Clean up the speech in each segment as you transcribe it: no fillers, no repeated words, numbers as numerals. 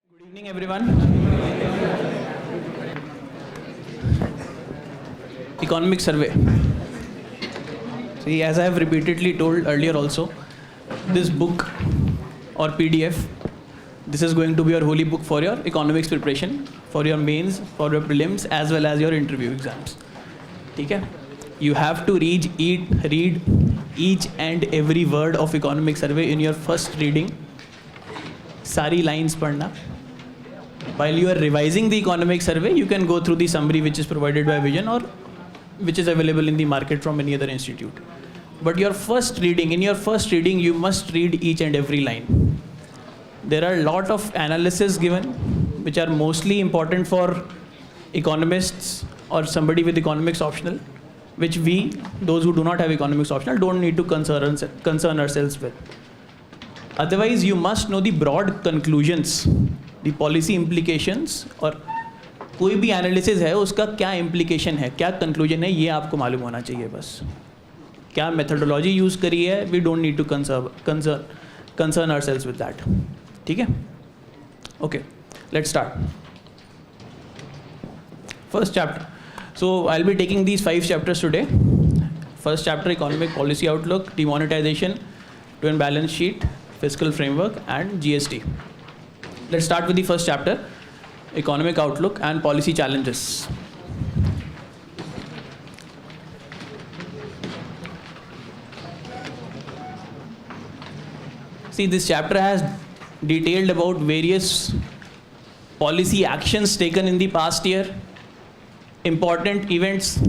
Good evening, everyone. Economic survey. See, as I have repeatedly told earlier also, this book or PDF, this is going to be your holy book for your economics preparation, for your mains, for your prelims, as well as your interview exams. Okay? You have to read each and every word of economic survey in your first reading. Sari lines padna. While you are revising the economic survey, you can go through the summary which is provided by Vision or which is available in the market from any other institute. But in your first reading, you must read each and every line. There are a lot of analysis given, which are mostly important for economists or somebody with economics optional, which we, those who do not have economics optional, don't need to concern ourselves with. Otherwise, you must know the broad conclusions, the policy implications, और कोई भी analysis है उसका क्या implication है, क्या conclusion है, ये आपको मालूम होना चाहिए बस. क्या मेथडोलॉजी यूज़ करी है, we don't need to concern ourselves with that. ठीक है? Okay, let's start. First chapter. So I'll be taking these 5 chapters today. First chapter, economic policy outlook, demonetization, twin balance sheet, fiscal framework, and GST. Let's start with the first chapter, economic outlook and policy challenges. See, this chapter has detailed about various policy actions taken in the past year, important events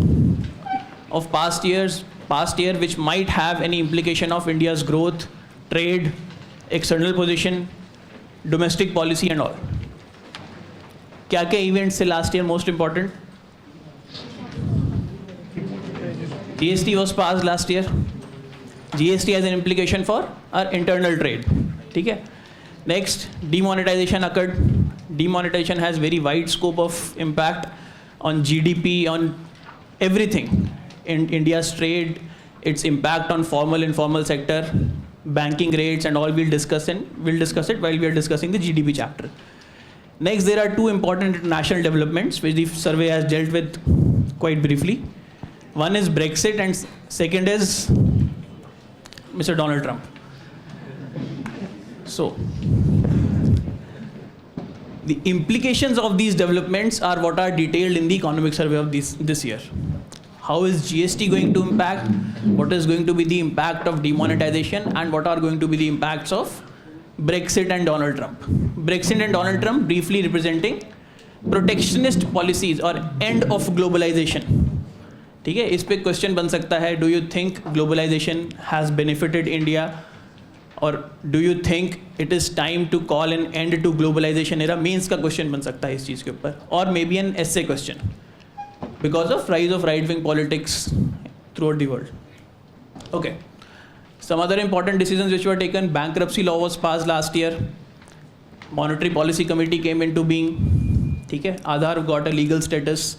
of past year which might have any implication of India's growth, trade, external position, domestic policy and all. क्या क्या events थे last year most important? GST was passed last year. GST has an implication for our internal trade. ठीक है? Next, demonetization occurred. Demonetization has very wide scope of impact on GDP, on everything in India's trade, its impact on formal, informal sector, banking rates and all. We'll discuss it while we are discussing the GDP chapter. Next, there are 2 important international developments which the survey has dealt with quite briefly. One is Brexit and second is Mr. Donald Trump. So, the implications of these developments are what are detailed in the economic survey of this year. How is GST going to impact? What is going to be the impact of demonetization? And what are going to be the impacts of Brexit and Donald Trump? Brexit and Donald Trump briefly representing protectionist policies or end of globalization. ठीक है? इस पे question बन सकता है, do you think globalization has benefited India? Or do you think it is time to call an end to globalization era? Means का question बन सकता है इस चीज़ के ऊपर. Or maybe an essay question because of rise of right-wing politics throughout the world. Okay. Some other important decisions which were taken. Bankruptcy law was passed last year. Monetary Policy Committee came into being. ठीक है? Aadhaar got a legal status.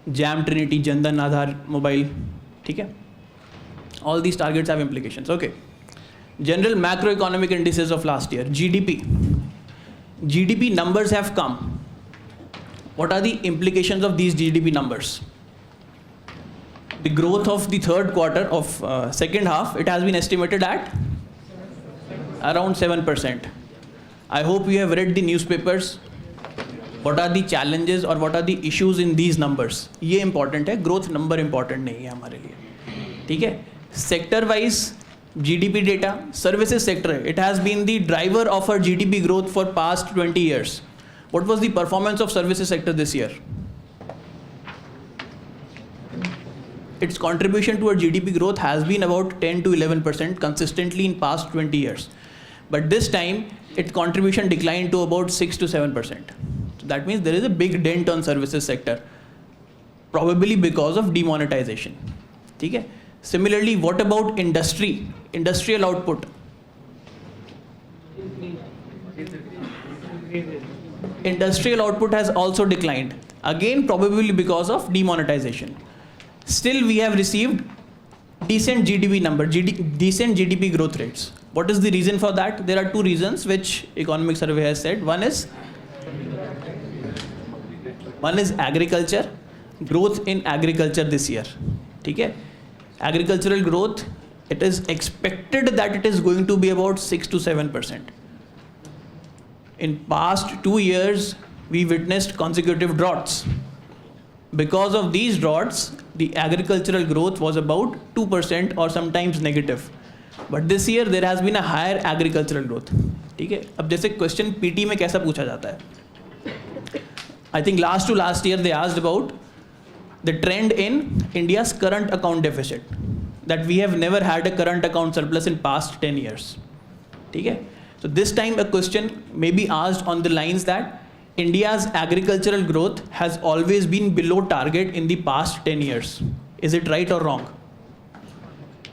JAM Trinity, Jandan Aadhaar Mobile. ठीक है? All these targets have implications. Okay. General macroeconomic indices of last year. GDP numbers have come. What are the implications of these GDP numbers? The growth of the third quarter of second half, it has been estimated at around 7%. I hope you have read the newspapers. What are the challenges or what are the issues in these numbers? ये important है, growth number important नहीं है हमारे लिए. ठीक है? Sector wise, GDP data, services sector, it has been the driver of our GDP growth for past 20 years. What was the performance of services sector this year? Its contribution to our GDP growth has been about 10 to 11% consistently in past 20 years. But this time, its contribution declined to about 6 to 7%. So that means there is a big dent on services sector, probably because of demonetization. ठीक है? Similarly, what about industry? Industrial output. Industrial output has also declined. Again, probably because of demonetization. Still, we have received decent GDP number, decent GDP growth rates. What is the reason for that? There are two reasons which economic survey has said. One is agriculture, growth in agriculture this year. Okay? Agricultural growth, it is expected that it is going to be about 6 to 7%. In past 2 years, we witnessed consecutive droughts. Because of these droughts, the agricultural growth was about 2% or sometimes negative. But this year there has been a higher agricultural growth. ठीक है? अब जैसे question PT में कैसा पूछा जाता है? I think last to last year they asked about the trend in India's current account deficit. That we have never had a current account surplus in past 10 years. ठीक है? So this time a question may be asked on the lines that India's agricultural growth has always been below target in the past 10 years. Is it right or wrong?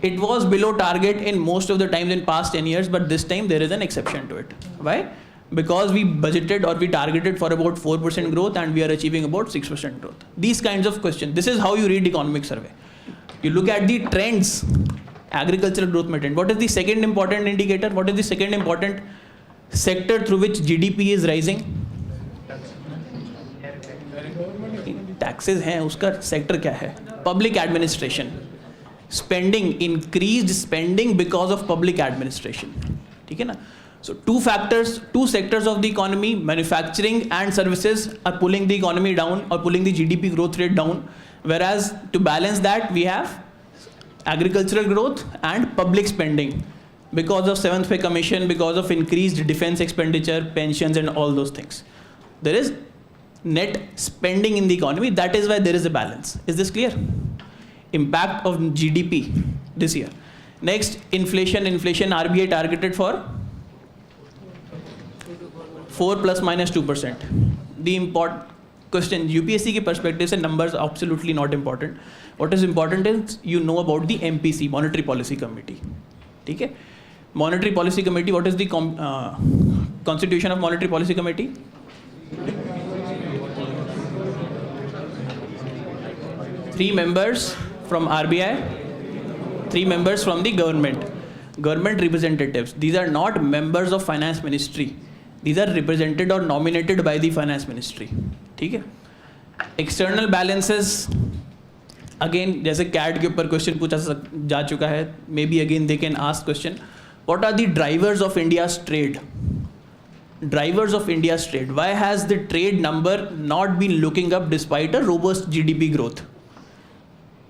It was below target in most of the times in past 10 years, but this time there is an exception to it. Why? Because we budgeted or we targeted for about 4% growth and we are achieving about 6% growth. These kinds of questions. This is how you read economic survey. You look at the trends, agricultural growth trend. What is the second important indicator? What is the second important sector through which GDP is rising? Taxes हैं, उसका sector क्या है? Public administration. Spending, increased spending because of public administration. ठीक है ना? So two sectors of the economy, manufacturing and services, are pulling the economy down or pulling the GDP growth rate down. Whereas to balance that, we have agricultural growth and public spending because of 7th Pay Commission, because of increased defense expenditure, pensions and all those things. There is net spending in the economy. That is why there is a balance. Is this clear? Impact of GDP this year. Next, inflation. RBI targeted for 4 plus minus 2%. The important question, UPSC के perspective से numbers are absolutely not important. What is important is you know about the MPC, Monetary Policy Committee. ठीक है? Monetary Policy Committee, what is the constitution of Monetary Policy Committee? Three members from RBI, 3 members from the government representatives. These are not members of finance ministry. These are represented or nominated by the finance ministry. ठीक है? External balances, again जैसे CAT के ऊपर question पूछा जा चुका है, maybe again they can ask question. What are the drivers of India's trade? Why has the trade number not been looking up despite a robust GDP growth?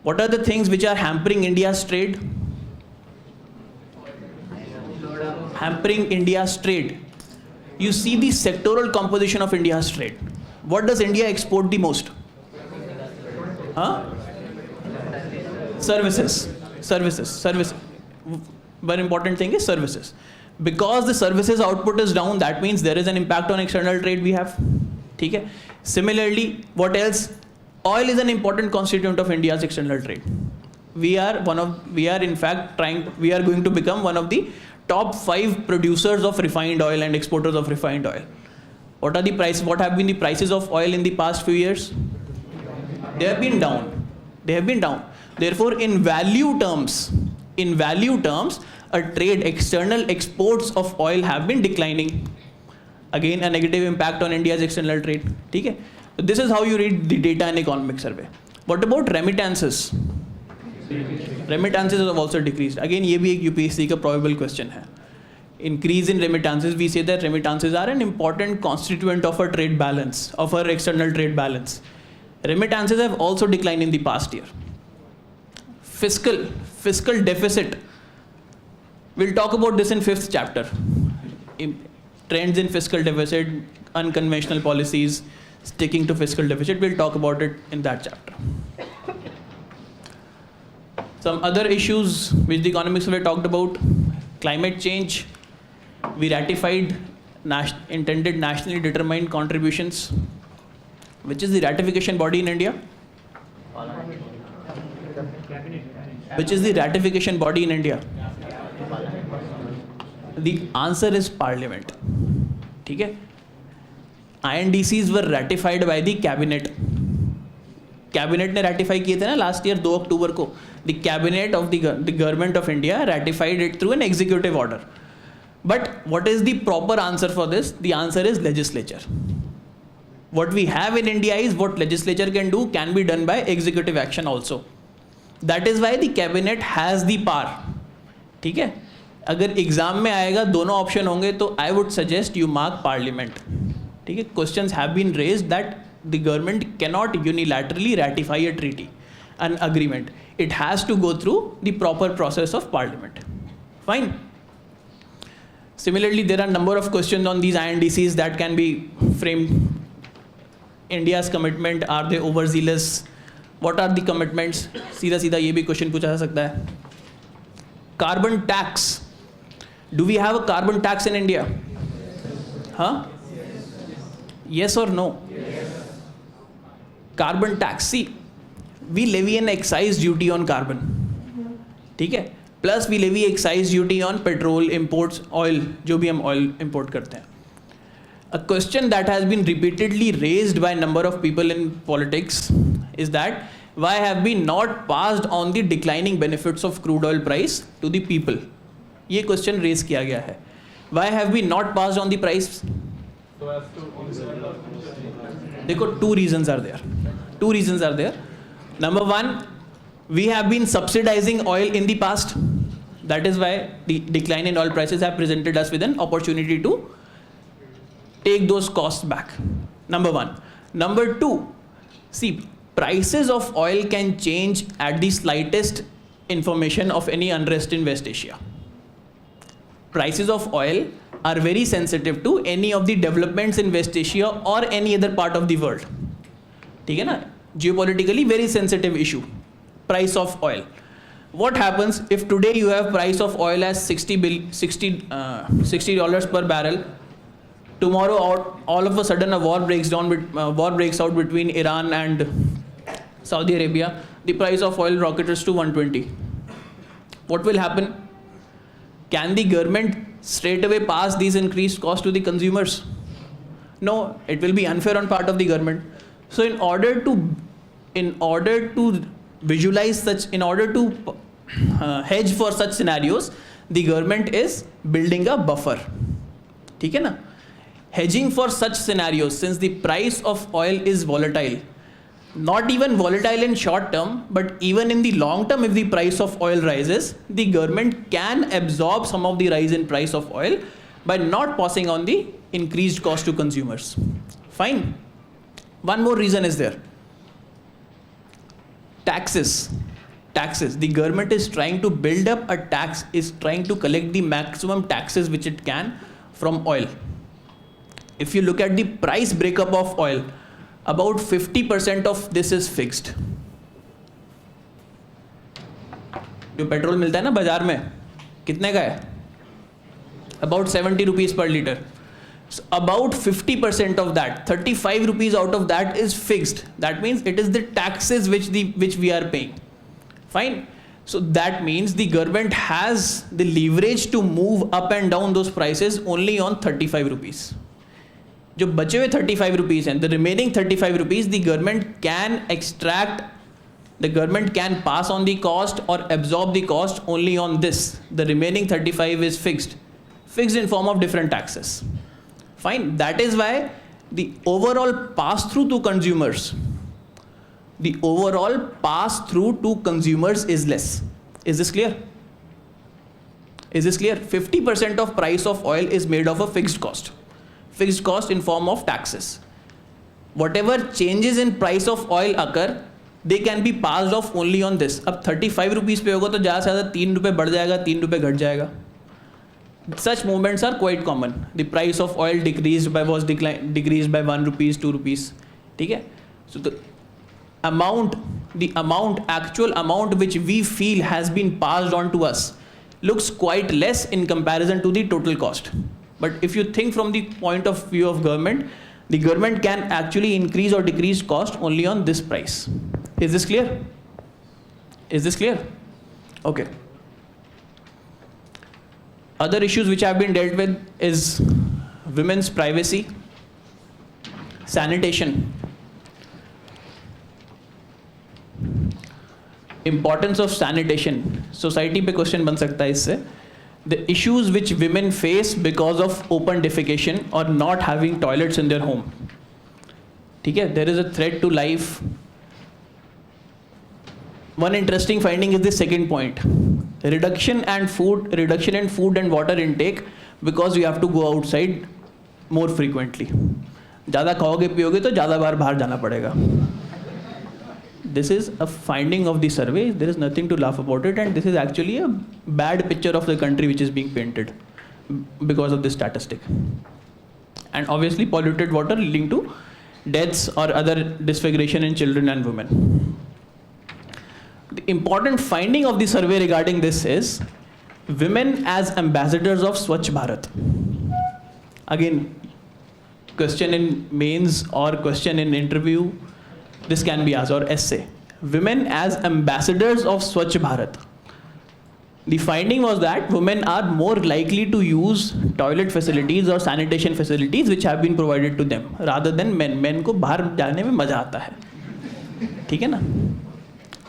What are the things which are hampering India's trade? You see the sectoral composition of India's trade. What does India export the most? Services. One important thing is services. Because the services output is down, that means there is an impact on external trade we have. Okay? Similarly, what else? Oil is an important constituent of India's external trade. We are going to become one of the top 5 producers of refined oil and exporters of refined oil. What have been the prices of oil in the past few years? They have been down. Therefore, in value terms, external exports of oil have been declining. Again, a negative impact on India's external trade. Okay? So this is how you read the data in economic survey. What about remittances? Remittances have also decreased. Again, ये भी एक UPSC का probable question है. Increase in remittances, we say that remittances are an important constituent of our trade balance, of our external trade balance. Remittances have also declined in the past year. Fiscal deficit. We'll talk about this in 5th chapter. Trends in fiscal deficit, unconventional policies, sticking to fiscal deficit. We'll talk about it in that chapter. Some other issues which the economics survey talked about: climate change. We ratified intended nationally determined contributions. Which is the ratification body in India? Which is the ratification body in India? The answer is Parliament. Okay? INDCs were ratified by the cabinet. Cabinet ने ratify किए थे ना last year 2 अक्टूबर को. The cabinet of the government of India ratified it through an executive order. But what is the proper answer for this? The answer is legislature. What we have in India is what legislature can do can be done by executive action also. That is why the cabinet has the power. ठीक है, अगर exam में आएगा दोनों option होंगे तो I would suggest you mark parliament. ठीक है, questions have been raised that the government cannot unilaterally ratify a treaty, an agreement. It has to go through the proper process of parliament. Fine. Similarly, there are number of questions on these INDCs that can be framed. India's commitment, are they overzealous? What are the commitments? सीधा सीधा ये भी question पूछा जा सकता है. Carbon tax. Do we have a carbon tax in India? Huh? Yes or no? Yes. Carbon tax. See, we levy an excise duty on carbon. ठीक है? Plus we levy excise duty on petrol imports, oil, जो भी हम oil import करते हैं. A question that has been repeatedly raised by a number of people in politics is that why have we not passed on the declining benefits of crude oil price to the people? ये question raise किया गया है. Why have we not passed on the price? देखो, two reasons are there. Number one, we have been subsidizing oil in the past. That is why the decline in oil prices have presented us with an opportunity to take those costs back. Number one. Number two, see, prices of oil can change at the slightest information of any unrest in West Asia. Prices of oil are very sensitive to any of the developments in West Asia or any other part of the world. ठीक है ना? Geopolitically very sensitive issue. Price of oil. What happens if today you have price of oil as $60 per barrel? Tomorrow, all of a sudden, a war breaks out between Iran and Saudi Arabia. The price of oil rockets to 120. What will happen? Can the government straight away pass these increased costs to the consumers? No, it will be unfair on part of the government. So, in order to visualize such, in order to hedge for such scenarios, the government is building a buffer. ठीक है ना? Hedging for such scenarios, since the price of oil is volatile, not even volatile in short term, but even in the long term, if the price of oil rises, the government can absorb some of the rise in price of oil by not passing on the increased cost to consumers. Fine. One more reason is there. Taxes. The government is trying to build up a tax, is trying to collect the maximum taxes which it can from oil. If you look at the price breakup of oil, about 50% of this is fixed. जो petrol मिलता है ना बाजार में, कितने का है? About 70 rupees per liter. So about 50% of that, 35 rupees out of that is fixed. That means it is the taxes which we are paying. Fine. So that means the government has the leverage to move up and down those prices only on 35 rupees. जो बचे हुए 35 rupees हैं, the remaining 35 rupees, the government can pass on the cost or absorb the cost only on this. The remaining 35 is fixed in form of different taxes. Fine. That is why the overall pass through to consumers, is less. Is this clear? 50% of price of oil is made of a fixed cost in form of taxes. Whatever changes in price of oil occur, they can be passed off only on this. अब 35 rupees पे होगा तो ज़्यादा से ज़्यादा 3 रुपये बढ़ जाएगा, 3 रुपये घट जाएगा. Such movements are quite common. The price of oil decreased by 1 rupees, 2 rupees. ठीक है? So the actual amount which we feel has been passed on to us looks quite less in comparison to the total cost. But if you think from the point of view of government, the government can actually increase or decrease cost only on this price. Is this clear? Okay. Other issues which have been dealt with is women's privacy, sanitation. Importance of sanitation. Society पे question बन सकता है इससे. The issues which women face because of open defecation or not having toilets in their home. ठीक है? There is a threat to life. One interesting finding is the second point. Reduction in food and water intake because you have to go outside more frequently. ज़्यादा खाओगे पियोगे तो ज़्यादा बार बाहर जाना पड़ेगा. This is a finding of the survey. There is nothing to laugh about it, and this is actually a bad picture of the country which is being painted because of this statistic. And obviously polluted water leading to deaths or other disfiguration in children and women. The important finding of the survey regarding this is women as ambassadors of Swachh Bharat. Again, question in mains or question in interview, this can be asked, or essay. Women as ambassadors of Swachh Bharat. The finding was that women are more likely to use toilet facilities or sanitation facilities which have been provided to them rather than men. Men को बाहर जाने में मजा आता है, ठीक है ना?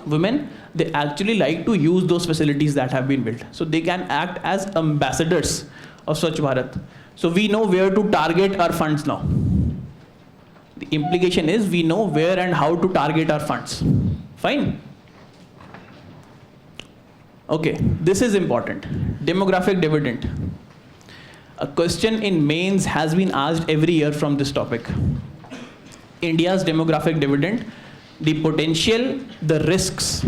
Women, they actually like to use those facilities that have been built, so they can act as ambassadors of Swachh Bharat. So we know where to target our funds now. The implication is we know where and how to target our funds. Fine. Okay, this is important. Demographic dividend. A question in mains has been asked every year from this topic. India's demographic dividend, the potential, the risks.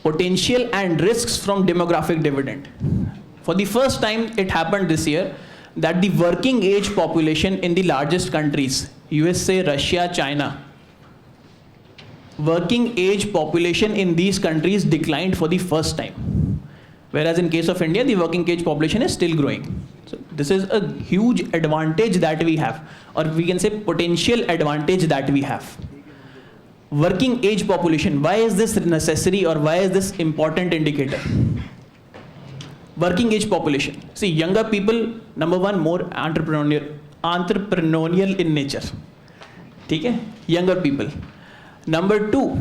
Potential and risks from demographic dividend. For the first time, it happened this year that the working age population in the largest countries, USA, Russia, China, working age population in these countries declined for the first time. Whereas in case of India, the working age population is still growing. So this is a huge advantage that we have, or we can say potential advantage that we have. Working age population, why is this necessary or why is this important indicator? Working age population. See, younger people, number one, more entrepreneurial in nature. Okay? Younger people. Number two,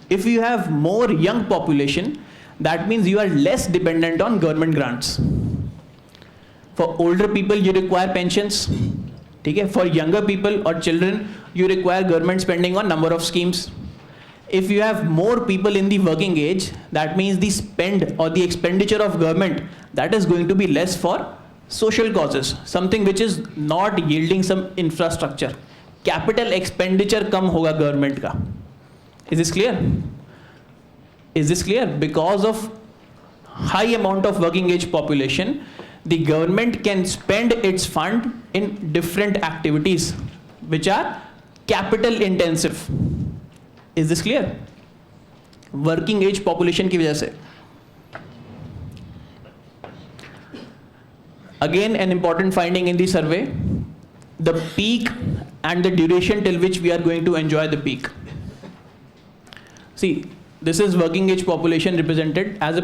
if you have more young population, that means you are less dependent on government grants. For older people, you require pensions. Okay? For younger people or children, you require government spending on number of schemes. If you have more people in the working age, that means the spend or the expenditure of government, that is going to be less for social causes, something which is not yielding some infrastructure. Capital expenditure kam hoga government ka. Is this clear? Is this clear? Because of high amount of working age population, the government can spend its fund in different activities which are capital intensive. Is this clear? Working age population की वजह से. Again, an important finding in the survey, the peak and the duration till which we are going to enjoy the peak. See, this is working age population represented as a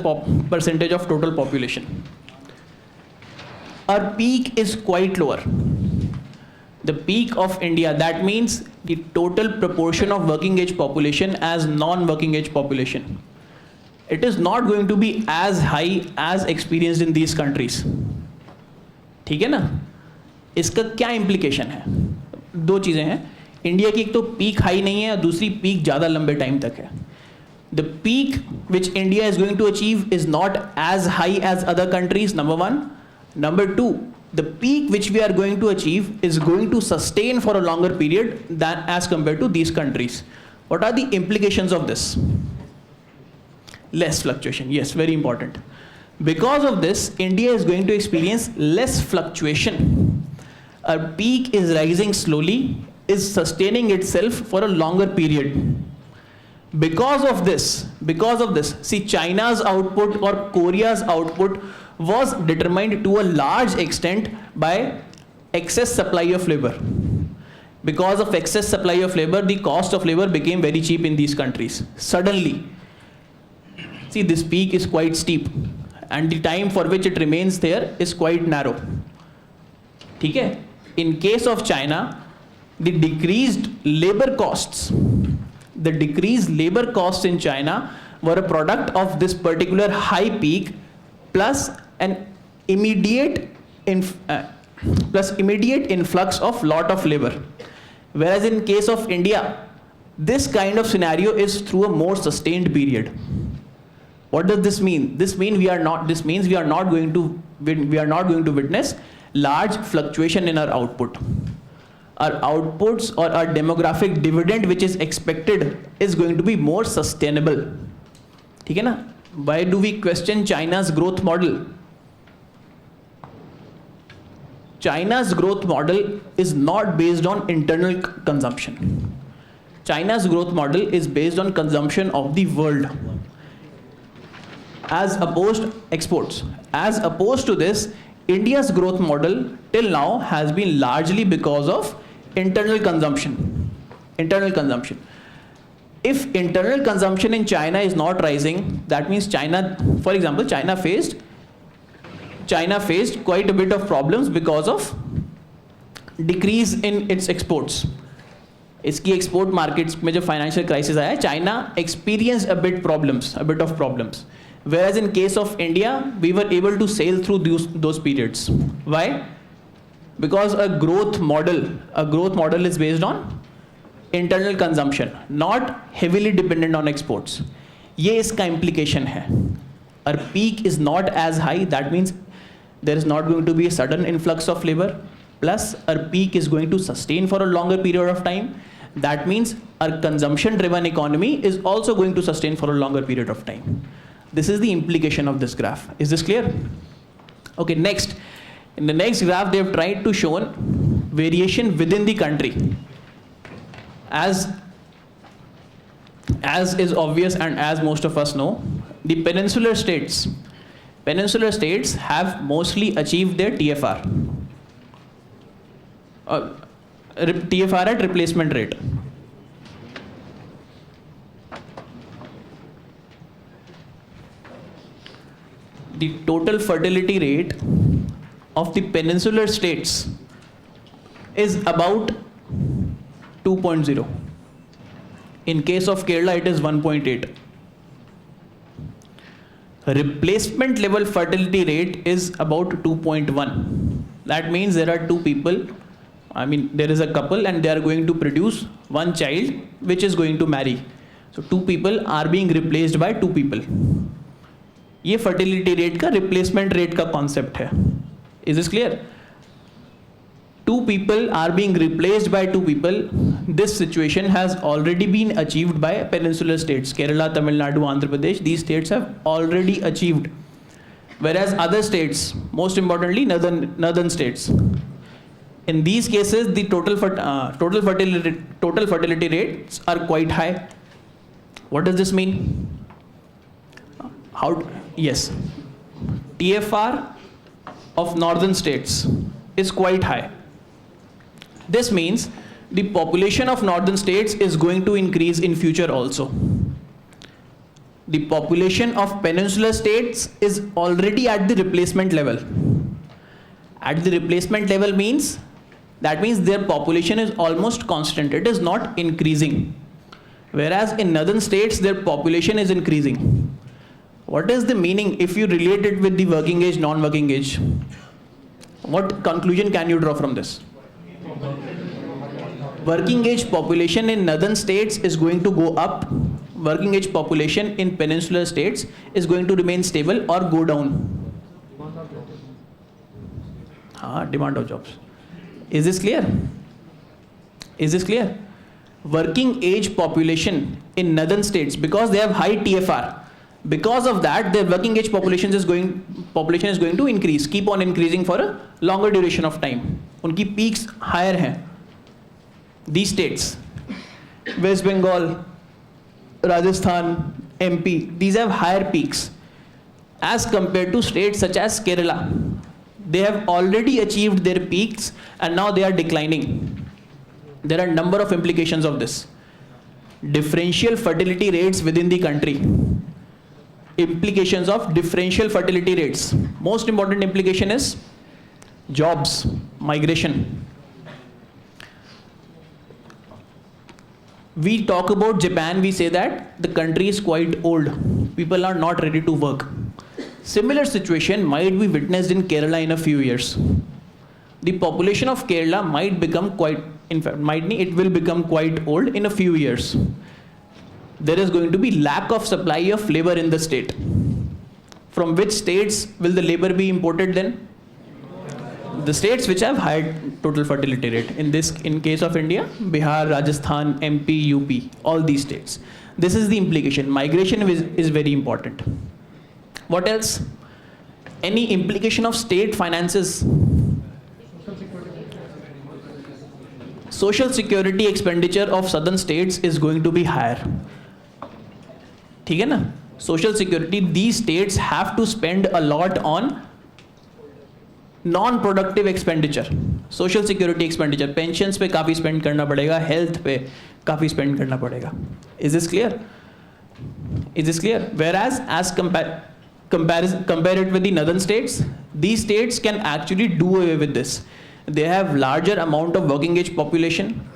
percentage of total population. Our peak is quite lower. The peak of India, that means the total proportion of working age population as non-working age population. It is not going to be as high as experienced in these countries. ठीक है ना? इसका क्या implication है? दो चीजें हैं. India की एक तो peak high नहीं है और दूसरी peak ज़्यादा लंबे time तक है. The peak which India is going to achieve is not as high as other countries, number one. Number two, the peak which we are going to achieve is going to sustain for a longer period than as compared to these countries. What are the implications of this? Less fluctuation. Yes, very important. Because of this, India is going to experience less fluctuation. Our peak is rising slowly, is sustaining itself for a longer period. Because of this, see, China's output or Korea's output was determined to a large extent by excess supply of labor. Because of excess supply of labor, the cost of labor became very cheap in these countries. Suddenly, see, this peak is quite steep. and the time for which it remains there is quite narrow. ठीक है? In case of China, the decreased labor costs in China were a product of this particular high peak plus an immediate influx of lot of labor. Whereas in case of India, this kind of scenario is through a more sustained period. What does this mean? This means we are not going to witness large fluctuation in our output. Our outputs or our demographic dividend which is expected is going to be more sustainable. ठीक है ना? Why do we question China's growth model? China's growth model is not based on internal consumption. China's growth model is based on consumption of the world, as opposed exports. As opposed to this, India's growth model till now has been largely because of internal consumption. If internal consumption in China is not rising, that means China, for example, China faced quite a bit of problems because of decrease in its exports. इसकी export markets में जो financial crisis आया, China experienced a bit of problems. Whereas in case of India, we were able to sail through those periods. Why? Because a growth model is based on internal consumption, not heavily dependent on exports. ये इसका implication है. Our peak is not as high. That means there is not going to be a sudden influx of labor. Plus, our peak is going to sustain for a longer period of time. That means our consumption-driven economy is also going to sustain for a longer period of time. This is the implication of this graph. Is this clear? Okay, next. In the next graph, they have tried to show variation within the country. As is obvious and as most of us know, the peninsular states have mostly achieved their TFR. TFR at replacement rate. The total fertility rate of the peninsular states is about 2.0. In case of Kerala, it is 1.8. Replacement level fertility rate is about 2.1. That means there are two people, there is a couple and they are going to produce one child which is going to marry. So two people are being replaced by two people. ये fertility rate का replacement rate का concept है. Is this clear? Two people are being replaced by two people. This situation has already been achieved by peninsular states. Kerala, Tamil Nadu, Andhra Pradesh, these states have already achieved. Whereas other states, most importantly northern states, in these cases the total fertility rates are quite high. What does this mean? Yes, TFR of northern states is quite high. This means the population of northern states is going to increase in future also. The population of peninsular states is already at the replacement level. At the replacement level means, that means their population is almost constant. It is not increasing. Whereas in northern states, their population is increasing. What is the meaning if you relate it with the working age, non-working age? What conclusion can you draw from this? Working age population in northern states is going to go up. Working age population in peninsular states is going to remain stable or go down. Demand of jobs. Is this clear? Is this clear? Working age population in northern states, because they have high TFR, because of that their working age population is going to increase, keep on increasing for a longer duration of time. Unki peaks higher hain. These states, West Bengal, Rajasthan, MP, these have higher peaks as compared to states such as Kerala. They have already achieved their peaks and now they are declining. There are a number of implications of this. Differential fertility rates within the country. implications of differential fertility rates. Most important implication is jobs, migration. We talk about Japan, we say that the country is quite old. People are not ready to work. Similar situation might be witnessed in Kerala in a few years. The population of Kerala might become quite, in fact, it will become quite old in a few years. There is going to be lack of supply of labor in the state. From which states will the labor be imported then? The states which have high total fertility rate. In case of India, Bihar, Rajasthan, MP, UP, all these states. This is the implication. Migration is very important. What else? Any implication of state finances? Social security expenditure of southern states is going to be higher. ठीक है ना? Social security, these states have to spend a lot on non-productive expenditure. Social security expenditure, pensions पे काफी spend करना पड़ेगा, health पे काफी spend करना पड़ेगा. Is this clear? Is this clear? Whereas as compare it with the northern states, these states can actually do away with this. They have larger amount of working age population.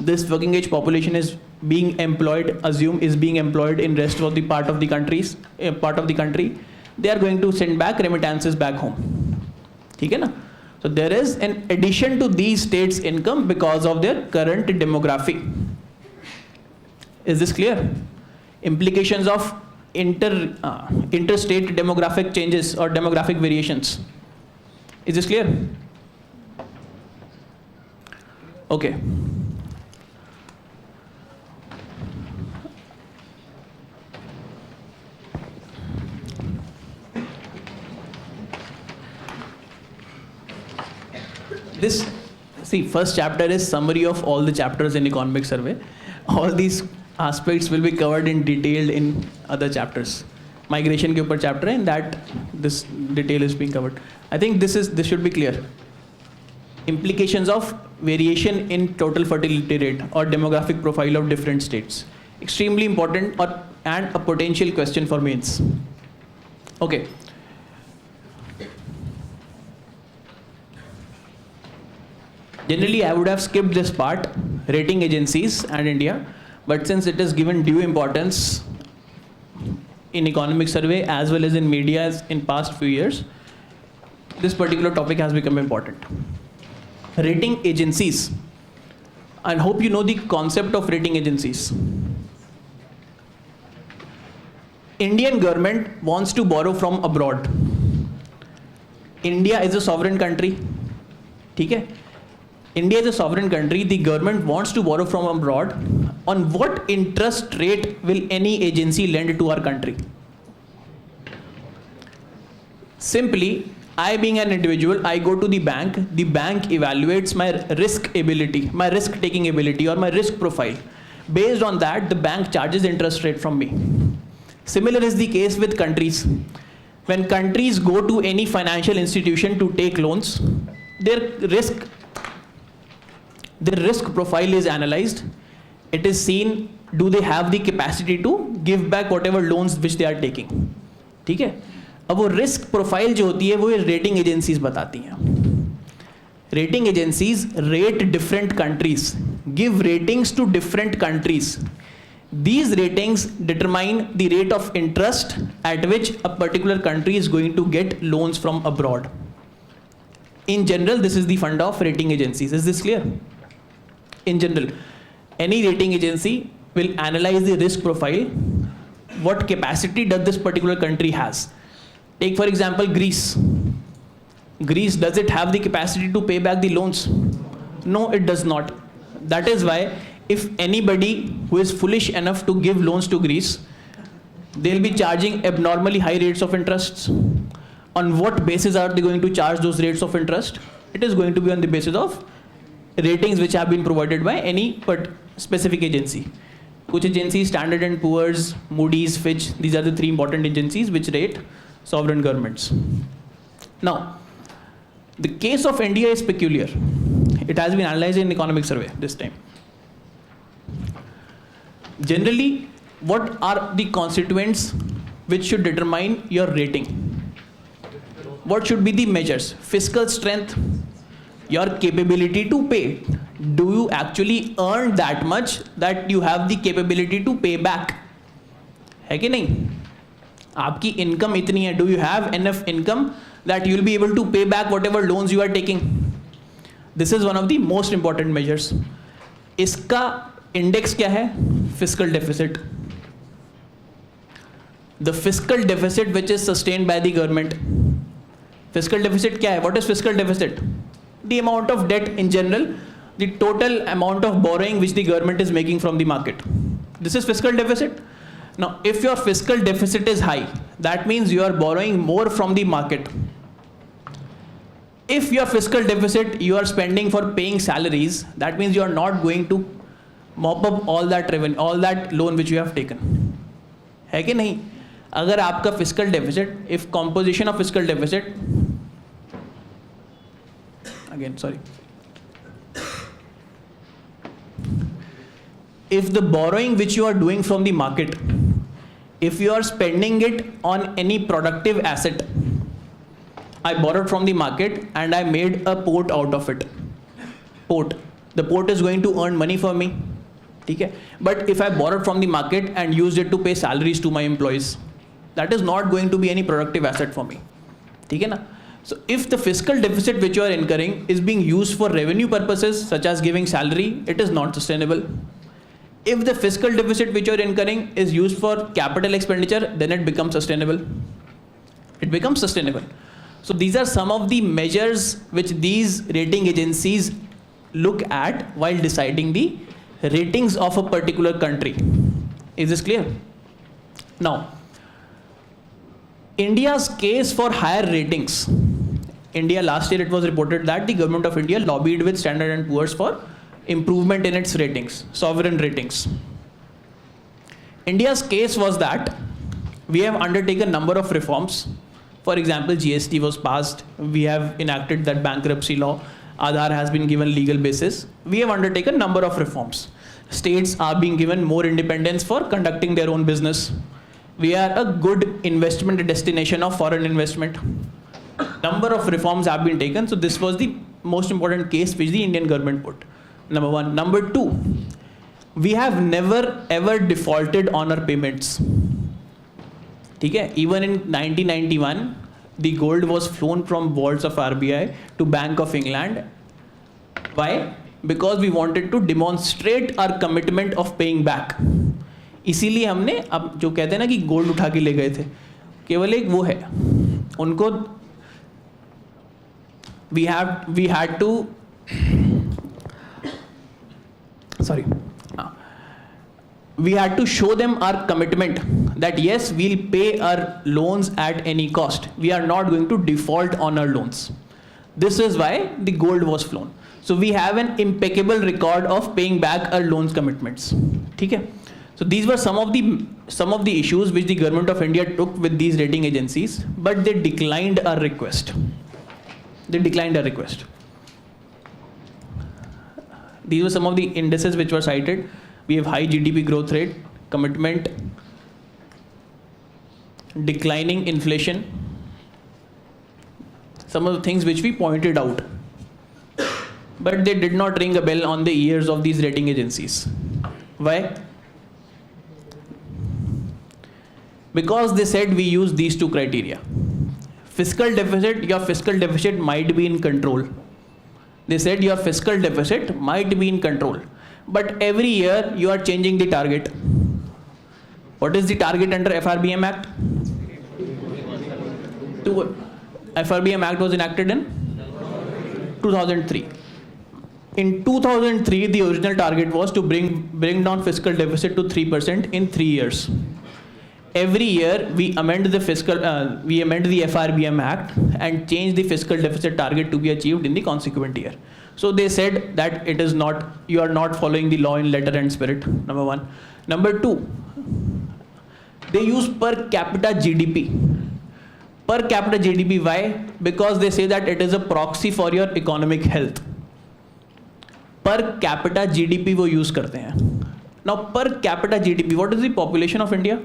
This working age population is being employed, is being employed in rest of the part of the country. They are going to send back remittances back home. ठीक है ना? So there is an addition to these states' income because of their current demography. Is this clear? Implications of interstate demographic changes or demographic variations. Is this clear? Okay. First chapter is summary of all the chapters in economic survey. All these aspects will be covered in detail in other chapters. Migration ke upar chapter hai, in that this detail is being covered. I think this should be clear. Implications of variation in total fertility rate or demographic profile of different states. Extremely important and a potential question for mains. Okay. Generally, I would have skipped this part, rating agencies and India, but since it is given due importance in economic survey as well as in media in past few years, this particular topic has become important. Rating agencies. I hope you know the concept of rating agencies. Indian government wants to borrow from abroad. India is a sovereign country. ठीक है? India is a sovereign country. The government wants to borrow from abroad. On what interest rate will any agency lend to our country? Simply, I being an individual, I go to the bank evaluates my risk ability, my risk taking ability or my risk profile. Based on that, the bank charges interest rate from me. Similar is the case with countries. When countries go to any financial institution to take loans, their risk profile is analyzed. It is seen, do they have the capacity to give back whatever loans which they are taking. ठीक है? अब वो risk profile जो होती है वो rating agencies बताती हैं. Rating agencies rate different countries, give ratings to different countries. These ratings determine the rate of interest at which a particular country is going to get loans from abroad. In general, this is the fund of rating agencies. Is this clear? In general, any rating agency will analyze the risk profile. What capacity does this particular country has? Take for example Greece. Greece, does it have the capacity to pay back the loans? No, it does not. That is why if anybody who is foolish enough to give loans to Greece, they'll be charging abnormally high rates of interest. On what basis are they going to charge those rates of interest? It is going to be on the basis of ratings which have been provided by any specific agency. Kuch agencies, Standard & Poor's, Moody's, Fitch, these are the three important agencies which rate sovereign governments. Now, the case of India is peculiar. It has been analyzed in economic survey this time. Generally, what are the constituents which should determine your rating. What should be the measures? Fiscal strength, your capability to pay. Do you actually earn that much that you have the capability to pay back? है कि नहीं? आपकी income इतनी है, do you have enough income that you will be able to pay back whatever loans you are taking? This is one of the most important measures. इसका index क्या है? Fiscal deficit. The fiscal deficit which is sustained by the government. Fiscal deficit क्या है? What is fiscal deficit? The amount of debt in general, the total amount of borrowing which the government is making from the market. This is fiscal deficit. Now, if your fiscal deficit is high, that means you are borrowing more from the market. If your fiscal deficit you are spending for paying salaries, that means you are not going to mop up all that revenue, all that loan which you have taken. है कि नहीं? अगर आपका fiscal deficit, if composition of fiscal deficit, again sorry, if the borrowing which you are doing from the market, if you are spending it on any productive asset, I borrowed from the market and I made a port out of it. Port. The port is going to earn money for me. Okay? But if I borrowed from the market and used it to pay salaries to my employees, that is not going to be any productive asset for me. Okay, na? So if the fiscal deficit which you are incurring is being used for revenue purposes such as giving salary, it is not sustainable. If the fiscal deficit which you are incurring is used for capital expenditure, then it becomes sustainable. It becomes sustainable. So these are some of the measures which these rating agencies look at while deciding the ratings of a particular country. Is this clear? Now, India's case for higher ratings. India, last year it was reported that the government of India lobbied with Standard & Poor's for improvement in its ratings, sovereign ratings. India's case was that we have undertaken a number of reforms. For example, GST was passed. We have enacted that bankruptcy law. Aadhaar has been given legal basis. We have undertaken a number of reforms. States are being given more independence for conducting their own business. We are a good investment destination of foreign investment. Number of reforms have been taken. So this was the most important case which the Indian government put. Number one. Number two, we have never ever defaulted on our payments. Okay? Even in 1991, the gold was flown from vaults of RBI to Bank of England. Why? Because we wanted to demonstrate our commitment of paying back. इसीलिए हमने अब जो कहते हैं ना कि gold उठा के ले गए थे, केवल एक वो है, उनको we had to show them our commitment that yes, we'll pay our loans at any cost. We are not going to default on our loans. This is why the gold was flown. So we have an impeccable record of paying back our loans commitments. Okay? So these were some of the issues which the government of India took with these rating agencies, but they declined our request. These were some of the indices which were cited. We have high GDP growth rate, commitment, declining inflation. Some of the things which we pointed out, but they did not ring a bell on the ears of these rating agencies. Why? Because they said we use these two criteria. Fiscal deficit, your fiscal deficit might be in control. They said your fiscal deficit might be in control. But every year you are changing the target. What is the target under FRBM Act? FRBM Act was enacted in 2003. In 2003, the original target was to bring down fiscal deficit to 3% in 3 years. Every year we amend the FRBM Act and change the fiscal deficit target to be achieved in the consequent year. So they said that it is not, you are not following the law in letter and spirit, number one. Number two, they use per capita GDP. Per capita GDP, why? Because they say that it is a proxy for your economic health. Per capita GDP वो use करते हैं. Now per capita GDP, what is the population of India?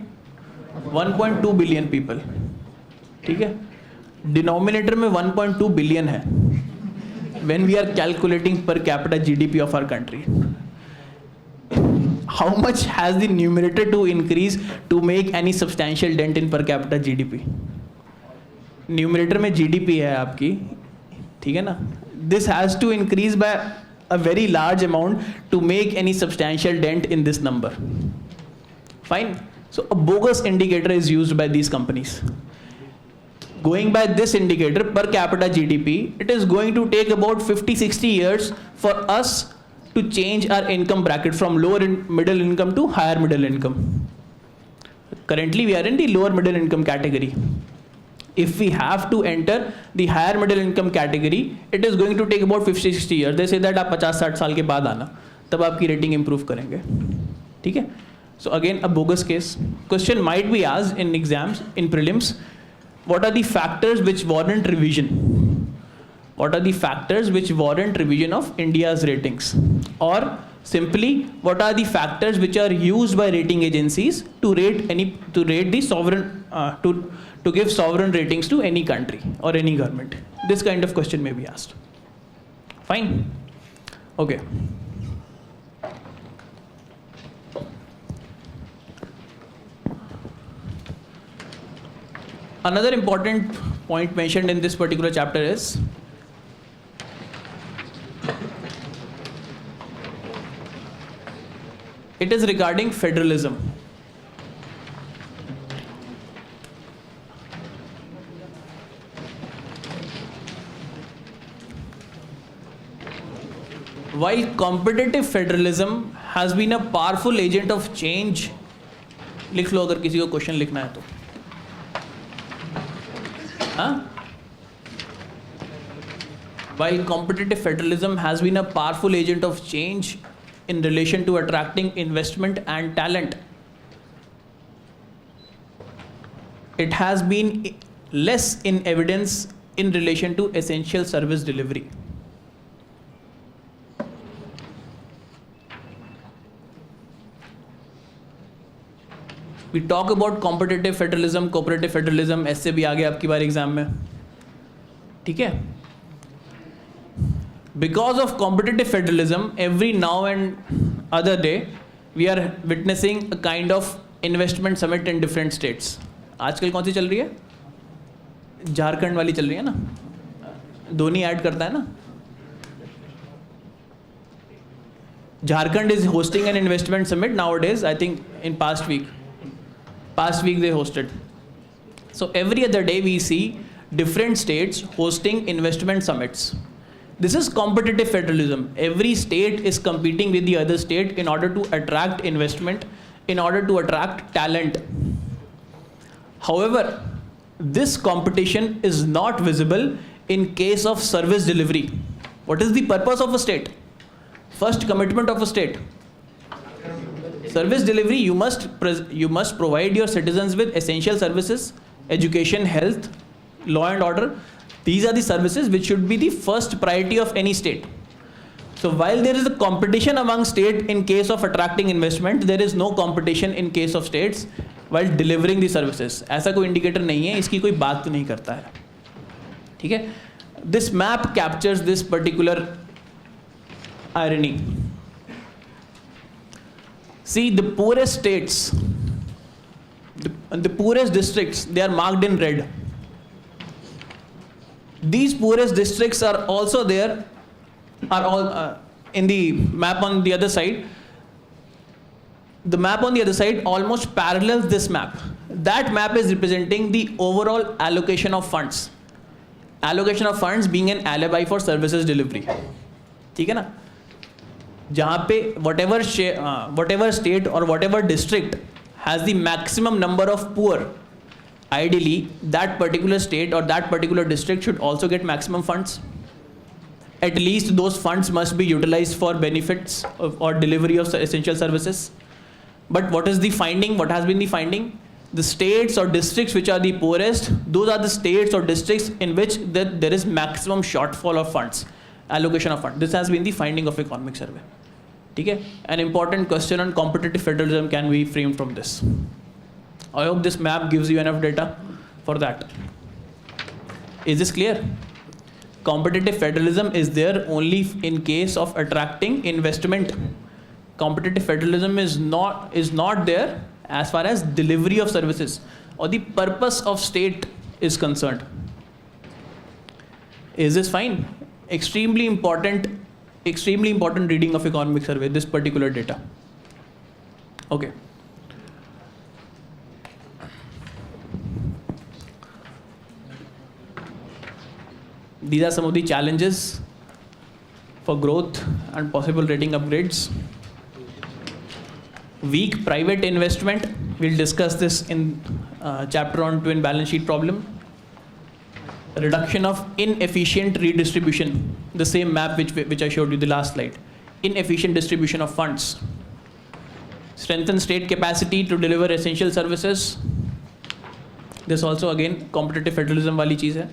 1.2 billion people, ठीक है, denominator में 1.2 billion है when we are calculating per capita GDP of our country. How much has the numerator to increase to make any substantial dent in per capita GDP? Numerator में GDP है आपकी, ठीक है ना, this has to increase by a very large amount to make any substantial dent in this number. Fine. So a bogus indicator is used by these companies. Going by this indicator, per capita GDP, it is going to take about 50-60 years for us to change our income bracket from lower middle income to higher middle income. Currently, we are in the lower middle income category. If we have to enter the higher middle income category, it is going to take about 50-60 years. They say that आप 50-60 साल के बाद आना, तब आपकी rating improve करेंगे, ठीक है? So again, a bogus case. Question might be asked in exams, in prelims. What are the factors which warrant revision? What are the factors which warrant revision of India's ratings? Or simply, what are the factors which are used by rating agencies to rate the sovereign, to give sovereign ratings to any country or any government? This kind of question may be asked. Fine. Okay. Another important point mentioned in this particular chapter is it is regarding federalism. While competitive federalism has been a powerful agent of change, लिख लो अगर किसी को question लिखना है तो, While competitive federalism has been a powerful agent of change in relation to attracting investment and talent, it has been less in evidence in relation to essential service delivery. We talk about competitive federalism, cooperative federalism, ऐसे भी आ गया आपकी बार exam में, ठीक है? Because of competitive federalism, every now and other day, we are witnessing a kind of investment summit in different states. आजकल कौन सी चल रही है? झारखंड वाली चल रही है ना? धोनी ऐड करता है ना? Jharkhand is hosting an investment summit nowadays. I think in past week they hosted. So every other day we see different states hosting investment summits. This is competitive federalism. Every state is competing with the other state in order to attract investment, in order to attract talent. However, this competition is not visible in case of service delivery. What is the purpose of a state? First commitment of a state. Service delivery, you must provide your citizens with essential services, education, health, law and order. These are the services which should be the first priority of any state. So while there is a competition among states in case of attracting investment, there is no competition in case of states while delivering the services. ऐसा कोई indicator नहीं है, इसकी कोई बात तो नहीं करता है, ठीक है? This map captures this particular irony. See, the poorest states, the poorest districts, they are marked in red. These poorest districts are also there, are all in the map on the other side. The map on the other side almost parallels this map. That map is representing the overall allocation of funds. Allocation of funds being an alibi for services delivery. ठीक है ना? जहाँ पे whatever state or whatever district has the maximum number of poor, ideally that particular state or that particular district should also get maximum funds. At least those funds must be utilized for benefits or delivery of essential services. But what is the finding? What has been the finding? The states or districts which are the poorest, those are the states or districts in which there is maximum shortfall of funds, allocation of funds. This has been the finding of economic survey. Okay? An important question on competitive federalism can be framed from this. I hope this map gives you enough data for that. Is this clear? Competitive federalism is there only in case of attracting investment. Competitive federalism is not there as far as delivery of services or the purpose of state is concerned. Is this fine? Extremely important reading of economic survey, this particular data. Okay. These are some of the challenges for growth and possible rating upgrades. Weak private investment, we'll discuss this in chapter on twin balance sheet problem. Reduction of inefficient redistribution, the same map which I showed you the last slide. Inefficient distribution of funds. Strengthen state capacity to deliver essential services. This also again competitive federalism wali cheez hai.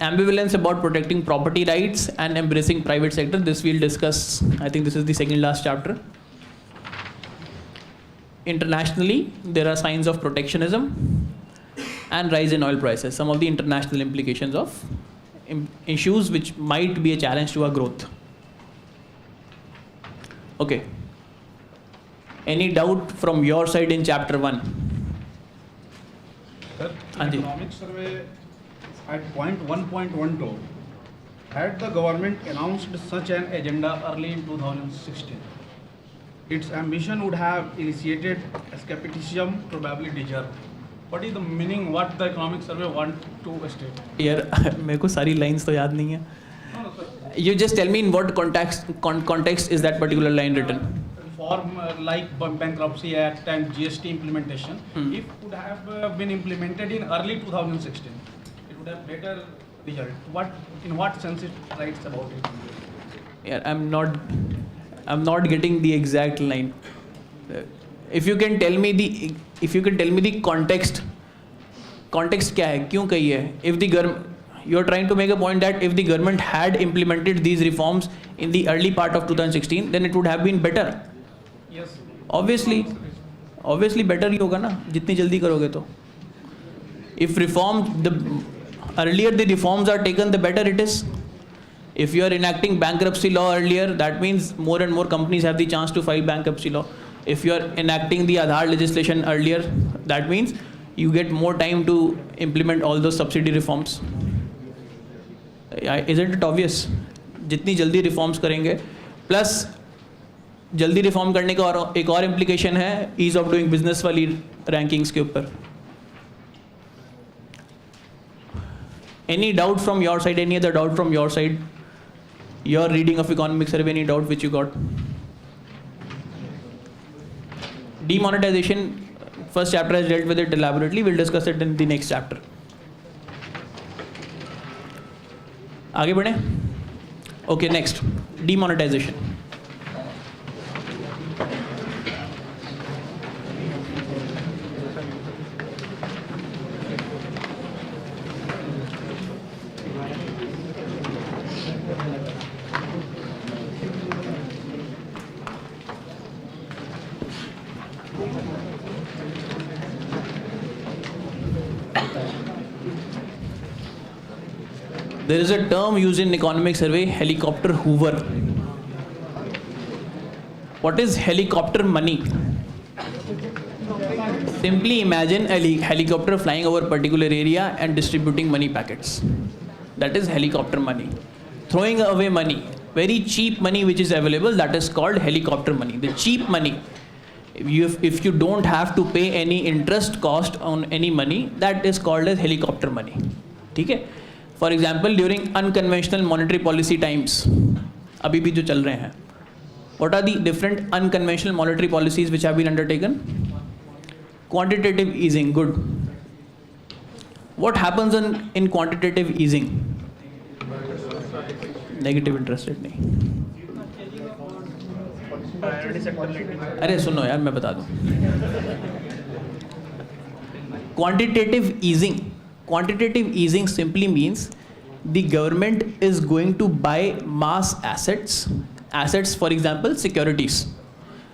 Ambivalence about protecting property rights and embracing private sector. This we'll discuss. I think this is the second last chapter. Internationally, there are signs of protectionism and rise in oil prices. Some of the international implications of issues which might be a challenge to our growth. Okay. Any doubt from your side in chapter 1? Sir, economic survey at point 1.12, had the government announced such an agenda early in 2016, its ambition would have initiated escapism, probably deserved. What is the meaning, what the economic survey want to state? Yaar, मेरे को सारी lines तो याद नहीं है. No, sir. You just tell me in what context is that particular line written? Reform like Bankruptcy Act and GST implementation, if would have been implemented in early 2016, it would have better result. In what sense it writes about it? Yeah, I'm not getting the exact line. If you can tell me the context क्या है, क्यों कही है? If the government, you're trying to make a point that if the government had implemented these reforms in the early part of 2016, then it would have been better. Yes. Obviously better ही होगा ना, जितनी जल्दी करोगे तो. If the earlier the reforms are taken, the better it is. If you are enacting bankruptcy law earlier, that means more and more companies have the chance to file bankruptcy law. If you are enacting the Aadhaar legislation earlier, that means you get more time to implement all those subsidy reforms. Isn't it obvious? जितनी जल्दी reforms करेंगे, plus जल्दी reform करने का एक और implication है ease of doing business वाली rankings के ऊपर. Any doubt from your side? Any other doubt from your side? Your reading of economic survey, any doubt which you got? Demonetization, first chapter has dealt with it elaborately. We'll discuss it in the next chapter. आगे बढ़े? Okay, next. Demonetization. There is a term used in economic survey, helicopter hoover. What is helicopter money? Simply imagine a helicopter flying over a particular area and distributing money packets. That is helicopter money. Throwing away money, very cheap money which is available, that is called helicopter money. The cheap money, if you don't have to pay any interest cost on any money, that is called as helicopter money. Okay? For example, during unconventional monetary policy times, अभी भी जो चल रहे हैं, what are the different unconventional monetary policies which have been undertaken? Quantitative easing, good. What happens in quantitative easing? Negative interest rate नहीं. अरे सुनो यार मैं बता दूं. Quantitative easing simply means the government is going to buy mass assets, for example, securities,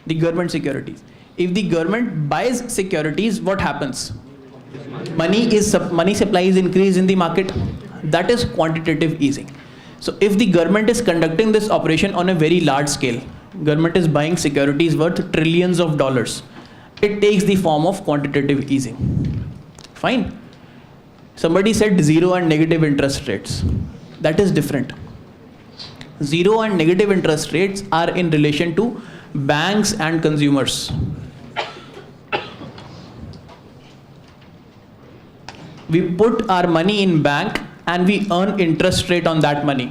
the government securities. If the government buys securities, what happens? Money supply is increased in the market. That is quantitative easing. So if the government is conducting this operation on a very large scale, government is buying securities worth trillions of dollars, it takes the form of quantitative easing. Fine. Somebody said zero and negative interest rates. That is different. Zero and negative interest rates are in relation to banks and consumers. We put our money in bank and we earn interest rate on that money.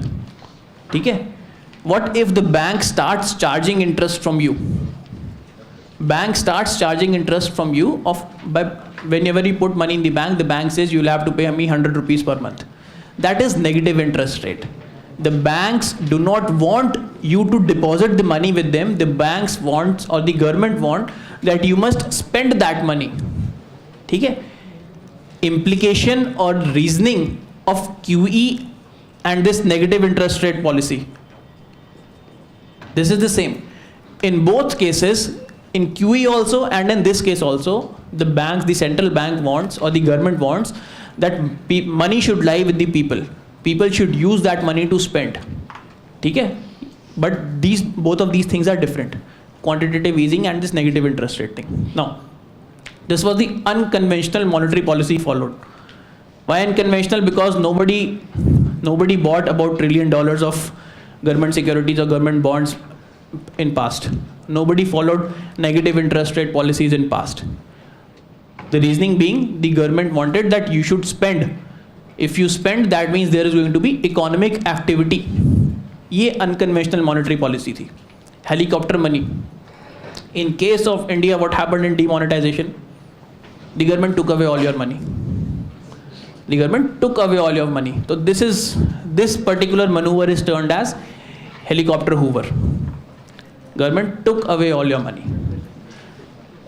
Okay? What if the bank starts charging interest from you? Bank starts charging interest from you whenever you put money in the bank says you'll have to pay me 100 rupees per month. That is negative interest rate. The banks do not want you to deposit the money with them. The banks want, or the government want, that you must spend that money. Okay? Implication or reasoning of QE and this negative interest rate policy. This is the same. In both cases, in QE also and in this case also, the banks, the central bank wants, or the government wants, that money should lie with the people. People should use that money to spend. Okay? But both of these things are different. Quantitative easing and this negative interest rate thing. Now, this was the unconventional monetary policy followed. Why unconventional? Because nobody bought about $1 trillion of government securities or government bonds in past. Nobody followed negative interest rate policies in past. The reasoning being, the government wanted that you should spend. If you spend, that means there is going to be economic activity. ये unconventional monetary policy थी. Helicopter money. In case of India, what happened in demonetization? The government took away all your money. The government took away all your money. So this particular maneuver is termed as helicopter Hoover. Government took away all your money.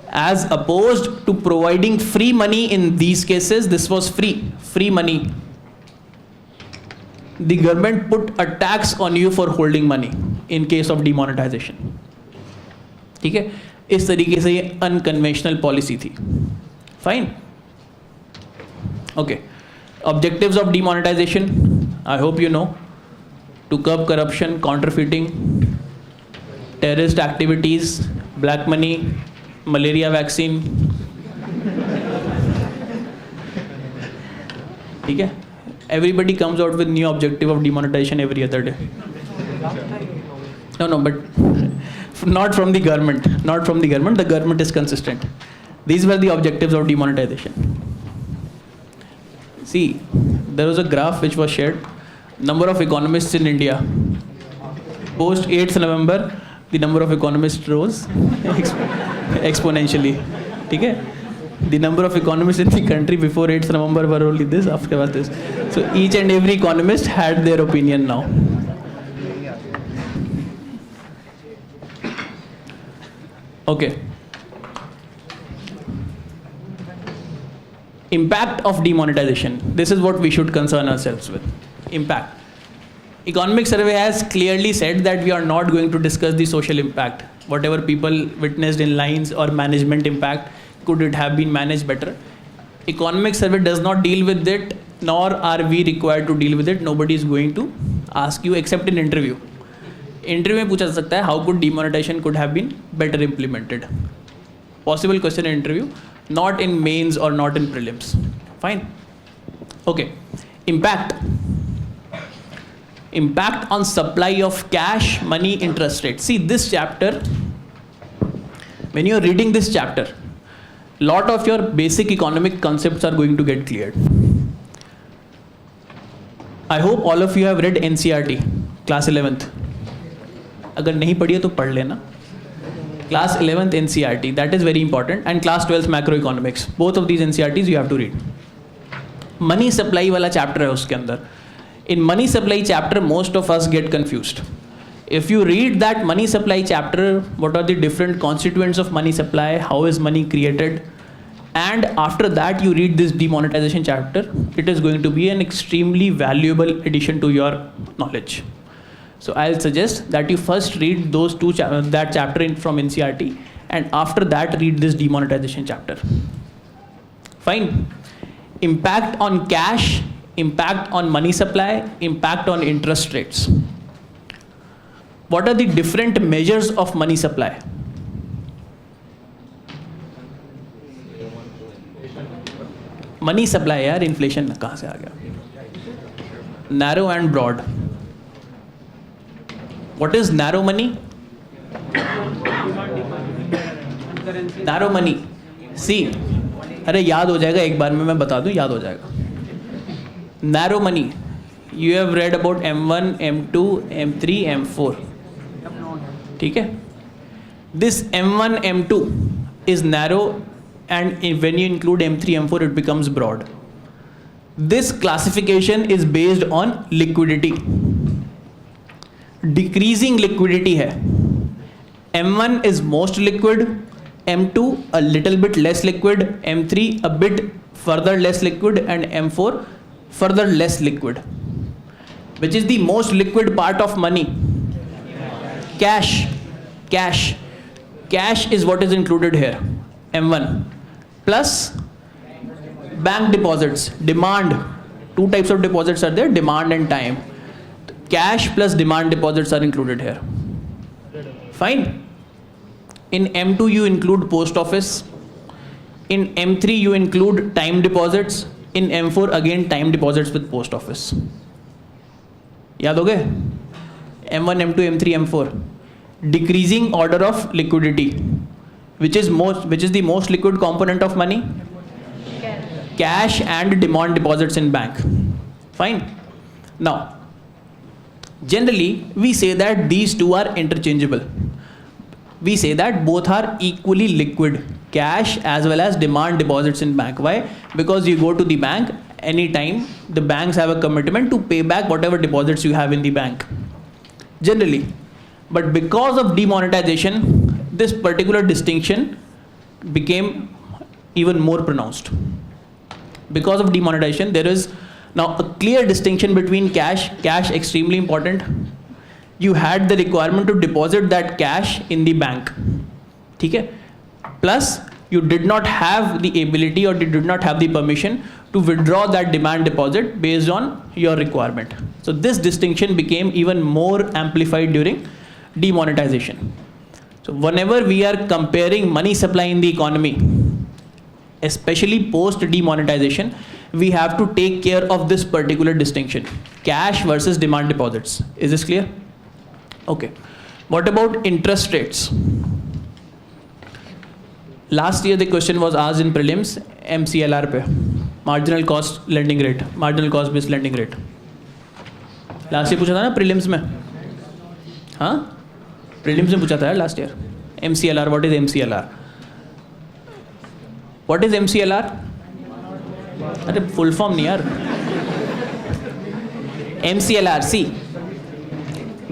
As opposed to providing free money in these cases, this was free money. The government put a tax on you for holding money in case of demonetization. ठीक है? इस तरीके से ये unconventional policy थी. Fine. Okay. Objectives of demonetization, I hope you know. To curb corruption, counterfeiting, terrorist activities, black money, malaria vaccine. ठीक है? Everybody comes out with new objective of demonetization every other day. No, but not from the government. Not from the government. The government is consistent. These were the objectives of demonetization. See, there was a graph which was shared. Number of economists in India. Post 8th November, the number of economists rose exponentially. Okay? The number of economists in the country before 8th November were only this, after was this. So each and every economist had their opinion now. Okay. Impact of demonetization. This is what we should concern ourselves with. Impact. Economic survey has clearly said that we are not going to discuss the social impact. Whatever people witnessed in lines or management impact, could it have been managed better? Economic survey does not deal with it, nor are we required to deal with it. Nobody is going to ask you except in interview. Interview में पूछा जा सकता है, how could demonetization could have been better implemented? Possible question in interview, not in mains or not in prelims. Fine. Okay. Impact. Impact on supply of cash, money, interest rate. See this chapter, when you are reading this chapter, lot of your basic economic concepts are going to get cleared. I hope all of you have read NCERT, class 11th. अगर नहीं पढ़ी है तो पढ़ लेना. Class 11th NCERT, that is very important, and class 12th macroeconomics. Both of these NCERTs you have to read. Money supply वाला chapter है उसके अंदर. In money supply chapter, most of us get confused. If you read that money supply chapter, what are the different constituents of money supply, how is money created, and after that you read this demonetization chapter, it is going to be an extremely valuable addition to your knowledge. So I'll suggest that you first read those that chapter from NCERT, and after that read this demonetization chapter. Fine. Impact on cash, impact on money supply, impact on interest rates. What are the different measures of money supply? Money supply यार, inflation कहाँ से आ गया? Narrow and broad. What is narrow money? Narrow money. See, अरे याद हो जाएगा, एक बार में मैं बता दूं, याद हो जाएगा. Narrow money. You have read about M1, M2, M3, M4. ठीक है? This M1, M2 is narrow, and when you include M3, M4, it becomes broad. This classification is based on liquidity. Decreasing liquidity है. M1 is most liquid, M2 a little bit less liquid, M3 a bit further less liquid, and M4 further less liquid. Which is the most liquid part of money? Cash. Cash. Cash is what is included here. M1 plus bank deposits, demand. Two types of deposits are there, demand and time. Cash plus demand deposits are included here. Fine. In M2 you include post office. In M3 you include time deposits. In M4 again time deposits with post office. याद हो गए? M1, M2, M3, M4. Decreasing order of liquidity. Which is the most liquid component of money? Cash and demand deposits in bank. Fine. Now, generally we say that these two are interchangeable. We say that both are equally liquid, cash as well as demand deposits in bank. Why? Because you go to the bank anytime, the banks have a commitment to pay back whatever deposits you have in the bank. Generally. But because of demonetization, this particular distinction became even more pronounced. Because of demonetization, there is now a clear distinction between cash. Cash extremely important. You had the requirement to deposit that cash in the bank. Okay? Plus, you did not have the ability or did not have the permission to withdraw that demand deposit based on your requirement. So this distinction became even more amplified during demonetization. So whenever we are comparing money supply in the economy, especially post demonetization, we have to take care of this particular distinction, cash versus demand deposits. Is this clear? Okay. What about interest rates? Last year the question was asked in prelims, MCLR पे, marginal cost lending rate, marginal cost based lending rate. Last year पूछा था ना prelims में? हाँ? Prelims में पूछा था यार last year. MCLR, what is MCLR? What is MCLR? अरे full form नहीं यार. MCLR, see.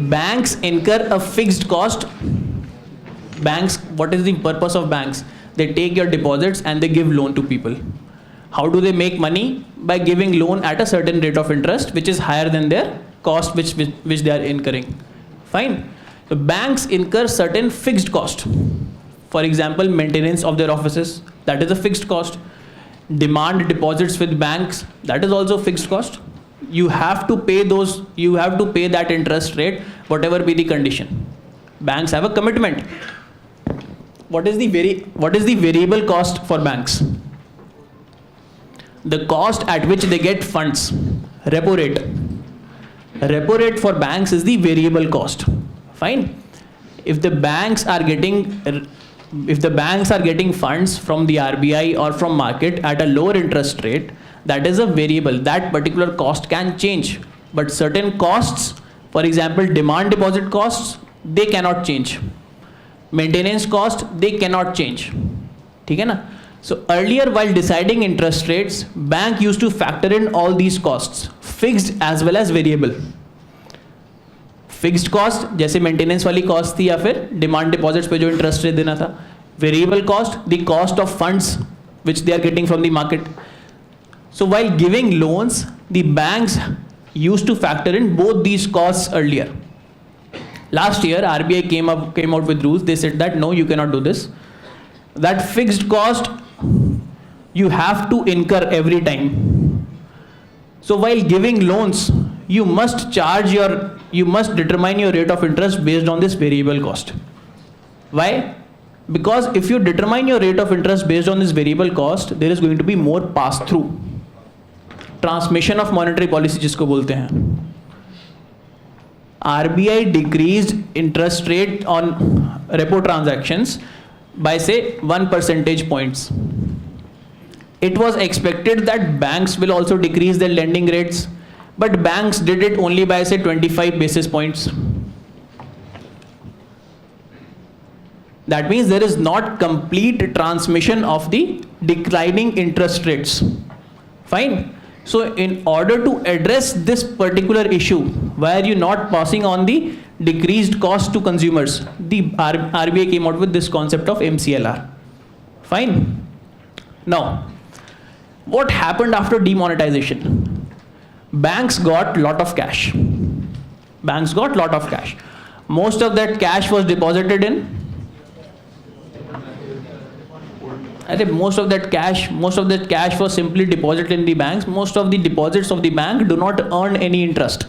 Banks incur a fixed cost. Banks, what is the purpose of banks? They take your deposits and they give loan to people. How do they make money? By giving loan at a certain rate of interest, which is higher than their cost which they are incurring. Fine. So banks incur certain fixed cost. For example, maintenance of their offices, that is a fixed cost. Demand deposits with banks, that is also fixed cost. You have to pay those, you have to pay that interest rate, whatever be the condition. Banks have a commitment. What is the variable cost for banks? The cost at which they get funds, repo rate. Repo rate for banks is the variable cost. Fine. If the banks are getting funds from the RBI or from market at a lower interest rate, that is a variable. That particular cost can change. But certain costs, for example, demand deposit costs, they cannot change. Maintenance cost, they cannot change. ठीक है ना? So earlier, while deciding interest rates, bank used to factor in all these costs, fixed as well as variable. Fixed cost जैसे maintenance वाली cost थी या फिर demand deposits पे जो interest rate देना था. Variable cost, the cost of funds which they are getting from the market. So while giving loans, the banks used to factor in both these costs earlier. Last year, RBI came out with rules. They said that no, you cannot do this. that fixed cost you have to incur every time. So while giving loans, you must determine your rate of interest based on this variable cost. Why? Because if you determine your rate of interest based on this variable cost, there is going to be more pass through. Transmission of monetary policy जिसको बोलते हैं. RBI decreased interest rate on repo transactions by say 1 percentage points. It was expected that banks will also decrease their lending rates, but banks did it only by say 25 basis points. That means there is not complete transmission of the declining interest rates. Fine. So in order to address this particular issue, where you're not passing on the decreased cost to consumers, the RBI came out with this concept of MCLR. Fine. Now, what happened after demonetization? Banks got lot of cash. Banks got lot of cash. Most of that cash was deposited in. I think most of that cash was simply deposited in the banks. Most of the deposits of the bank do not earn any interest.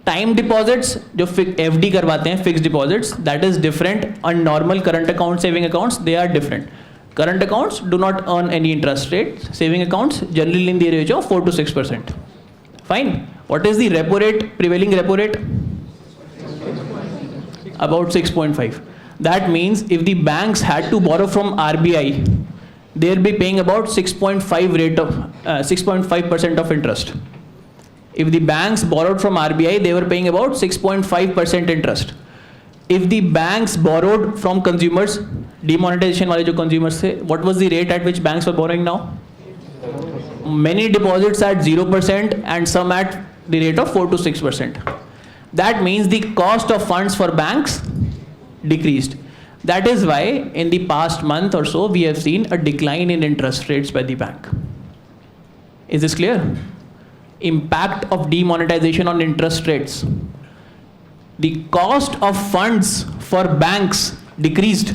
Time deposits, जो FD करवाते हैं, fixed deposits, that is different. And normal current account, saving accounts, they are different. Current accounts do not earn any interest rate. Saving accounts generally in the range of 4 to 6%. Fine. What is the repo rate, prevailing repo rate? About 6.5. That means if the banks had to borrow from RBI, they'll be paying about 6.5% of interest. If the banks borrowed from RBI, they were paying about 6.5% interest. If the banks borrowed from consumers, demonetization वाले जो consumers थे, what was the rate at which banks were borrowing now? Many deposits at 0% and some at the rate of 4 to 6%. That means the cost of funds for banks decreased. That is why in the past month or so we have seen a decline in interest rates by the bank. Is this clear? Impact of demonetization on interest rates. The cost of funds for banks decreased.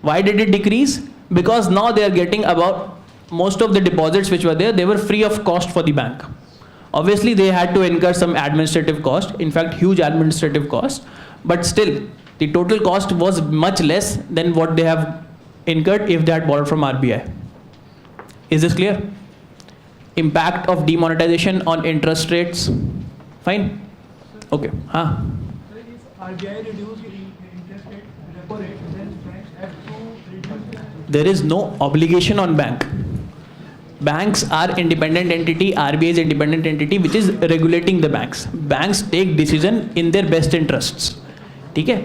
Why did it decrease? Because now they are getting about most of the deposits which were there, they were free of cost for the bank. Obviously they had to incur some administrative cost, in fact huge administrative cost, but still the total cost was much less than what they have incurred if they had borrowed from RBI. Is this clear? Impact of demonetization on interest rates. Fine. Okay. RBI reduced interest rate, repo rate, then banks have to reduce. There is no obligation on bank. Banks are independent entity, RBI is independent entity which is regulating the banks. Banks take decision in their best interests. Okay?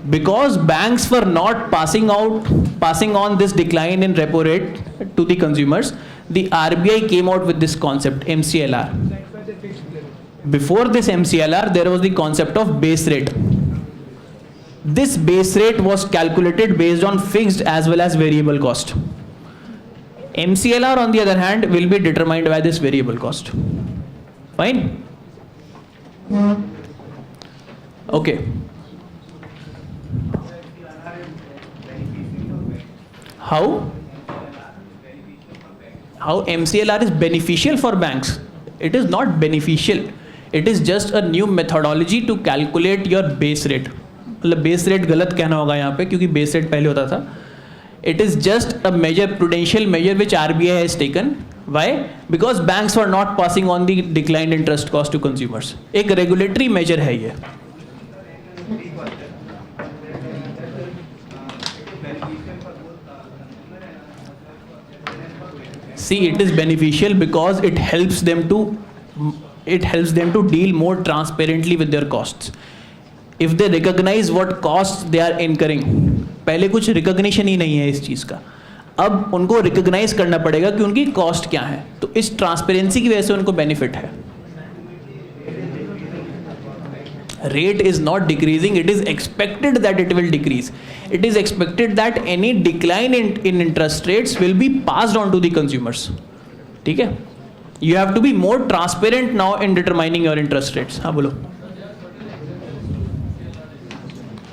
Because banks were not passing on this decline in repo rate to the consumers, the RBI came out with this concept, MCLR. Before this MCLR, there was the concept of base rate. This base rate was calculated based on fixed as well as variable cost. MCLR on the other hand will be determined by this variable cost. Fine? Okay. How MCLR is beneficial for banks? It is not beneficial. It is just a new methodology to calculate your base rate. मतलब base rate गलत कहना होगा यहाँ पे क्योंकि base rate पहले होता था. It is just a measure, prudential measure which RBI has taken. Why? Because banks were not passing on the declined interest cost to consumers. एक regulatory measure है ये. See, it is beneficial because it helps them to deal more transparently with their costs. If they recognize what costs they are incurring, पहले कुछ recognition ही नहीं है इस चीज़ का, अब उनको recognize करना पड़ेगा कि उनकी cost क्या है, तो इस transparency की वजह से उनको benefit है. Rate is not decreasing, it is expected that it will decrease. It is expected that any decline in interest rates will be passed on to the consumers. ठीक है? You have to be more transparent now in determining your interest rates. हाँ बोलो.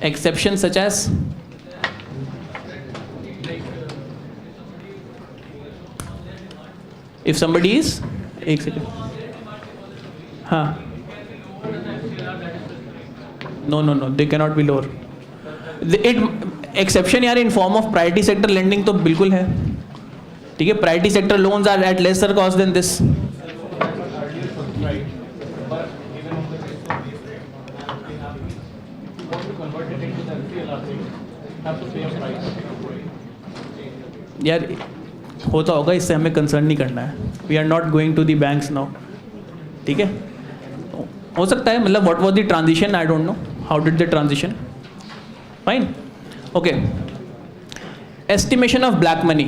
Exceptions such as If somebody is, एक second, हाँ, no, they cannot be lower. Exception यार in form of priority sector lending तो बिल्कुल है, ठीक है. Priority sector loans are at lesser cost than this. यार होता होगा, इससे हमें कंसर्न नहीं करना है. We are not going to the banks now, ठीक है. हो सकता है, मतलब what was the transition, I don't know how did the transition. Fine, okay. Estimation of black money.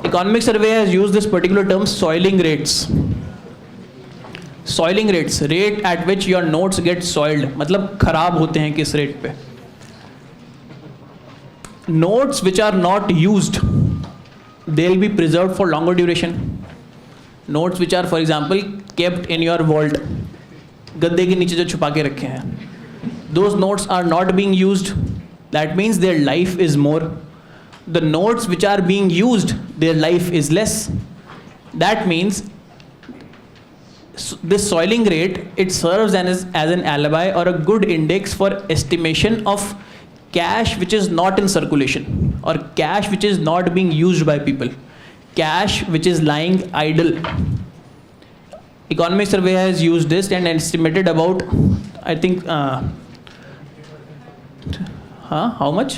Economic survey has used this particular term soiling rates. Soiling rates, rate at which your notes get soiled, मतलब खराब होते हैं किस rate पे. Notes which are not used, they will be preserved for longer duration. Notes which are, for example, kept in your vault, गद्दे के नीचे जो छुपा के रखे हैं, those notes are not being used. That means their life is more. The notes which are being used, their life is less. That means this soiling rate, it serves as an alibi or a good index for estimation of cash which is not in circulation, or cash which is not being used by people, cash which is lying idle. Economic survey has used this and estimated about, I think, how much?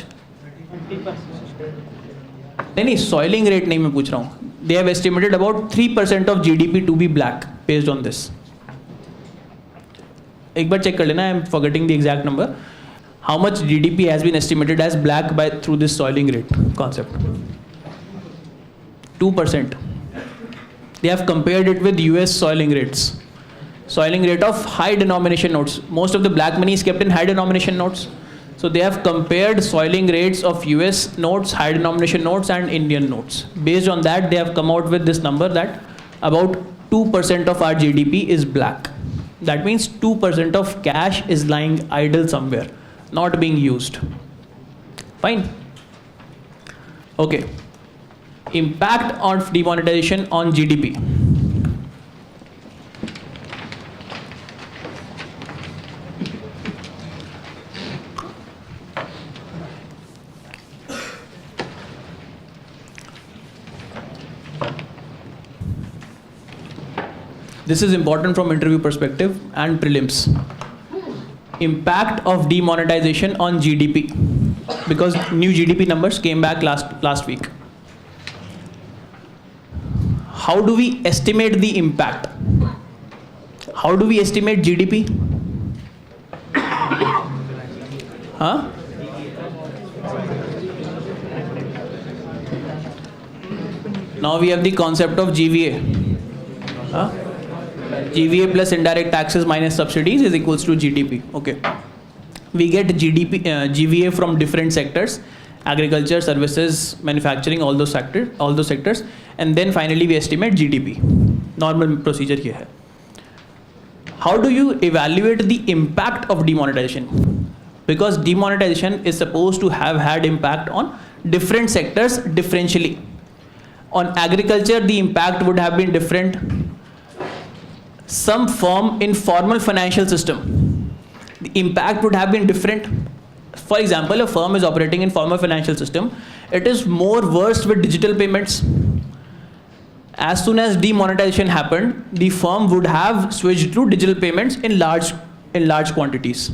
नहीं, soiling rate नहीं मैं पूछ रहा हूँ. They have estimated about 3% of GDP to be black based on this. एक बार check कर लेना, I am forgetting the exact number. How much GDP has been estimated as black through this soiling rate concept? 2%. They have compared it with US soiling rates. Soiling rate of high denomination notes. Most of the black money is kept in high denomination notes. So they have compared soiling rates of US notes, high denomination notes and Indian notes. Based on that, they have come out with this number that about 2% of our GDP is black. That means 2% of cash is lying idle somewhere, not being used. Fine. Okay. Impact of demonetization on GDP. This is important from interview perspective and prelims. Impact of demonetization on GDP, because new GDP numbers came back last week. How do we estimate the impact? How do we estimate GDP? Huh? Now we have the concept of GVA. Huh? GVA plus indirect taxes minus subsidies is equals to GDP. Okay. We get GVA from different sectors: agriculture, services, manufacturing, all those sectors, and then finally we estimate GDP. Normal procedure here hai. How do you evaluate the impact of demonetization? Because demonetization is supposed to have had impact on different sectors differentially. On agriculture, the impact would have been different. Some firm in formal financial system, the impact would have been different. For example, a firm is operating in formal financial system. It is more versed with digital payments. As soon as demonetization happened, the firm would have switched to digital payments in large quantities.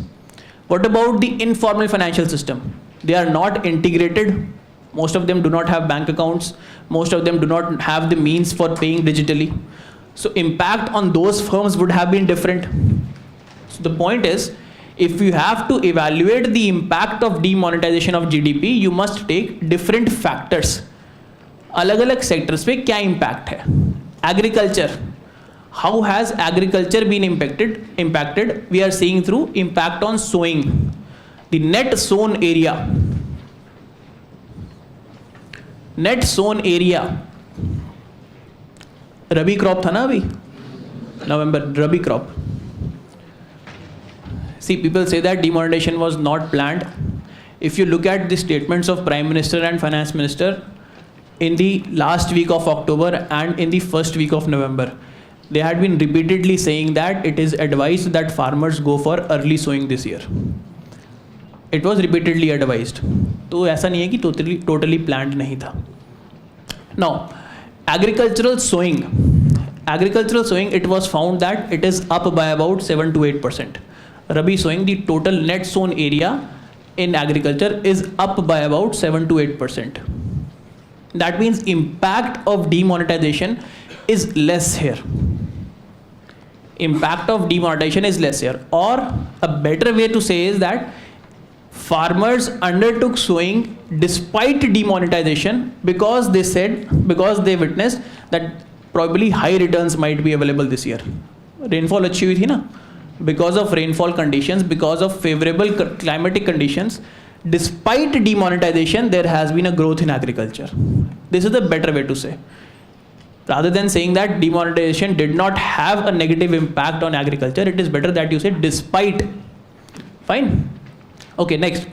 What about the informal financial system? They are not integrated. Most of them do not have bank accounts. Most of them do not have the means for paying digitally. So impact on those firms would have been different. So the point is, if you have to evaluate the impact of demonetization of GDP, you must take different factors. अलग-अलग sectors पे क्या impact है? Agriculture. How has agriculture been impacted? We are seeing through impact on sowing. The net sown area. Net sown area. Rabi crop था ना अभी नवंबर, रबी crop. See, people say that demonetization was not planned. If you look at the statements of Prime Minister and Finance Minister, in the last week of October and in the first week of November, they had been repeatedly saying that it is advised that farmers go for early sowing this year. It was repeatedly advised. तो ऐसा नहीं है कि totally planned नहीं था. Now, agricultural sowing, it was found that it is up by about 7 to 8%. Rabi sowing, the total net sown area in agriculture is up by about 7 to 8%. That means impact of demonetization is less here. Impact of demonetization is less here. Or a better way to say is that farmers undertook sowing despite demonetization because they witnessed that probably high returns might be available this year. Rainfall अच्छी हुई थी ना? Because of rainfall conditions, because of favorable climatic conditions, despite demonetization, there has been a growth in agriculture. This is the better way to say. Rather than saying that demonetization did not have a negative impact on agriculture, it is better that you say despite. Fine. Okay, next.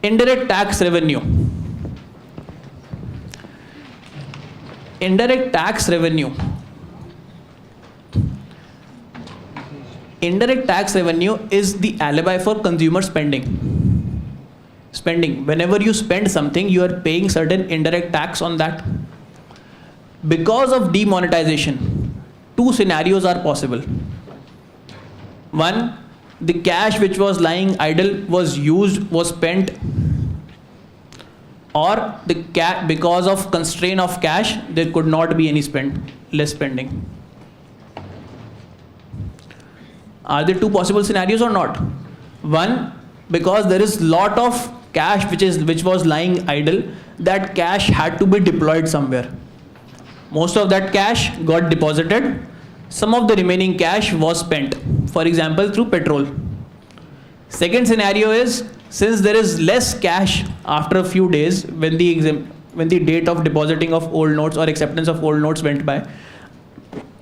Indirect tax revenue. Indirect tax revenue. Indirect tax revenue is the alibi for consumer spending. Whenever you spend something, you are paying certain indirect tax on that. Because of demonetization, two scenarios are possible. One, the cash which was lying idle was spent, or because of constraint of cash, there could not be any less spending. Are there two possible scenarios or not? One, because there is lot of cash which was lying idle, that cash had to be deployed somewhere. Most of that cash got deposited. Some of the remaining cash was spent, for example, through petrol. Second scenario is, since there is less cash after a few days when the date of depositing of old notes or acceptance of old notes went by,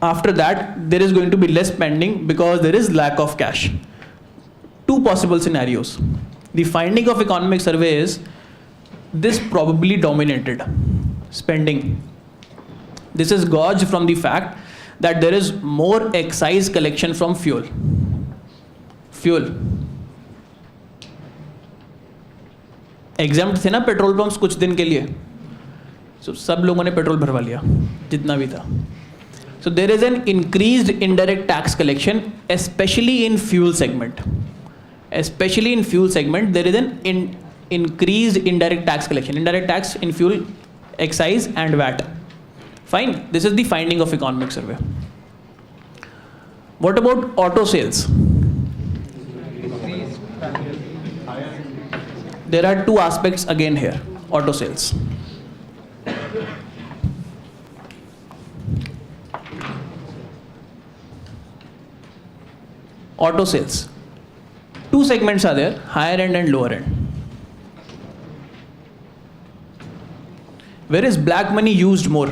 after that there is going to be less spending because there is lack of cash. Two possible scenarios. The finding of economic survey is this probably dominated spending. This is gauged from the fact that there is more excise collection from fuel. Exempt थे ना petrol pumps कुछ दिन के लिए, so सब लोगों ने petrol भरवा लिया जितना भी था. So there is an increased indirect tax collection, especially in fuel segment. There is an increased indirect tax collection. Indirect tax in fuel, excise and VAT. Fine. This is the finding of economic survey. What about auto sales? There are two aspects again here. Auto sales. Auto sales. Two segments are there, higher end and lower end. Where is black money used more?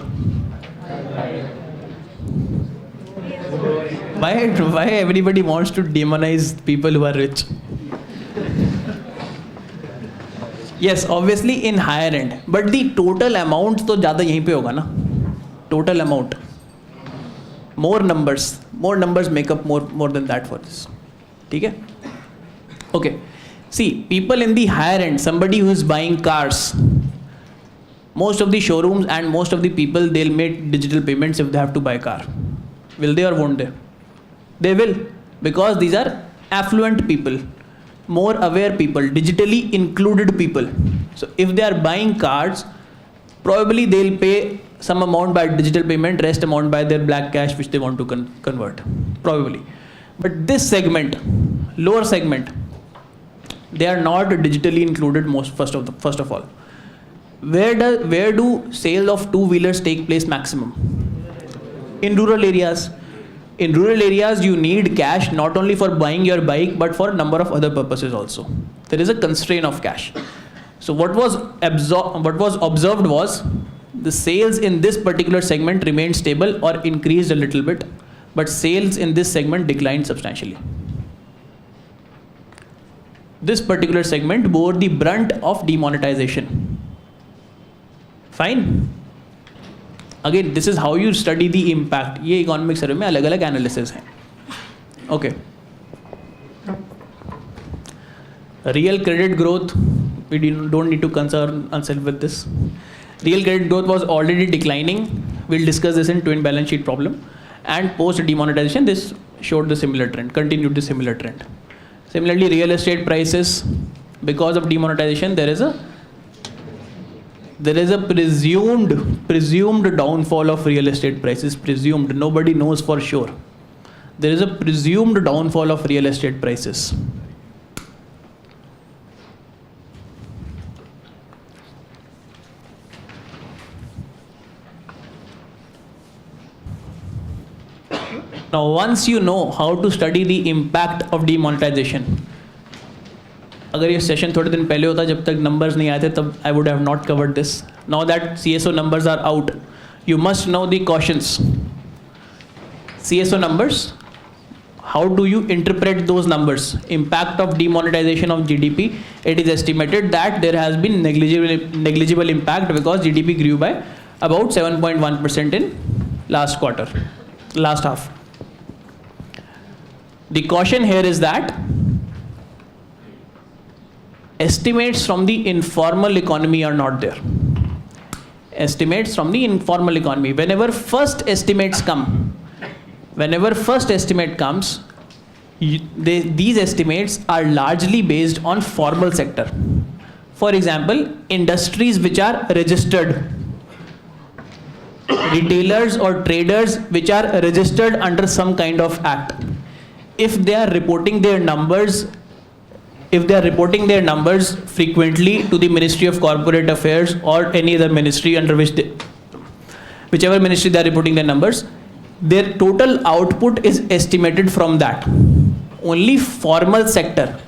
Why everybody wants to demonize people who are rich? Yes, obviously in higher end, but the total amount तो ज़्यादा यहीं पे होगा ना. Total amount. More numbers make up more than that for this. ठीक है? Okay. See, people in the higher end, somebody who is buying cars, most of the showrooms and most of the people, they'll make digital payments if they have to buy a car. Will they or won't they? They will, because these are affluent people, more aware people, digitally included people. So if they are buying cars, probably they'll pay some amount by digital payment, rest amount by their black cash which they want to convert, probably. But this segment, lower segment, they are not digitally included first of all. Where do sales of two-wheelers take place maximum? In rural areas. In rural areas, you need cash not only for buying your bike, but for a number of other purposes also. There is a constraint of cash. So what was observed was the sales in this particular segment remained stable or increased a little bit, but sales in this segment declined substantially. This particular segment bore the brunt of demonetization. Fine. Again this is how you study the impact. ये economic survey में अलग अलग analysis हैं. Okay. Real credit growth, we don't need to concern ourselves with this. Real credit growth was already declining. We'll discuss this in twin balance sheet problem. And post demonetization, this showed the similar trend, continued the similar trend. Similarly, real estate prices, because of demonetization, there is a presumed downfall of real estate prices. Presumed, nobody knows for sure. There is a presumed downfall of real estate prices. Now, once you know how to study the impact of demonetization, अगर ये session थोड़े दिन पहले होता जब तक numbers नहीं आए थे तब I would have not covered this. Now that CSO numbers are out, you must know the cautions. CSO numbers, how do you interpret those numbers? Impact of demonetization of GDP, it is estimated that there has been negligible impact because GDP grew by about 7.1% in last half. The caution here is that estimates from the informal economy are not there. Estimates from the informal economy. Whenever first estimate comes, these estimates are largely based on formal sector. For example, industries which are registered, retailers or traders which are registered under some kind of act. If they are reporting their numbers frequently to the Ministry of Corporate Affairs or any other ministry under whichever ministry they are reporting their numbers, their total output is estimated from that. Only formal sector.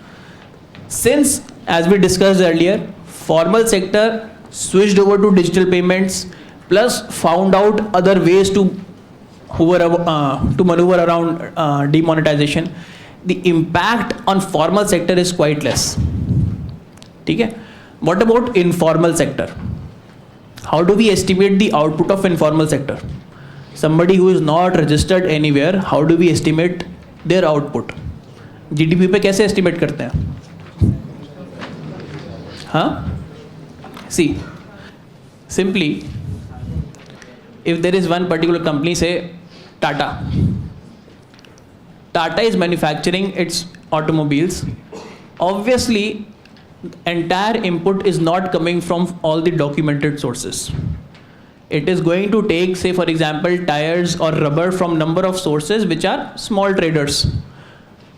Since, as we discussed earlier, formal sector switched over to digital payments, plus found out other ways to maneuver around demonetization, the impact on formal sector is quite less. Okay? What about informal sector? How do we estimate the output of informal sector? Somebody who is not registered anywhere, how do we estimate their output? GDP पे कैसे estimate करते हैं? हाँ? See, simply, if there is one particular company, say Tata is manufacturing its automobiles. Obviously, entire input is not coming from all the documented sources. It is going to take, say for example, tires or rubber from number of sources which are small traders.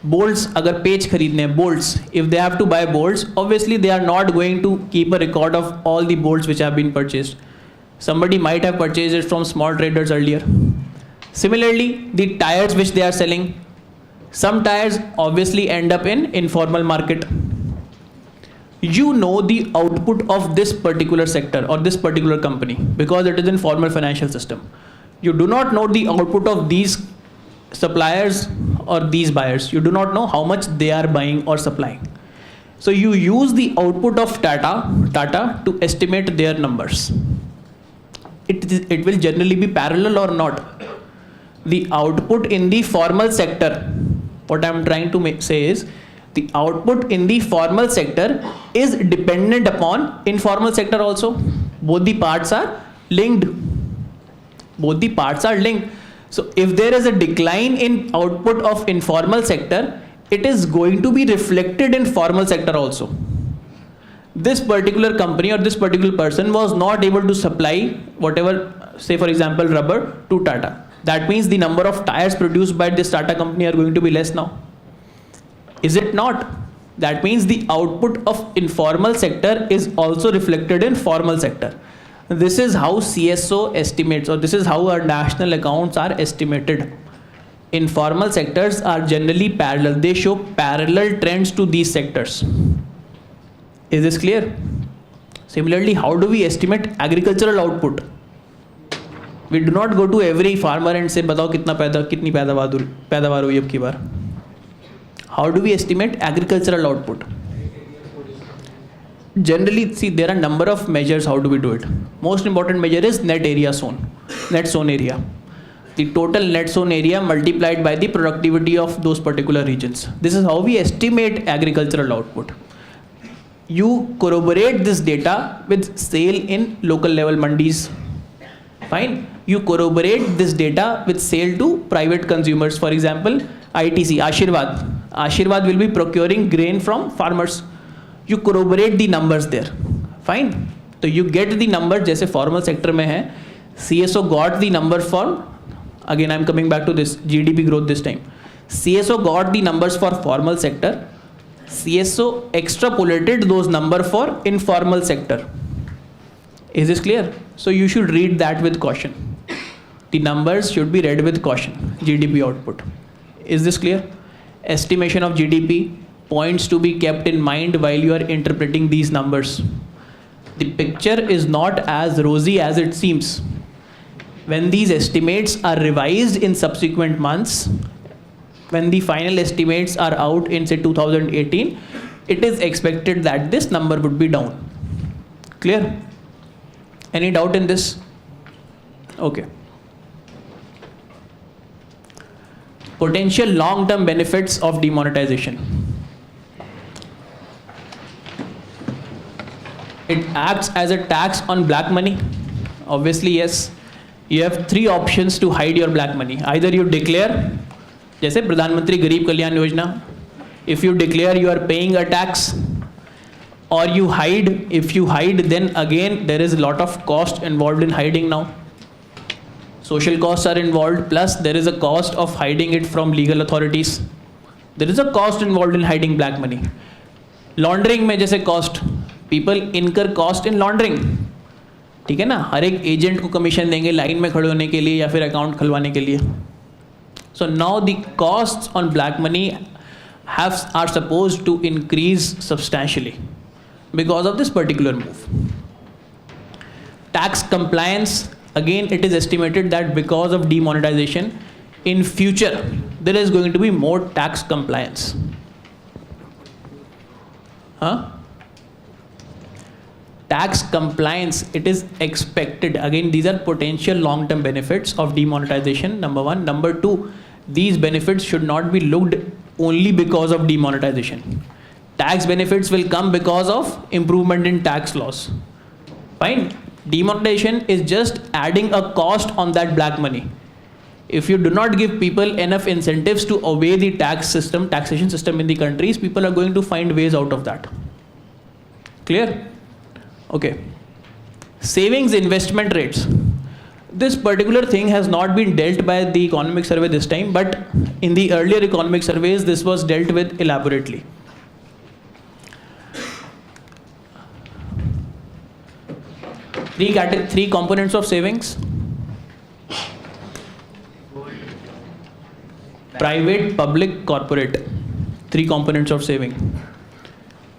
Bolts, अगर पेच खरीदने हैं, bolts, if they have to buy bolts, obviously they are not going to keep a record of all the bolts which have been purchased. Somebody might have purchased it from small traders earlier. Similarly, the tires which they are selling, some tires obviously end up in informal market. You know the output of this particular sector or this particular company because it is in formal financial system. You do not know the output of these suppliers or these buyers. You do not know how much they are buying or supplying. So you use the output of Tata to estimate their numbers. It will generally be parallel or not. The output in the formal sector, what I am trying to say is, the output in the formal sector is dependent upon informal sector also. Both the parts are linked. So if there is a decline in output of informal sector, it is going to be reflected in formal sector also. This particular company or this particular person was not able to supply whatever, say for example, rubber to Tata. That means the number of tires produced by this Tata company are going to be less now. Is it not? That means the output of informal sector is also reflected in formal sector. This is how CSO estimates, or this is how our national accounts are estimated. Informal sectors are generally parallel. They show parallel trends to these sectors. Is this clear? Similarly, how do we estimate agricultural output? We do not go to every farmer and say बताओ कितनी पैदावार हुई अब की बार. How do we estimate agricultural output? Generally, see, there are number of measures how do we do it. Most important measure is net area sown. net sown area. The total net sown area multiplied by the productivity of those particular regions. This is how we estimate agricultural output. You corroborate this data with sale in local level mandis. Fine. You corroborate this data with sale to private consumers. For example, ITC, Ashirwad. Ashirwad will be procuring grain from farmers. You corroborate the numbers there. Fine. So you get the number जैसे formal sector में है. CSO got the number for, again I'm coming back to this GDP growth this time. CSO got the numbers for formal sector. CSO extrapolated those numbers for informal sector. Is this clear? So you should read that with caution. The numbers should be read with caution. GDP output. Is this clear? Estimation of GDP, points to be kept in mind while you are interpreting these numbers. The picture is not as rosy as it seems. When these estimates are revised in subsequent months, when the final estimates are out in say 2018, it is expected that this number would be down. Clear? Any doubt in this? Okay. Potential long-term benefits of demonetization. It acts as a tax on black money. Obviously, yes. You have three options to hide your black money. Either you declare, जैसे प्रधानमंत्री गरीब Kalyan Yojana, if you declare you are paying a tax, or you hide. If you hide, then again there is a lot of cost involved in hiding now. Social costs are involved, plus there is a cost of hiding it from legal authorities. There is a cost involved in hiding black money. Laundering में जैसे cost, people incur cost in laundering. ठीक है ना, हर एक agent को commission देंगे line में खड़े होने के लिए या फिर अकाउंट खुलवाने के लिए. So now the costs on black money are supposed to increase substantially because of this particular move. Tax compliance, again it is estimated that because of demonetization, in future there is going to be more tax compliance. Tax compliance, it is expected. Again, these are potential long-term benefits of demonetization, number one. Number two, these benefits should not be looked only because of demonetization. Tax benefits will come because of improvement in tax laws. Fine. Demonetization is just adding a cost on that black money. If you do not give people enough incentives to obey the taxation system in the countries, people are going to find ways out of that. Clear? Okay. Savings investment rates. This particular thing has not been dealt by the economic survey this time, but in the earlier economic surveys, this was dealt with elaborately. Three components of savings. Private, public, corporate. Three components of saving.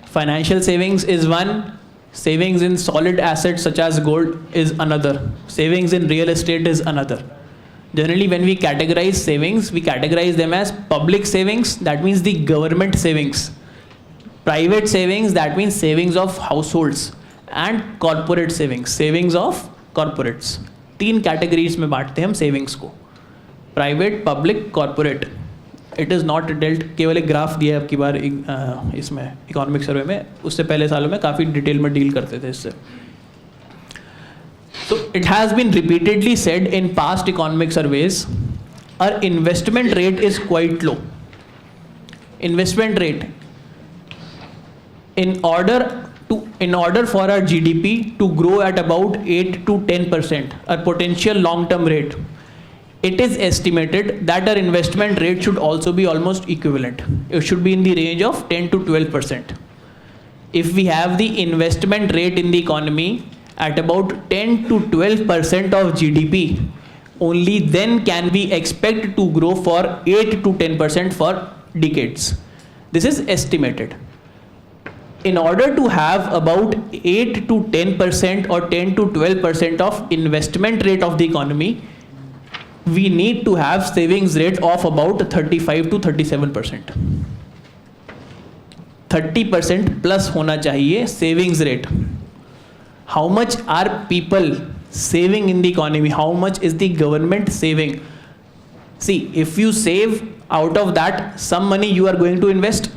Financial savings is one. Savings in solid assets such as gold is another. Savings in real estate is another. Generally, when we categorize savings, we categorize them as public savings, that means the government savings. Private savings, that means savings of households. And corporate savings, savings of corporates. तीन categories में बांटते हैं हम savings को. Private, public, corporate. It is not dealt. केवल एक graph दिया है अब की बार इसमें इकोनॉमिक सर्वे में, उससे पहले सालों में काफ़ी डिटेल में डील करते थे इससे. So it has been repeatedly said in past economic surveys, our investment rate is quite low. Investment rate, in order for our GDP to grow at about 8 to 10%, our potential long-term rate, it is estimated that our investment rate should also be almost equivalent. It should be in the range of 10 to 12%. If we have the investment rate in the economy at about 10 to 12% of GDP, only then can we expect to grow for 8 to 10% for decades. This is estimated. In order to have about 8 to 10% or 10 to 12% of investment rate of the economy, we need to have savings rate of about 35 to 37%. 30% plus होना चाहिए savings rate. How much are people saving in the economy. How much is the government saving? See, if you save, out of that some money you are going to invest.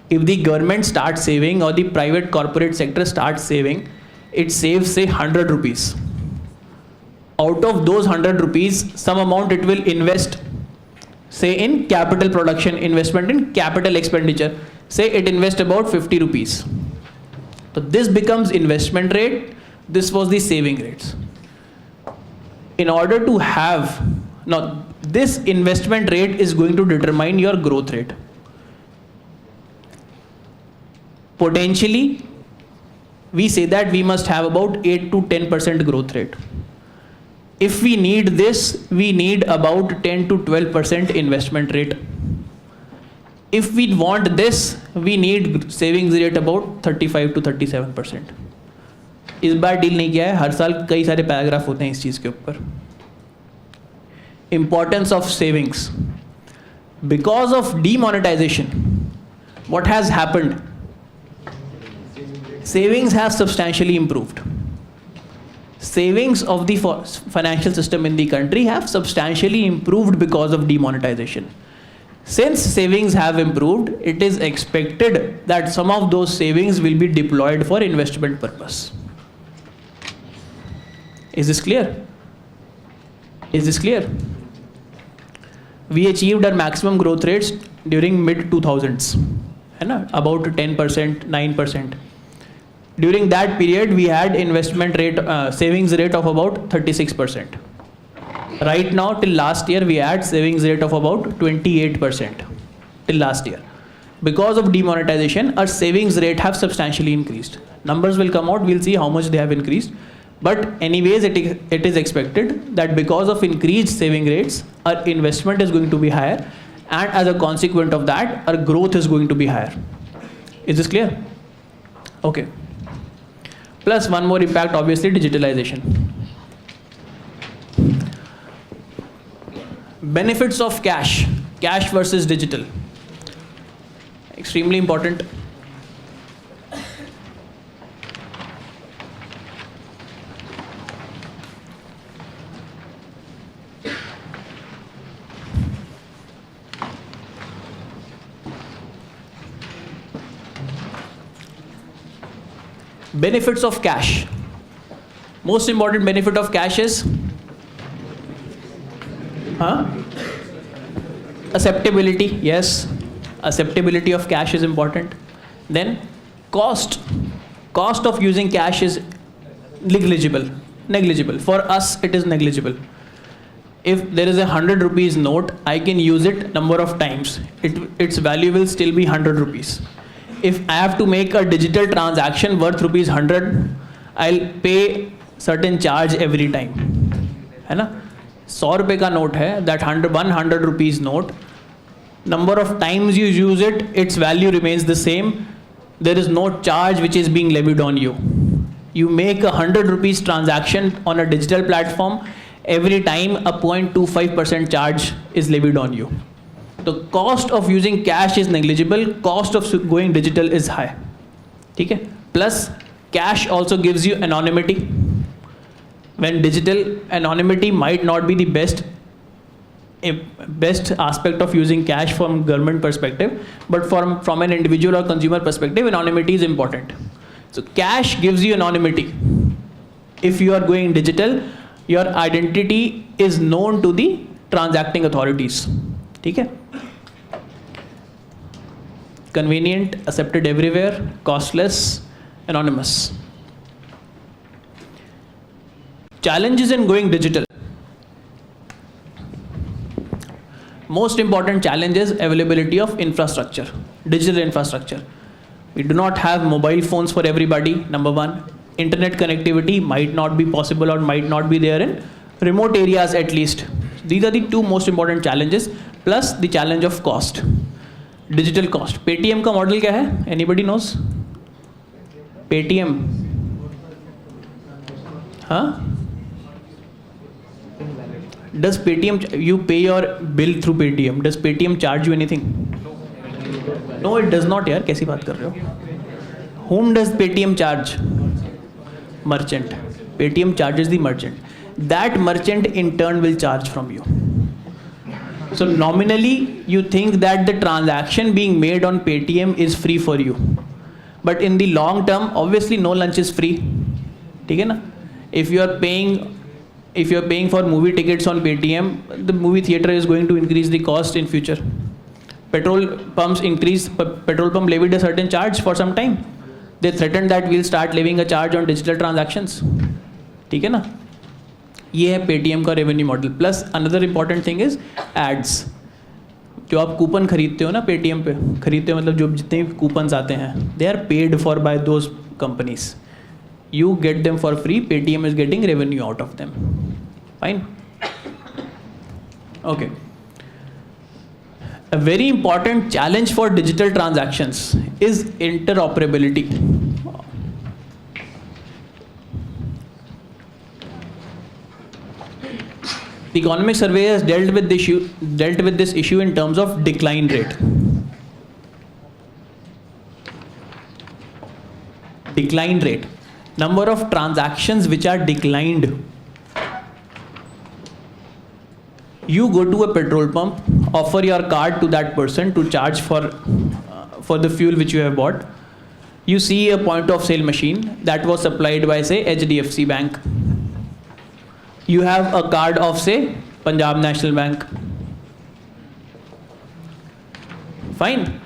If the government starts saving or the private corporate sector starts saving, it saves say 100 rupees. Out of those 100 rupees, some amount it will invest, say in capital production, investment in capital expenditure. Say it invests about 50 rupees. So this becomes investment rate. This was the saving rates. In order to have, now this investment rate is going to determine your growth rate. Potentially, we say that we must have about 8 to 10% growth rate. If we need this, we need about 10 to 12% investment rate. If we want this, we need savings rate about 35 to 37%. इस बार deal नहीं किया है, हर साल कई सारे paragraph होते हैं इस चीज़ के ऊपर. Importance of savings. Because of demonetization, what has happened? Savings have substantially improved. Savings of the financial system in the country have substantially improved because of demonetization. Since savings have improved, it is expected that some of those savings will be deployed for investment purpose. Is this clear? Is this clear? We achieved our maximum growth rates during mid 2000s, about 10%, 9%. During that period, we had investment rate, savings rate of about 36%. Right now, till last year, we had savings rate of about 28% till last year. Because of demonetization, our savings rate have substantially increased. Numbers will come out, we'll see how much they have increased. But anyways, it is expected that because of increased saving rates, our investment is going to be higher, and as a consequence of that, our growth is going to be higher. Is this clear? Okay. Plus one more impact, obviously, digitalization. Benefits of cash versus digital. Extremely important. Benefits of cash. Most important benefit of cash is acceptability. Yes, acceptability of cash is important. Then cost of using cash is negligible. For us, it is negligible. If there is a 100 rupees note, I can use it number of times. Its value will still be 100 rupees. If I have to make a digital transaction worth rupees 100, I'll pay certain charge every time. है ना? 100 रुपए का note है, that 100 rupees note, number of times you use it, its value remains the same. There is no charge which is being levied on you. You make a 100 rupees transaction on a digital platform, every time a 0.25% charge is levied on you. The cost of using cash is negligible, cost of going digital is high. Okay? Plus, cash also gives you anonymity. When digital, anonymity might not be the best aspect of using cash from government perspective, but from an individual or consumer perspective, anonymity is important. So cash gives you anonymity. If you are going digital, your identity is known to the transacting authorities. Okay? Convenient, accepted everywhere, costless, anonymous. Challenges in going digital. Most important challenge is availability of infrastructure, digital infrastructure. We do not have mobile phones for everybody, number one. Internet connectivity might not be possible or might not be there in remote areas at least. These are the two most important challenges, plus the challenge of cost. Digital cost. Paytm का model क्या है? Anybody knows? Paytm. Huh? Does Paytm, you pay your bill through Paytm, does Paytm charge you anything? No, it does not यार, कैसी बात कर रहे हो? Whom does Paytm charge? merchant. Paytm charges the merchant. That merchant in turn will charge from you. So nominally, you think that the transaction being made on Paytm is free for you. But in the long term, obviously no lunch is free. ठीक है ना? If you are paying for movie tickets on Paytm, the movie theater is going to increase the cost in future. Petrol pump levied a certain charge for some time. They threatened that we'll start levying a charge on digital transactions. ठीक है ना? ये है Paytm का revenue model. Plus another important thing is ads. जो आप coupon खरीदते हो ना Paytm पे, खरीदते हो मतलब जो जितने भी कूपन्स आते हैं, they are paid for by those companies. You get them for free. Paytm is getting revenue out of them. Fine. Okay. A very important challenge for digital transactions is interoperability. The economic survey has dealt with this issue in terms of decline rate. Decline rate. Number of transactions which are declined. You go to a petrol pump, offer your card to that person to charge for the fuel which you have bought. You see a point of sale machine that was supplied by, say, HDFC Bank. You have a card of, say, Punjab National Bank. Fine.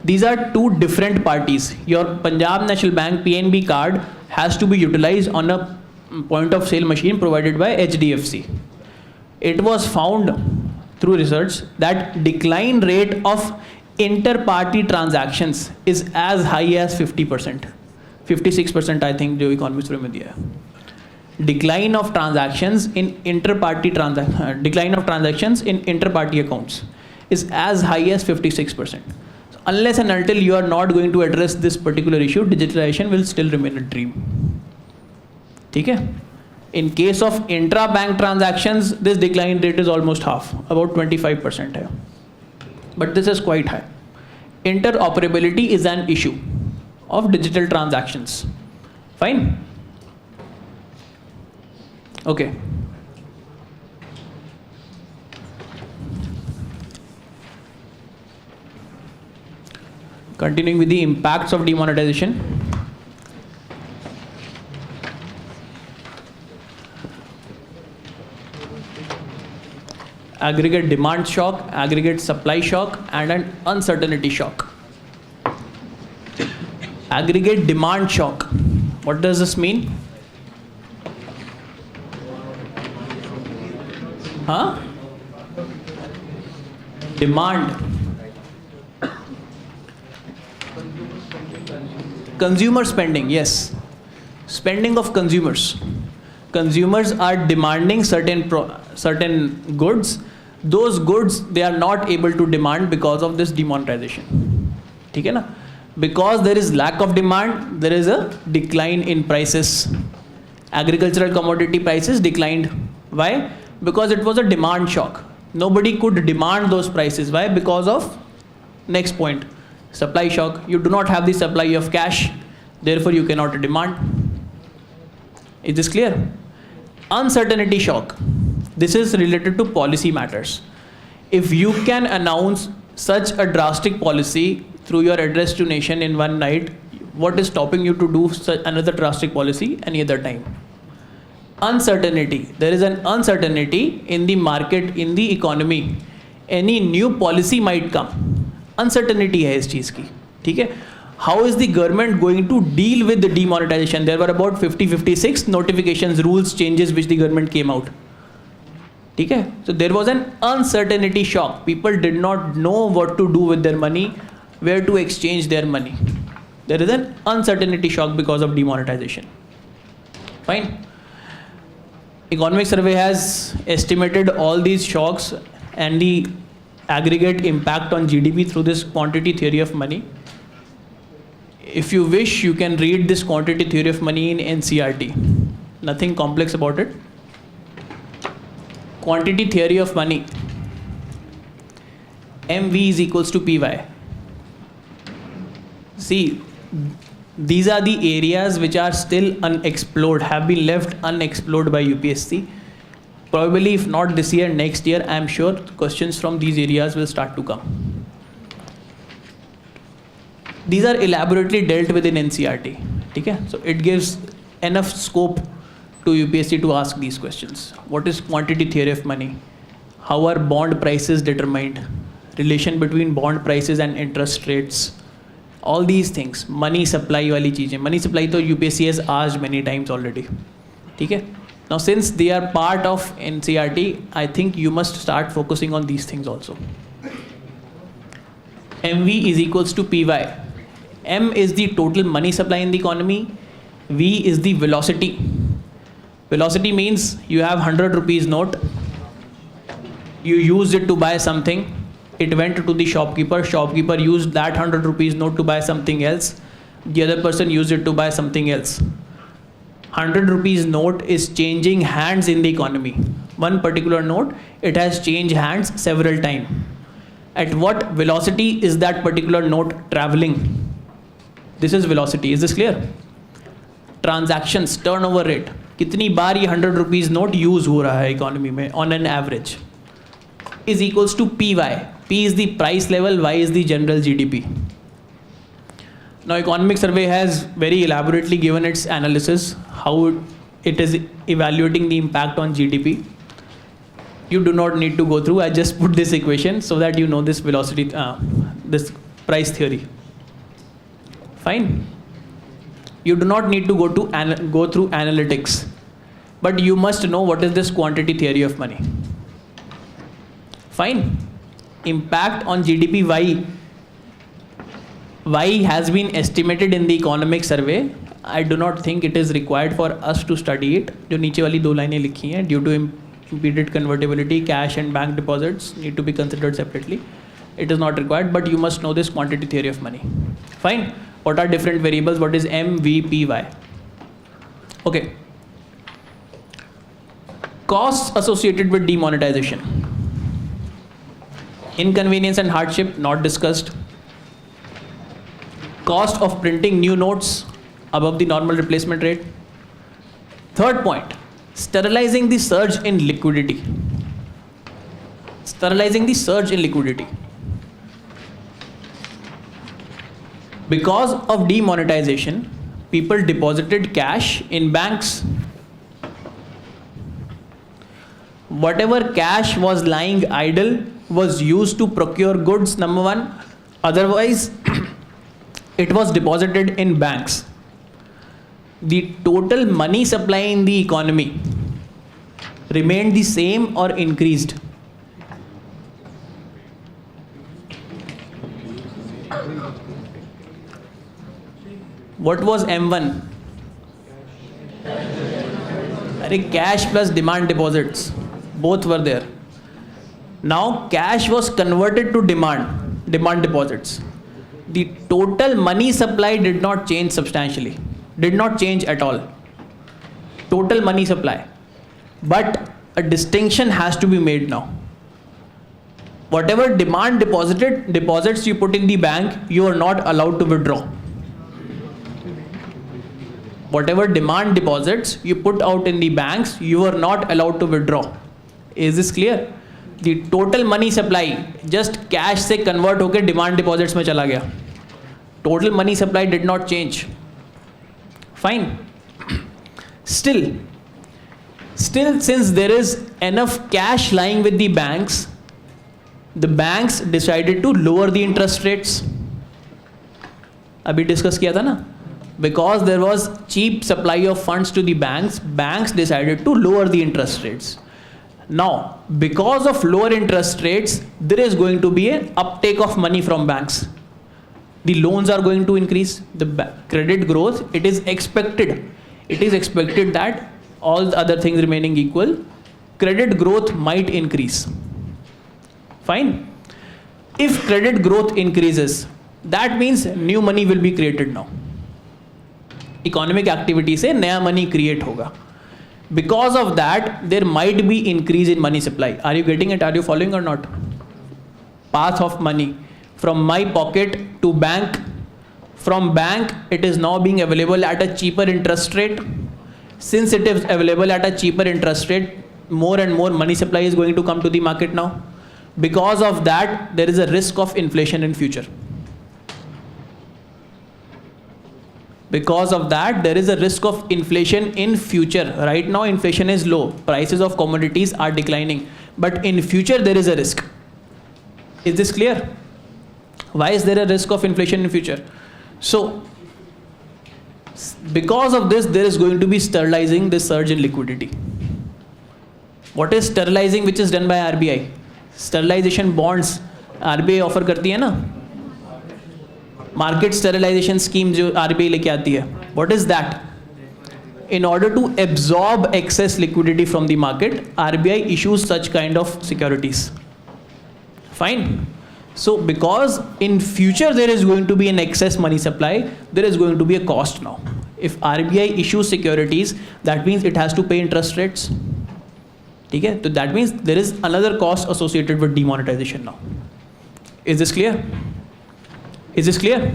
These are two different parties. Your Punjab National Bank PNB card has to be utilized on a point of sale machine provided by HDFC. It was found through research that decline rate of inter-party transactions is as high as 50%. 56% I think जो economics में दिया है. Decline of transactions in inter-party accounts is as high as 56%. So unless and until you are not going to address this particular issue, digitalization will still remain a dream. ठीक है? In case of intra-bank transactions, this decline rate is almost half, about 25% hai. But this is quite high. Interoperability is an issue of digital transactions. Fine? Okay. Continuing with the impacts of demonetization. Aggregate demand shock, aggregate supply shock, and an uncertainty shock. Aggregate demand shock. What does this mean? Huh? Demand. Consumer spending, yes. Spending of consumers. Consumers are demanding certain goods. Those goods they are not able to demand because of this demonetization. ठीक है ना? Because there is lack of demand, there is a decline in prices. Agricultural commodity prices declined. Why? Because it was a demand shock. Nobody could demand those prices. Why? Because of next point, supply shock. You do not have the supply of cash, therefore you cannot demand. Is this clear? Uncertainty shock. This is related to policy matters. If you can announce such a drastic policy through your address to nation in one night, what is stopping you to do another drastic policy any other time? Uncertainty. There is an uncertainty in the market, in the economy. Any new policy might come. Uncertainty है इस चीज़ की. ठीक है? How is the government going to deal with the demonetization? There were about 56 notifications, rules, changes which the government came out. ठीक है? So there was an uncertainty shock. People did not know what to do with their money, where to exchange their money. There is an uncertainty shock because of demonetization. Fine. Economic survey has estimated all these shocks and the aggregate impact on GDP through this quantity theory of money. If you wish, you can read this quantity theory of money in NCERT. Nothing complex about it. Quantity theory of money. MV is equals to PY. See, These are the areas which are still unexplored, have been left unexplored by UPSC. Probably if not this year, next year, I am sure questions from these areas will start to come. These are elaborately dealt with in NCERT. Okay? So it gives enough scope to UPSC to ask these questions. What is quantity theory of money? How are bond prices determined? Relation between bond prices and interest rates. All these things. Money supply wali cheezein. Money supply to UPSC has asked many times already. Okay? Now since they are part of NCERT, I think you must start focusing on these things also. MV is equals to PY. M is the total money supply in the economy. V is the velocity. Velocity means you have 100 rupees note. You used it to buy something. It went to the shopkeeper. Shopkeeper used that 100 rupees note to buy something else. The other person used it to buy something else. 100 rupees note is changing hands in the economy. One particular note, it has changed hands several times. At what velocity is that particular note traveling? This is velocity. Is this clear? Transactions, turnover rate. कितनी बार ये 100 rupees note use हो रहा है economy में on an average is equals to PY. P is the price level, Y is the general GDP. Now economic survey has very elaborately given its analysis, how it is evaluating the impact on GDP. You do not need to go through, I just put this equation so that you know this velocity, this price theory. Fine. You do not need to go through analytics, but you must know what is this quantity theory of money. Fine. Impact on GDP Y has been estimated in the economic survey. I do not think it is required for us to study it. जो नीचे वाली दो लाइनें लिखी हैं, due to impeded convertibility, cash and bank deposits need to be considered separately. It is not required, but you must know this quantity theory of money. Fine. What are different variables? What is M, V, P, Y? Okay. Costs associated with demonetization. Inconvenience and hardship, not discussed. Cost of printing new notes above the normal replacement rate. Third point, sterilizing the surge in liquidity. Sterilizing the surge in liquidity. Because of demonetization, people deposited cash in banks. Whatever cash was lying idle was used to procure goods, number one. Otherwise, it was deposited in banks. The total money supply in the economy remained the same or increased. What was M1? Cash plus demand deposits. Both were there. Now cash was converted to demand deposits. The total money supply did not change substantially. Did not change at all. Total money supply. But a distinction has to be made now. Whatever demand deposits you put in the bank, you are not allowed to withdraw. Whatever demand deposits you put out in the banks, you are not allowed to withdraw. Is this clear? The total money supply just cash से convert होके demand deposits में चला गया. Total money supply did not change. Fine. Still, since there is enough cash lying with the banks decided to lower the interest rates. अभी discuss किया था ना? Because there was cheap supply of funds to the banks decided to lower the interest rates. Now, because of lower interest rates, there is going to be an uptake of money from banks. The loans are going to increase. The credit growth, it is expected that all the other things remaining equal, credit growth might increase. Fine. If credit growth increases, that means new money will be created now. Economic activity से नया money create होगा. Because of that, there might be increase in money supply. Are you getting it? Are you following or not? Path of money from my pocket to bank, From bank, it is now being available at a cheaper interest rate. Since it is available at a cheaper interest rate, more and more money supply is going to come to the market now. Because of that, there is a risk of inflation in future. Because of that, there is a risk of inflation in future. Right now, inflation is low. Prices of commodities are declining. But in future, there is a risk. Is this clear? Why is there a risk of inflation in future? So, because of this, there is going to be sterilizing this surge in liquidity. What is sterilizing which is done by RBI? Sterilization bonds RBI offer करती है ना? Market sterilization scheme जो RBI लेके आती है. What is that? In order to absorb excess liquidity from the market, RBI issues such kind of securities. Fine. So because in future there is going to be an excess money supply, there is going to be a cost now. If RBI issues securities, that means it has to pay interest rates. Okay? So that means there is another cost associated with demonetization now. Is this clear? Is this clear?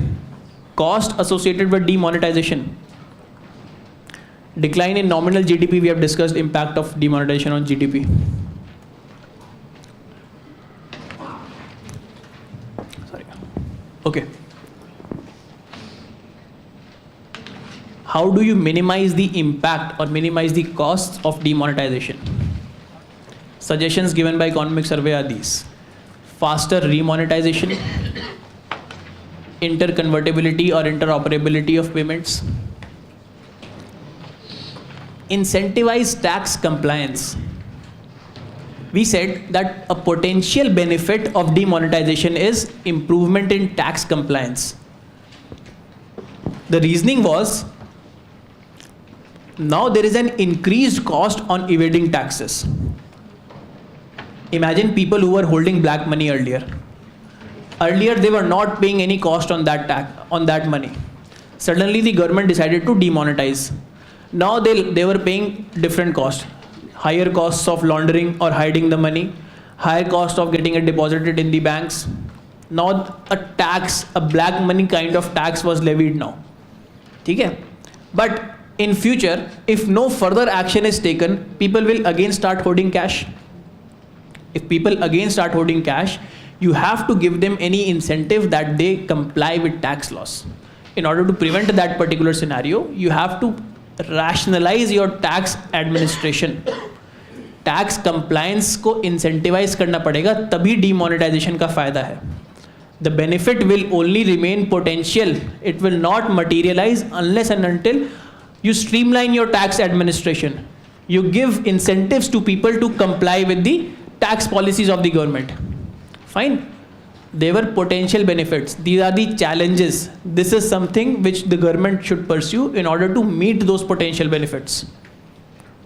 Cost associated with demonetization. Decline in nominal GDP, we have discussed impact of demonetization on GDP. Sorry. Okay. How do you minimize the impact or minimize the costs of demonetization? Suggestions given by economic survey are these: faster remonetization, interconvertibility or interoperability of payments, incentivize tax compliance. We said that a potential benefit of demonetization is improvement in tax compliance. The reasoning was, now there is an increased cost on evading taxes. Imagine people who were holding black money earlier. Earlier they were not paying any cost on that money. Suddenly the government decided to demonetize. Now they were paying different costs. Higher costs of laundering or hiding the money, higher cost of getting it deposited in the banks. Now a tax, a black money kind of tax was levied now. Okay? But in future, if no further action is taken, people will again start hoarding cash. If people again start hoarding cash, you have to give them any incentive that they comply with tax laws. In order to prevent that particular scenario, you have to rationalize your tax administration. Tax compliance को incentivize करना पड़ेगा, तभी demonetization का फायदा है. The benefit will only remain potential. It will not materialize unless and until you streamline your tax administration. You give incentives to people to comply with the tax policies of the government. Fine. They were potential benefits. These are the challenges. This is something which the government should pursue in order to meet those potential benefits.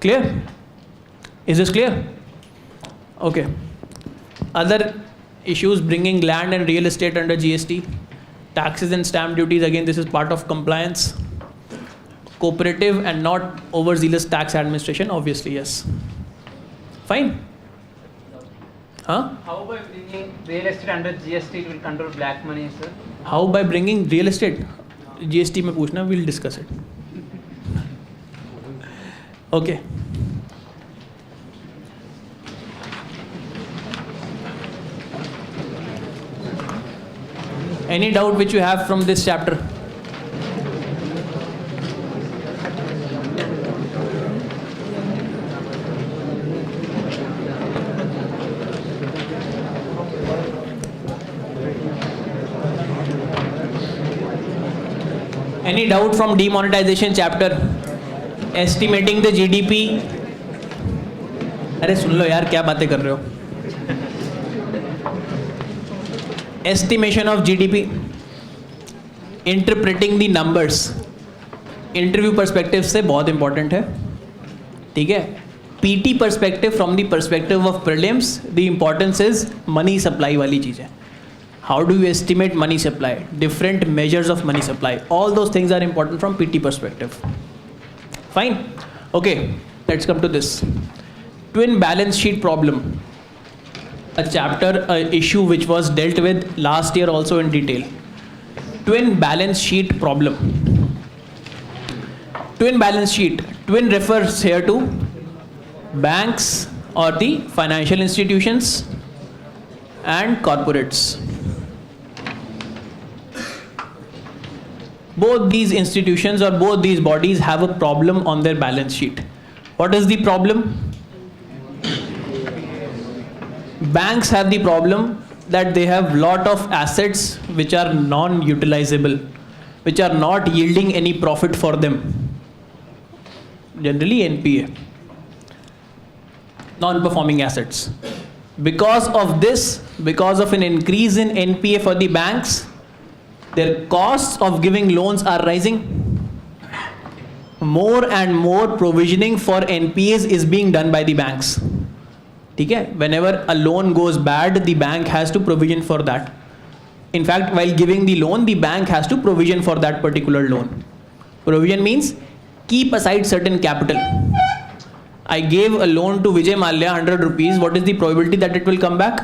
Clear? Is this clear? Okay. Other issues: bringing land and real estate under GST, taxes and stamp duties. Again, this is part of compliance. Cooperative and not overzealous tax administration. Obviously, yes. Fine. Huh? How by bringing real estate under GST it will control black money, sir? How by bringing real estate? GST में पूछना, we'll discuss it. Okay. Any doubt which you have from this chapter? Any doubt from demonetization chapter? Estimating the GDP. अरे सुन लो यार, क्या बातें कर रहे हो? Estimation of GDP. Interpreting the numbers. Interview perspective से बहुत important है. ठीक है? PT perspective, from the perspective of prelims, the importance is money supply वाली चीज़ है. How do you estimate money supply? Different measures of money supply. All those things are important from PT perspective. Fine. Okay, let's come to this. Twin balance sheet problem. A chapter, issue which was dealt with last year also in detail. twin balance sheet problem. Twin balance sheet. Twin refers here to banks or the financial institutions and corporates. Both these institutions or both these bodies have a problem on their balance sheet. What is the problem? Banks have the problem that they have lot of assets which are non-utilizable, which are not yielding any profit for them. Generally NPA, non-performing assets. Because of this, because of an increase in NPA for the banks, their costs of giving loans are rising. More and more provisioning for NPAs is being done by the banks. Okay? Whenever a loan goes bad, the bank has to provision for that. In fact, while giving the loan, the bank has to provision for that particular loan. Provision means keep aside certain capital. I gave a loan to Vijay Mallya 100 rupees. What is the probability that it will come back?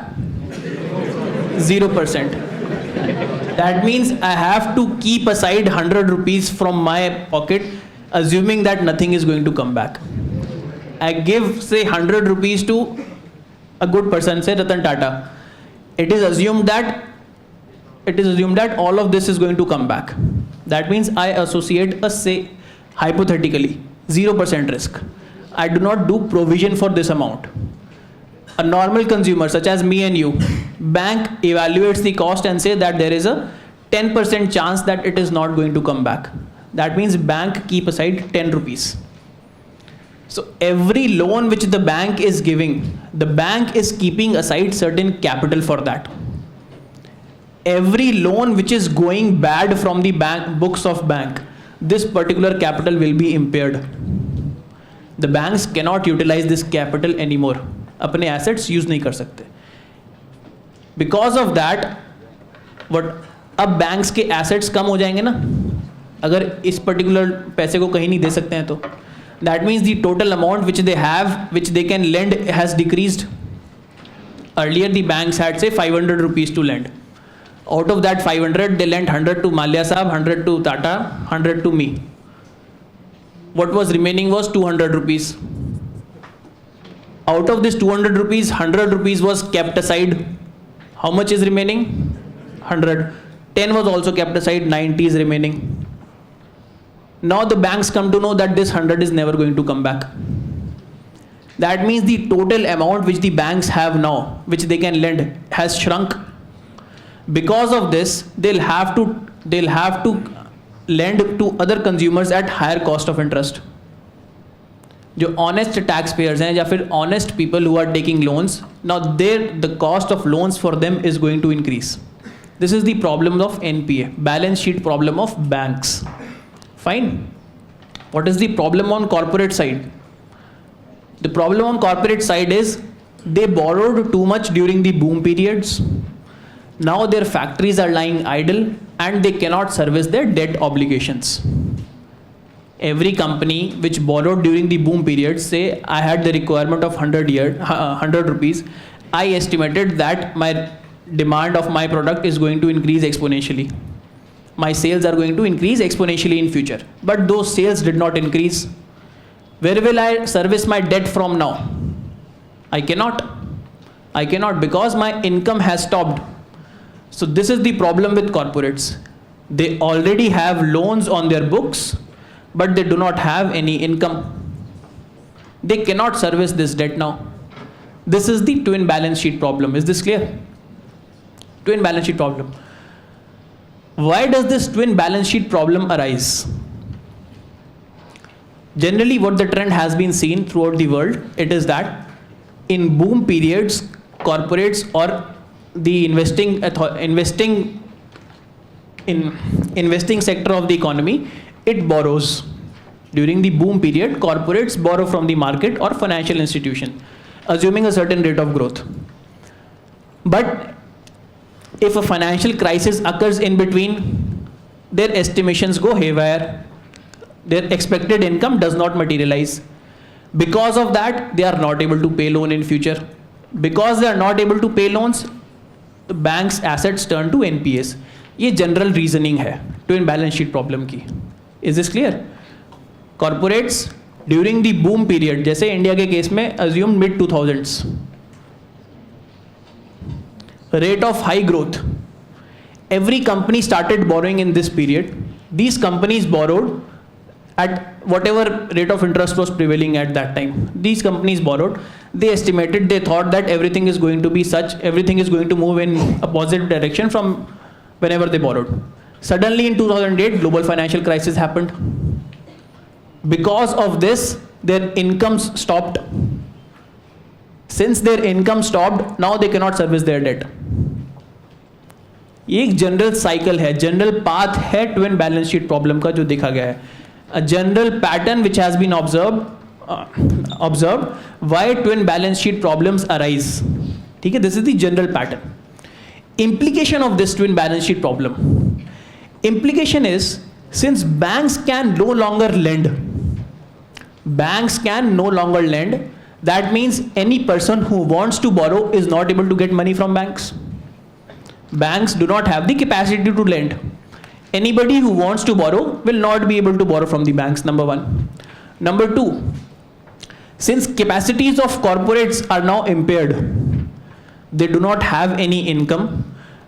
0%. That means I have to keep aside 100 rupees from my pocket, assuming that nothing is going to come back. I give, say, 100 rupees to a good person, say Ratan Tata. It is assumed that all of this is going to come back. That means I associate a, say, hypothetically 0% risk. I do not do provision for this amount. A normal consumer such as me and you, bank evaluates the cost and say that there is a 10% chance that it is not going to come back. That means bank keep aside 10 rupees. So every loan which the bank is giving, the bank is keeping aside certain capital for that. Every loan which is going bad from the bank books of bank, this particular capital will be impaired. The banks cannot utilize this capital anymore. अपने assets use नहीं कर सकते. Because of that, what अब banks के assets कम हो जाएंगे ना, अगर इस particular पैसे को कहीं नहीं दे सकते हैं तो, that means the total amount which they have, which they can lend, has decreased. Earlier the banks had, say, 500 rupees to lend. Out of that 500, they lent 100 to Mallya Sahab, 100 to Tata, 100 to me. What was remaining was 200 rupees. Out of this 200 rupees, 100 rupees was kept aside. How much is remaining? 100. 10 was also kept aside, 90 is remaining. Now the banks come to know that this 100 is never going to come back. That means the total amount which the banks have now, which they can lend, has shrunk. Because of this, they'll have to lend to other consumers at higher cost of interest. जो honest taxpayers हैं या फिर honest people who are taking loans, now the cost of loans for them is going to increase. This is the problem of NPA, balance sheet problem of banks. Fine. What is the problem on corporate side? The problem on corporate side is they borrowed too much during the boom periods. Now their factories are lying idle and they cannot service their debt obligations. Every company which borrowed during the boom period, say I had the requirement of 100 rupees, I estimated that my demand of my product is going to increase exponentially. My sales are going to increase exponentially in future. But those sales did not increase. Where will I service my debt from now? I cannot. I cannot because my income has stopped. So this is the problem with corporates. They already have loans on their books, but they do not have any income. They cannot service this debt now. This is the twin balance sheet problem. Is this clear? Twin balance sheet problem. Why does this twin balance sheet problem arise? Generally, what the trend has been seen throughout the world, it is that in boom periods, corporates or the investing sector of the economy, it borrows. During the boom period, corporates borrow from the market or financial institution, assuming a certain rate of growth. But if a financial crisis occurs in between, their estimations go haywire. Their expected income does not materialize. Because of that, they are not able to pay loan in future. Because they are not able to pay loans, the bank's assets turn to NPAs. ये general reasoning है twin balance sheet problem की. Is this clear? Corporates during the boom period, जैसे India के case में assume mid 2000s, rate of high growth, every company started borrowing in this period. These companies borrowed at whatever rate of interest was prevailing at that time. These companies borrowed, they estimated, they thought that everything is going to be such, everything is going to move in a positive direction from whenever they borrowed. Suddenly in 2008 global financial crisis happened. Because of this their incomes stopped. Since their income stopped, now they cannot service their debt. ये एक general cycle है, general path है twin balance sheet problem का जो देखा गया है. A general pattern which has been observed why twin balance sheet problems arise. ठीक है, this is the general pattern. Implication of this twin balance sheet problem. Implication is, since banks can no longer lend, that means any person who wants to borrow is not able to get money from banks. Banks do not have the capacity to lend. Anybody who wants to borrow will not be able to borrow from the banks, number one. Number two, since capacities of corporates are now impaired, they do not have any income.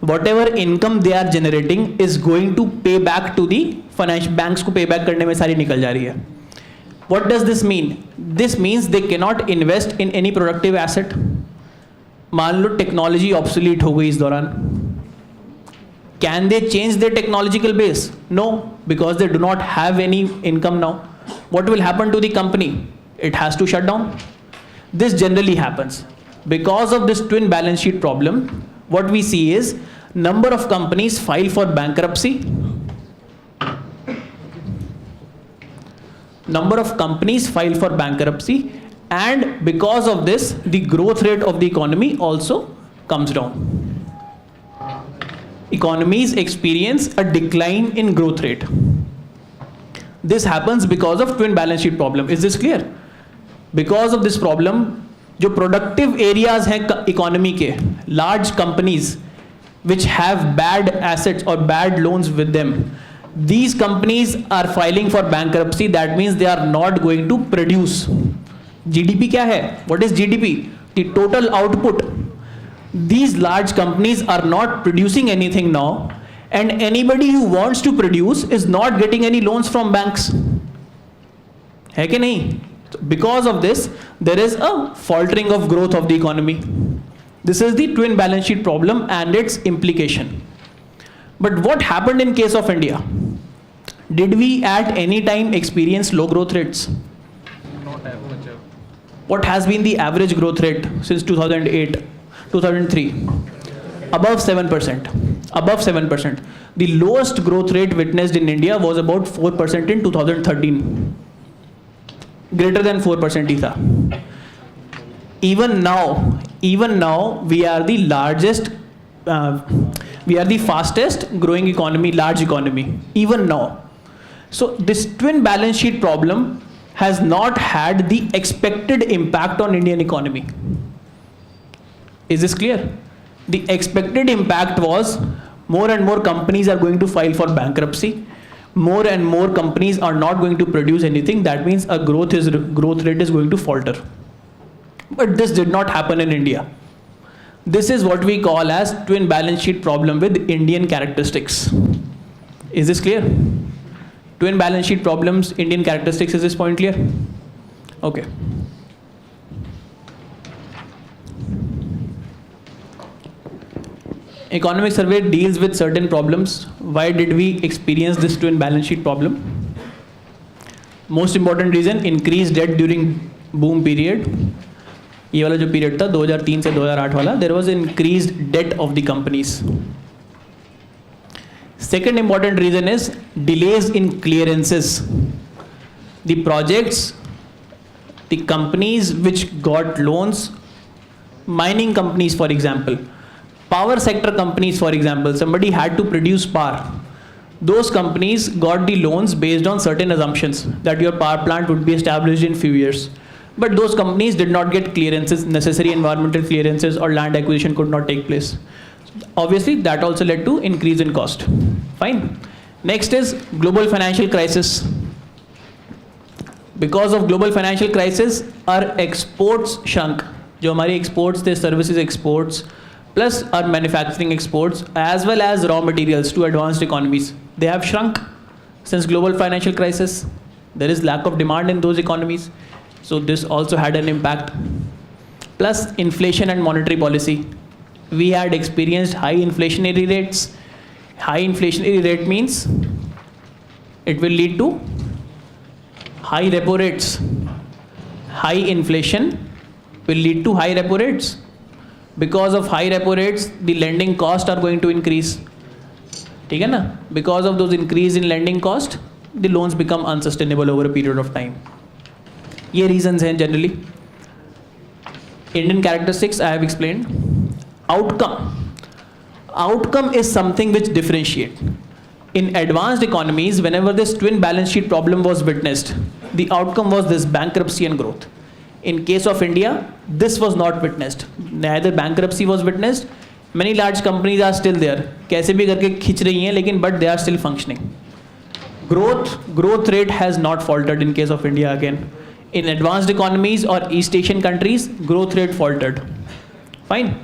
Whatever income they are generating is going to pay back to the financial banks को pay back करने में सारी निकल जा रही है. What does this mean? This means they cannot invest in any productive asset. मान लो technology obsolete हो गई इस दौरान. Can they change their technological base? No, because they do not have any income now. What will happen to the company? It has to shut down. This generally happens. Because of this twin balance sheet problem, what we see is number of companies file for bankruptcy. Number of companies file for bankruptcy, and because of this, the growth rate of the economy also comes down. Economies experience a decline in growth rate. This happens because of twin balance sheet problem. Is this clear? Because of this problem, जो productive areas हैं economy के, large companies which have bad assets or bad loans with them, these companies are filing for bankruptcy. That means they are not going to produce. GDP क्या है? What is GDP? The total output. These large companies are not producing anything now, and anybody who wants to produce is not getting any loans from banks. है कि नहीं? Because of this, there is a faltering of growth of the economy. This is the twin balance sheet problem and its implication. But what happened in case of India? Did we at any time experience low growth rates? Not average. What has been the average growth rate since 2008, 2003? Above 7%. Above 7%. The lowest growth rate witnessed in India was about 4% in 2013. Greater than 4% ही था. Even now we are the largest, we are the fastest growing economy, large economy, even now. So this twin balance sheet problem has not had the expected impact on Indian economy. Is this clear? The expected impact was more and more companies are going to file for bankruptcy. More and more companies are not going to produce anything. That means a growth rate is going to falter. But this did not happen in India. This is what we call as twin balance sheet problem with Indian characteristics. Is this clear? Twin balance sheet problems, Indian characteristics. Is this point clear? Okay. Economic survey deals with certain problems. Why did we experience this twin balance sheet problem? Most important reason, increased debt during boom period. ये वाला जो period था 2003 से 2008 वाला, there was increased debt of the companies. Second important reason is delays in clearances. The projects, the companies which got loans, mining companies for example, power sector companies for example, somebody had to produce power. Those companies got the loans based on certain assumptions that your power plant would be established in few years. But those companies did not get clearances, necessary environmental clearances, or land acquisition could not take place. Obviously, that also led to increase in cost. Fine. Next is global financial crisis. Because of global financial crisis, our exports shrunk. जो हमारी exports थे, services exports, plus our manufacturing exports, as well as raw materials to advanced economies, they have shrunk since global financial crisis. There is lack of demand in those economies, so this also had an impact. Plus inflation and monetary policy. We had experienced high inflationary rates. High inflationary rate means it will lead to high repo rates. High inflation will lead to high repo rates. Because of high repo rates, the lending costs are going to increase. ठीक है ना? Because of those increase in lending cost, the loans become unsustainable over a period of time. ये reasons हैं generally. Indian characteristics I have explained. Outcome is something which differentiate. In advanced economies, whenever this twin balance sheet problem was witnessed, the outcome was this bankruptcy and growth. In case of India, this was not witnessed. Neither bankruptcy was witnessed. Many large companies are still there. कैसे भी करके खिंच रही हैं, लेकिन but they are still functioning. Growth rate has not faltered in case of India again. In advanced economies or East Asian countries, growth rate faltered. Fine.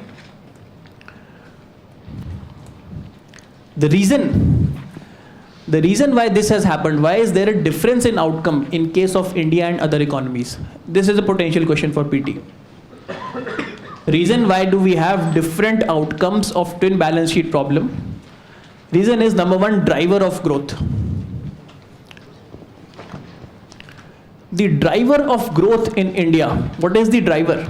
The reason why this has happened, why is there a difference in outcome in case of India and other economies? This is a potential question for PT. Reason why do we have different outcomes of twin balance sheet problem? Reason is number one, driver of growth. The driver of growth in India, what is the driver?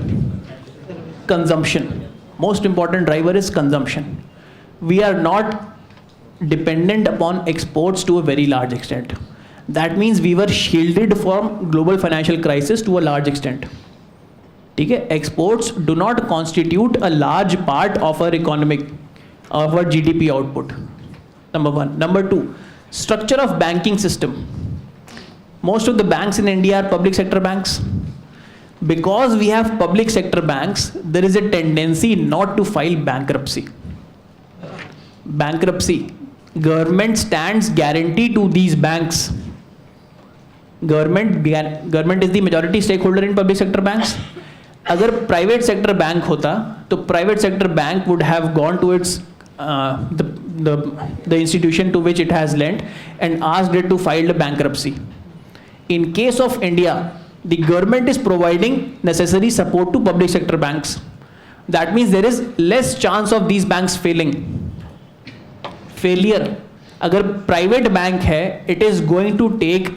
Consumption. Most important driver is consumption. We are not dependent upon exports to a very large extent. That means we were shielded from global financial crisis to a large extent. Okay? Exports do not constitute a large part of our GDP output. Number one. Number two, structure of banking system. Most of the banks in India are public sector banks. Because we have public sector banks, there is a tendency not to file bankruptcy. Government stands guarantee to these banks. Government is the majority stakeholder in public sector banks. अगर private sector bank होता, तो private sector bank would have gone to its the institution to which it has lent and asked it to file a bankruptcy. In case of India, the government is providing necessary support to public sector banks. That means there is less chance of these banks failing. Failure. अगर private bank है, it is going to take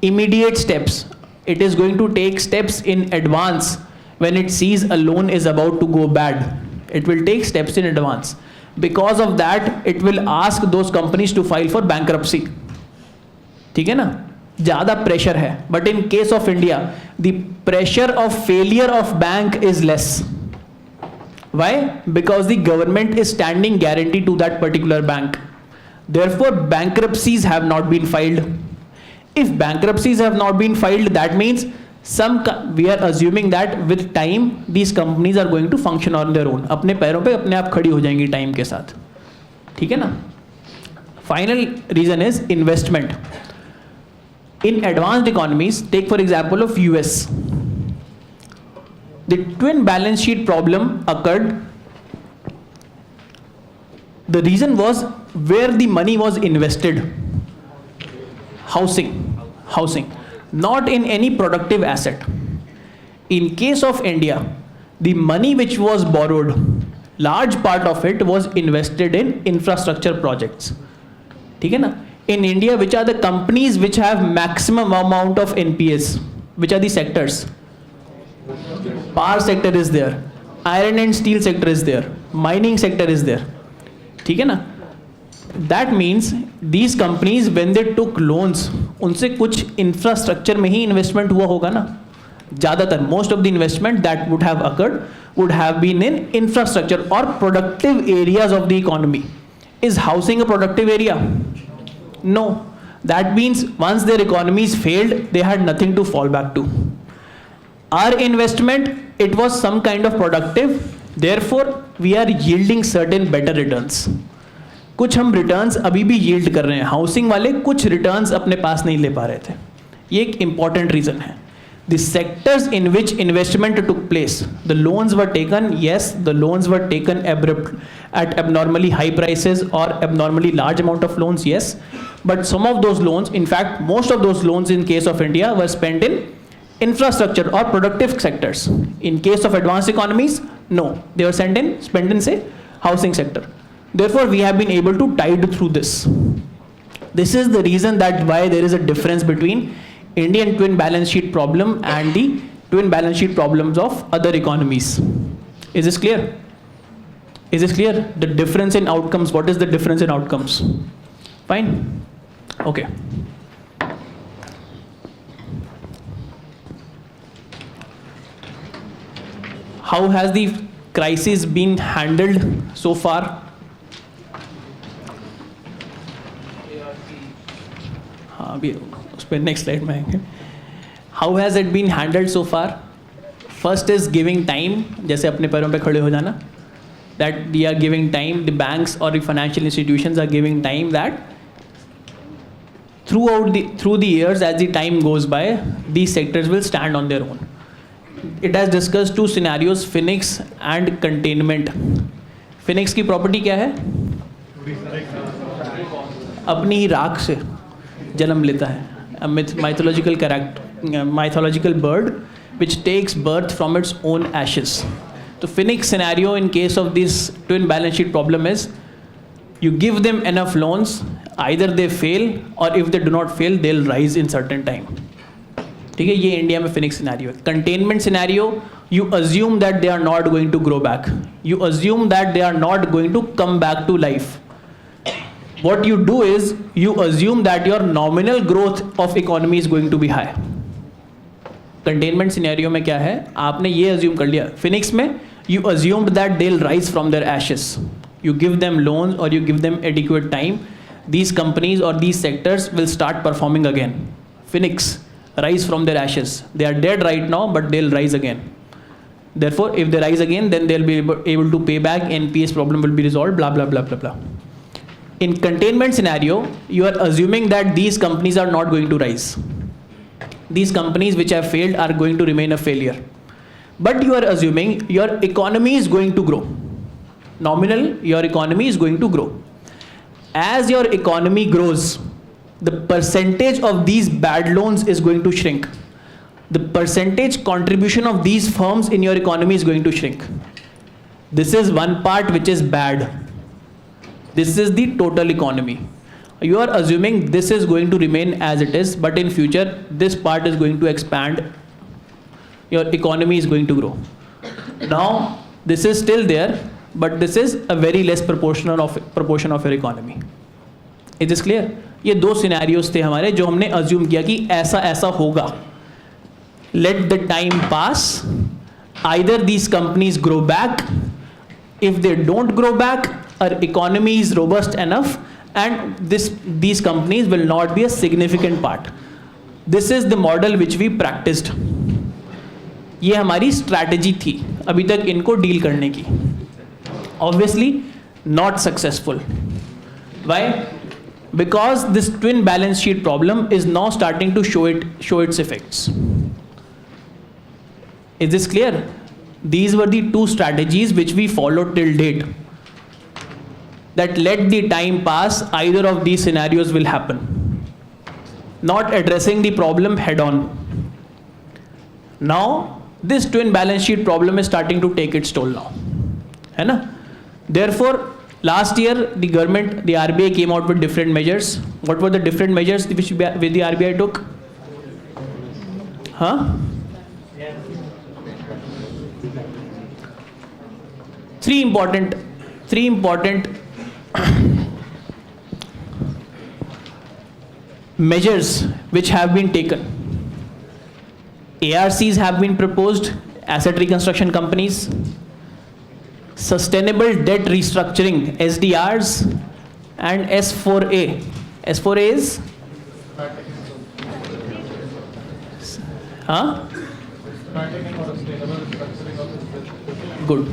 immediate steps. It is going to take steps in advance when it sees a loan is about to go bad. It will take steps in advance. Because of that, it will ask those companies to file for bankruptcy. ठीक है ना? ज़्यादा pressure है. But in case of India, the pressure of failure of bank is less. Why? Because the government is standing guarantee to that particular bank. Therefore, bankruptcies have not been filed. If bankruptcies have not been filed, that means we are assuming that with time these companies are going to function on their own. अपने पैरों पे अपने आप खड़ी हो जाएंगी time के साथ. ठीक है ना? Final reason is investment. In advanced economies, take for example of US. The twin balance sheet problem occurred. The reason was where the money was invested. Housing, not in any productive asset. In case of India, the money which was borrowed, large part of it was invested in infrastructure projects. ठीक है ना? In India, which are the companies which have maximum amount of NPS? Which are the sectors? Power sector is there, iron and steel sector is there, mining sector is there. ठीक है ना? That means these companies when they took loans, उनसे कुछ infrastructure में ही investment हुआ होगा ना? ज़्यादातर most of the investment that would have occurred would have been in infrastructure or productive areas of the economy. Is housing a productive area? No. That means once their economies failed, they had nothing to fall back to. Our investment, it was some kind of productive Therefore, we are yielding certain better returns. कुछ हम returns अभी भी yield कर रहे हैं. Housing वाले कुछ returns अपने पास नहीं ले पा रहे थे. ये एक इंपॉर्टेंट रीजन है. The sectors in which investment took place, the loans were taken, yes, the loans were taken at abnormally high prices or abnormally large amount of loans, yes, but some of those loans, in fact, most of those loans in case of India were spent in infrastructure or productive sectors. In case of advanced economies, no, they were spent in say housing sector. Therefore, we have been able to tide through this. This is the reason that why there is a difference between Indian twin balance sheet problem and the twin balance sheet problems of other economies. Is this clear? Is this clear? The difference in outcomes, what is the difference in outcomes? Fine? Okay. How has the crisis been handled so far? हाँ अभी उस पर next slide में आएंगे. How has it been handled so far? First is giving time, जैसे अपने पैरों पे खड़े हो जाना. That we are giving time, the banks और the financial institutions are giving time that through the years as the time goes by, these sectors will stand on their own. It has discussed two scenarios, Phoenix and containment. Phoenix की property क्या है? अपनी ही राख से जन्म लेता है. A mythological bird which takes birth from its own ashes. The Phoenix scenario in case of this twin balance sheet problem is you give them enough loans, either they fail or if they do not fail they'll rise in certain time. ठीक है, ये India में phoenix scenario है. Containment scenario, you assume that they are not going to grow back, you assume that they are not going to come back to life. What you do is you assume that your nominal growth of economy is going to be high. Containment scenario में क्या है, आपने ये assume कर लिया. Phoenix में you assumed that they'll rise from their ashes. You give them loans or you give them adequate time. These companies or these sectors will start performing again. Phoenix, rise from their ashes. They are dead right now, but they'll rise again. Therefore, if they rise again, then they'll be able to pay back. NPS problem will be resolved. Blah blah blah blah blah. In containment scenario, you are assuming that these companies are not going to rise. These companies which have failed are going to remain a failure. But you are assuming your economy is going to grow. Nominal, your economy is going to grow. As your economy grows, the percentage of these bad loans is going to shrink. The percentage contribution of these firms in your economy is going to shrink. This is one part which is bad. This is the total economy. You are assuming this is going to remain as it is, but in future this part is going to expand. Your economy is going to grow. Now this is still there, but this is a very less proportion of your economy. Is this clear? ये दो scenarios थे हमारे जो हमने assume किया कि ऐसा ऐसा होगा. Let the time pass. Either these companies grow back. If they don't grow back, our economy is robust enough and these companies will not be a significant part. This is the model which we practiced. ये हमारी strategy थी अभी तक इनको deal करने की. Obviously not successful. Why? Because this twin balance sheet problem is now starting to show its effects. Is this clear? These were the two strategies which we followed till date. That let the time pass, either of these scenarios will happen. Not addressing the problem head on. Now this twin balance sheet problem is starting to take its toll now. है ना? Therefore, last year the government, the RBI came out with different measures. What were the different measures which the RBI took? Huh? Three important measures which have been taken. ARCs have been proposed, asset reconstruction companies, sustainable debt restructuring, SDRs, and S4A. S4A is? Huh? Good.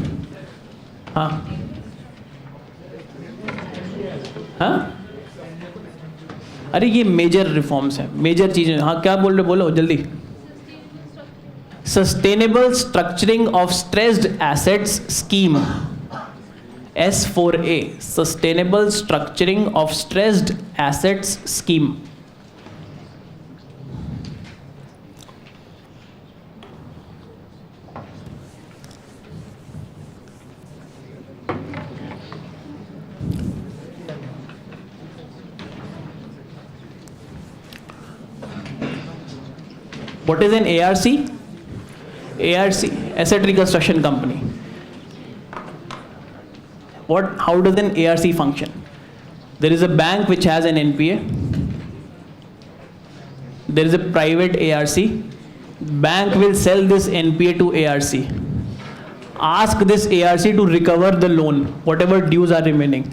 हाँ हाँ, अरे ये major reforms हैं, major चीज़ें। हाँ क्या बोल रहे, बोलो जल्दी। Sustainable structuring of stressed assets scheme, S4A, sustainable structuring of stressed assets scheme. What is an ARC? ARC, Asset Reconstruction Company. How does an ARC function? There is a bank which has an NPA. There is a private ARC. Bank will sell this NPA to ARC. Ask this ARC to recover the loan, whatever dues are remaining.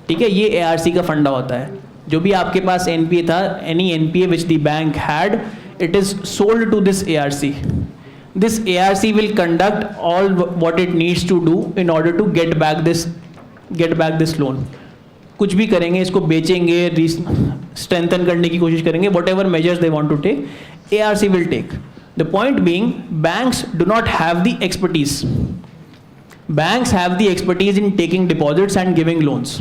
ठीक है, ये ARC का फंडा होता है। जो भी आपके पास NPA था, any NPA which the bank had, it is sold to this ARC. This ARC will conduct all what it needs to do in order to get back this loan. कुछ भी करेंगे, इसको बेचेंगे, strengthen करने की कोशिश करेंगे, whatever measures they want to take, ARC will take. The point being, banks do not have the expertise. Banks have the expertise in taking deposits and giving loans.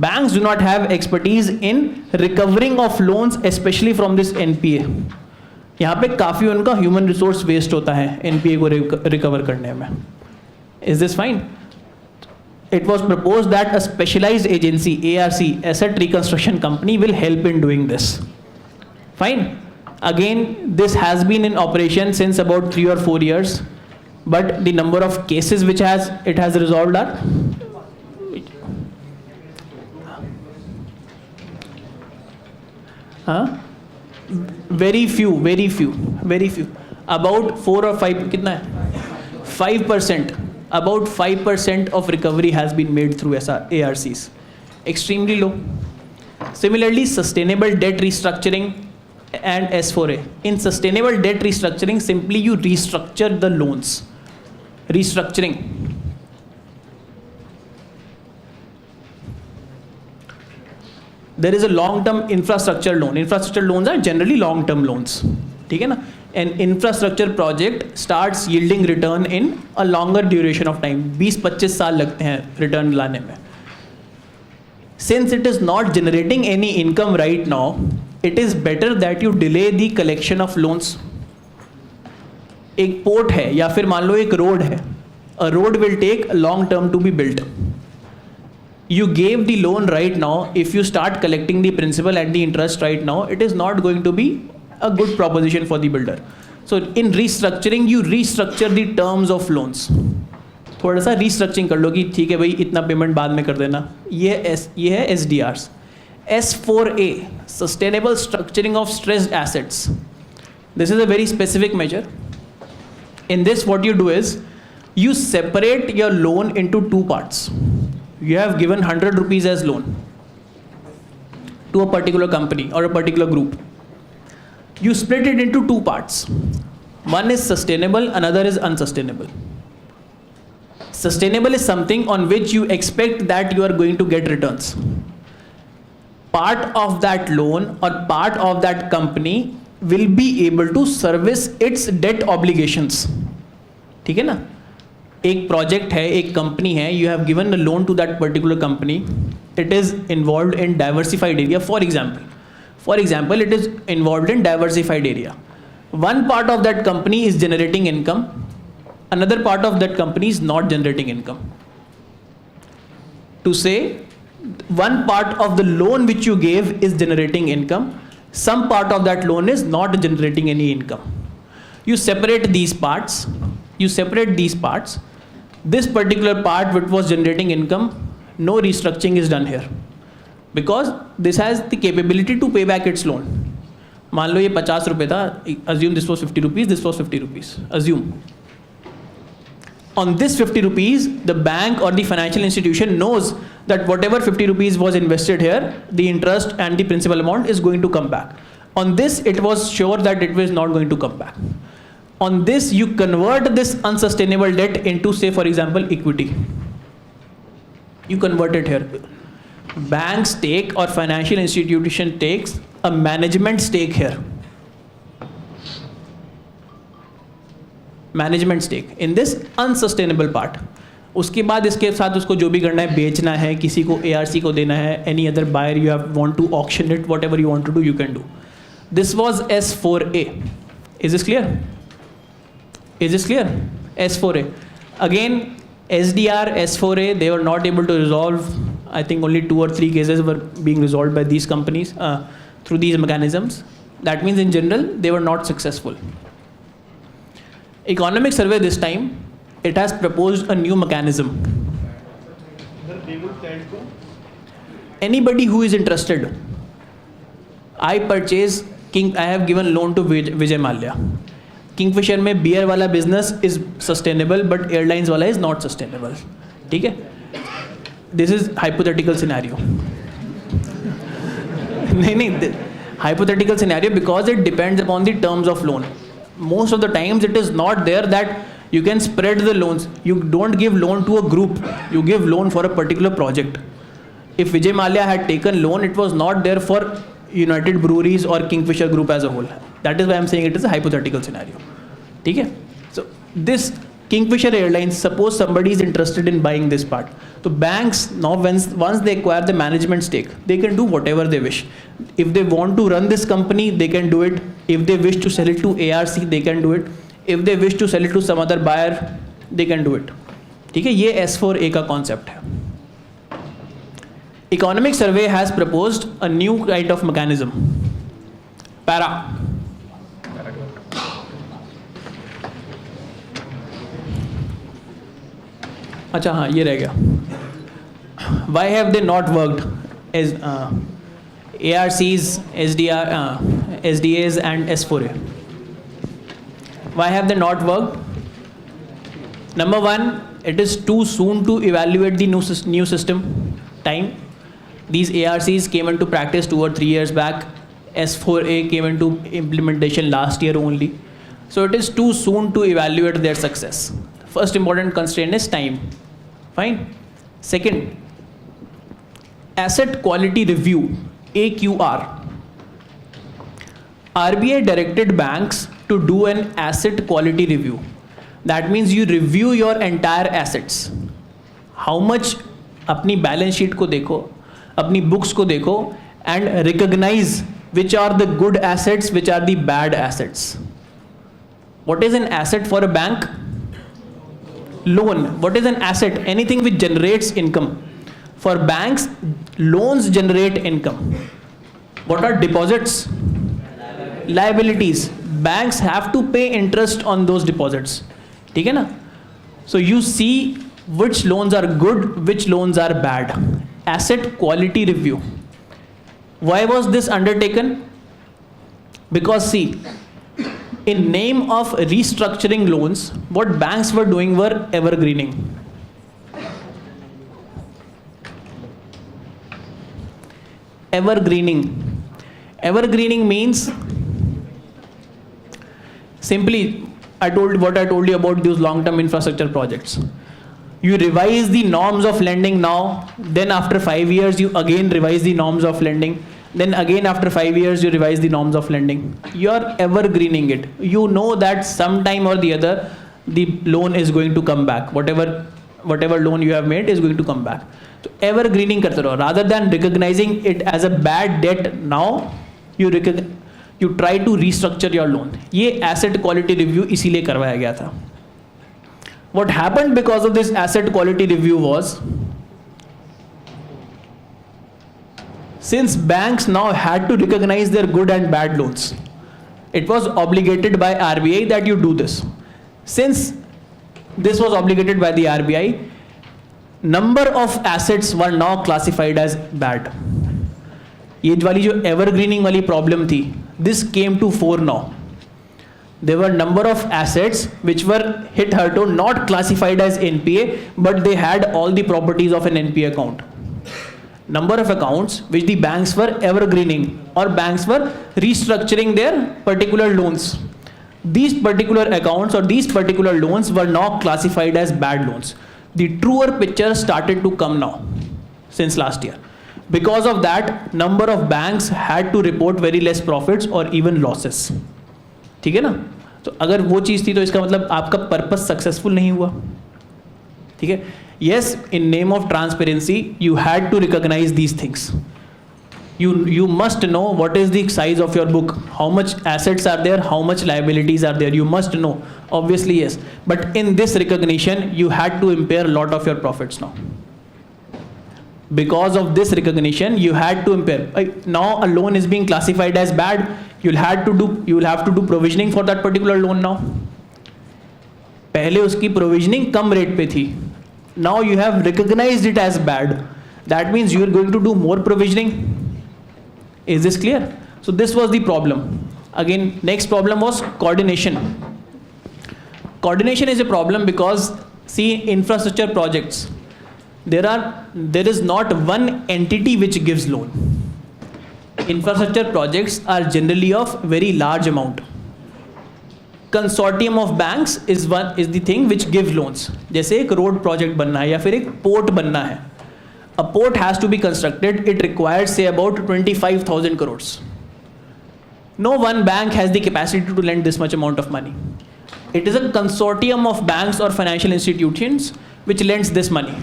Banks do not have expertise in recovering of loans, especially from this NPA. यहाँ पे काफ़ी उनका human resource waste होता है NPA को recover करने में। Is this fine? It was propose that a specialized agency, ARC, asset reconstruction company, will help in doing this. Fine? Again this has been in operation since about 3 or 4 years, but the number of cases which it has resolved are very few, about 4 or 5, कितना है, 5%, about 5% of recovery has been made through ARCs, extremely low. Similarly, sustainable debt restructuring and S4A. In sustainable debt restructuring, simply you restructure the loans. Restructuring. There is a long-term infrastructure loan. Infrastructure loans are generally long-term loans. ठीक है ना? An infrastructure project starts yielding return in a longer duration of time. 20-25 साल लगते हैं return लाने में. Since it is not generating any income right now, it is better that you delay the collection of loans. एक port है या फिर मान लो एक रोड है. A road will take a long term to be built. You gave the loan right now. If you start collecting the principal and the interest right now, it is not going to be a good proposition for the builder. So in restructuring, you restructure the terms of loans. थोड़ा सा restructuring कर लो कि ठीक है भाई इतना payment बाद में कर देना. ये है SDRs. S4A, Sustainable Structuring of Stressed Assets. This is a very specific measure. In this, what you do is you separate your loan into 2 parts. You have given 100 rupees as loan to a particular company or a particular group. You split it into 2 parts. One is sustainable, another is unsustainable. Sustainable is something on which you expect that you are going to get returns. Part of that loan or part of that company will be able to service its debt obligations. ठीक है ना? एक project है, एक company है, you have given a loan to that particular company. It is involved in diversified area. For example, it is involved in diversified area. One part of that company is generating income. Another part of that company is not generating income. To say, one part of the loan which you gave is generating income. Some part of that loan is not generating any income. You separate these parts. This particular part which was generating income, no restructuring is done here because this has the capability to pay back its loan. मान लो ये 50 रुपये था, assume this was 50 rupees, this was 50 rupees, assume. On this 50 rupees, the bank or the financial institution knows that whatever 50 rupees was invested here, the interest and the principal amount is going to come back. On this, it was sure that it was not going to come back. On this, you convert this unsustainable debt into, say for example, equity. You convert it here. Banks take or financial institution takes a management stake here. Management stake in this unsustainable part. उसके बाद इसके साथ उसको जो भी करना है, बेचना है, किसी को ARC को देना है, any other buyer you have want to auction it, whatever you want to do, you can do. This was S4A. Is this clear? Is this clear? S4A. Again, SDR, S4A, they were not able to resolve. I think only 2 or 3 cases were being resolved by these companies through these mechanisms. That means in general, they were not successful. Economic survey this time, it has proposed a new mechanism. Anybody who is interested, I purchase King, I have given loan to Vijay Mallya. Kingfisher में beer वाला business is sustainable, but airlines वाला is not sustainable. ठीक है? This is hypothetical scenario. नहीं, hypothetical scenario because it depends upon the terms of loan. Most of the times it is not there that you can spread the loans. You don't give loan to a group. You give loan for a particular project. If Vijay Mallya had taken loan, it was not there for United Breweries or Kingfisher Group as a whole. That is why I'm saying it is a hypothetical scenario. Okay? So this Kingfisher Airlines, suppose somebody is interested in buying this part. So banks now, once they acquire the management stake, they can do whatever they wish. If they want to run this company, they can do it. If they wish to sell it to ARC, they can do it. If they wish to sell it to some other buyer, they can do it. ठीक है? ये S4A का concept है. Economic survey has proposed a new kind of mechanism. Para. अच्छा हाँ, ये रह गया. Why have they not worked as ARCs, SDAs and S4A? Why have they not worked? Number one, it is too soon to evaluate the new system. Time. These ARCs came into practice 2 or 3 years back. S4A came into implementation last year only. So it is too soon to evaluate their success. First important constraint is time. Fine. Second, asset quality review, AQR. RBI directed banks to do an asset quality review. That means you review your entire assets. How much अपनी balance sheet को देखो, अपनी books को देखो, and recognize which are the good assets, which are the bad assets. What is an asset for a bank? Loan. What is an asset? Anything which generates income. For banks, loans generate income. What are deposits? Liabilities. Banks have to pay interest on those deposits. ठीक है ना? So you see which loans are good, which loans are bad. Asset quality review. Why was this undertaken? Because see, in name of restructuring loans, what banks were doing were evergreening. Evergreening. Evergreening means simply, I told you about those long-term infrastructure projects. You revise the norms of lending now, then after 5 years you again revise the norms of lending, then again after 5 years you revise the norms of lending. You are evergreening it. You know that sometime or the other the loan is going to come back. Whatever loan you have made is going to come back. So evergreening करते रहो. Rather than recognizing it as a bad debt now, you try to restructure your loan. ये asset quality review इसीलिए करवाया गया था. What happened because of this asset quality review was, since banks now had to recognize their good and bad loans, it was obligated by RBI that you do this. Since this was obligated by the RBI, number of assets were now classified as bad. ये वाली जो evergreening वाली problem थी, this came to fore now. There were number of assets which were hit hitherto not classified as NPA, but they had all the properties of an NPA account. Number of accounts which the banks were evergreening or banks were restructuring their particular loans. These particular accounts or these particular loans were now classified as bad loans. The truer picture started to come now since last year. Because of that, number of banks had to report very less profits or even losses. ठीक है ना? तो अगर वो चीज़ थी तो इसका मतलब आपका पर्पस सक्सेसफुल नहीं हुआ. ठीक है? Yes, in name of transparency, you had to recognize these things. You must know what is the size of your book, how much assets are there, how much liabilities are there. You must know, obviously yes. But in this recognition, you had to impair a lot of your profits now. Because of this recognition, you had to impair. Now a loan is being classified as bad. You will have to do provisioning for that particular loan now. पहले उसकी provisioning कम rate पे थी. Now you have recognized it as bad. That means you are going to do more provisioning. Is this clear? So this was the problem. Again, next problem was coordination. Coordination is a problem because, see, infrastructure projects, there is not one entity which gives loan. Infrastructure projects are generally of very large amount. Consortium of banks is the thing which gives loans. जैसे एक road project बनना है या फिर एक port बनना है. A port has to be constructed. It requires say about 25,000 crores. No one bank has the capacity to lend this much amount of money. It is a consortium of banks or financial institutions which lends this money.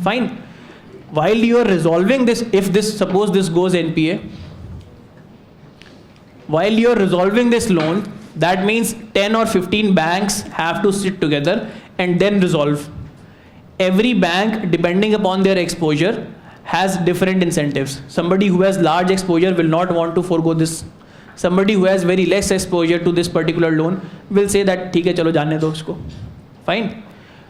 Fine. While you are resolving this, suppose this goes NPA, while you are resolving this loan, that means 10 or 15 banks have to sit together and then resolve. Every bank, depending upon their exposure, has different incentives. Somebody who has large exposure will not want to forego this. Somebody who has very less exposure to this particular loan will say that ठीक है चलो जाने दो उसको. Fine.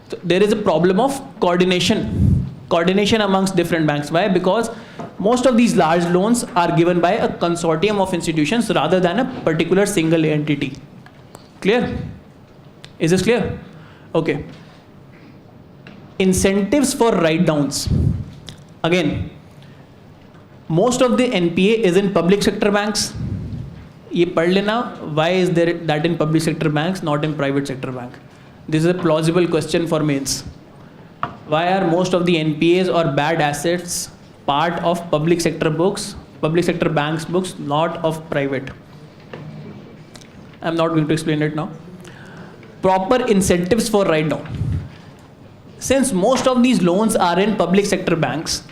So there is a problem of coordination amongst different banks. Why? Because most of these large loans are given by a consortium of institutions rather than a particular single entity. Clear? Is this clear? Okay. Incentives for write-downs. Again, most of the NPA is in public sector banks. ये पढ़ लेना, why is there that in public sector banks, not in private sector bank? This is a plausible question for mains. Why are most of the NPAs or bad assets part of public sector books, public sector banks books, not of private? I'm not going to explain it now. Proper incentives for write-down. Since most of these loans are in public sector banks,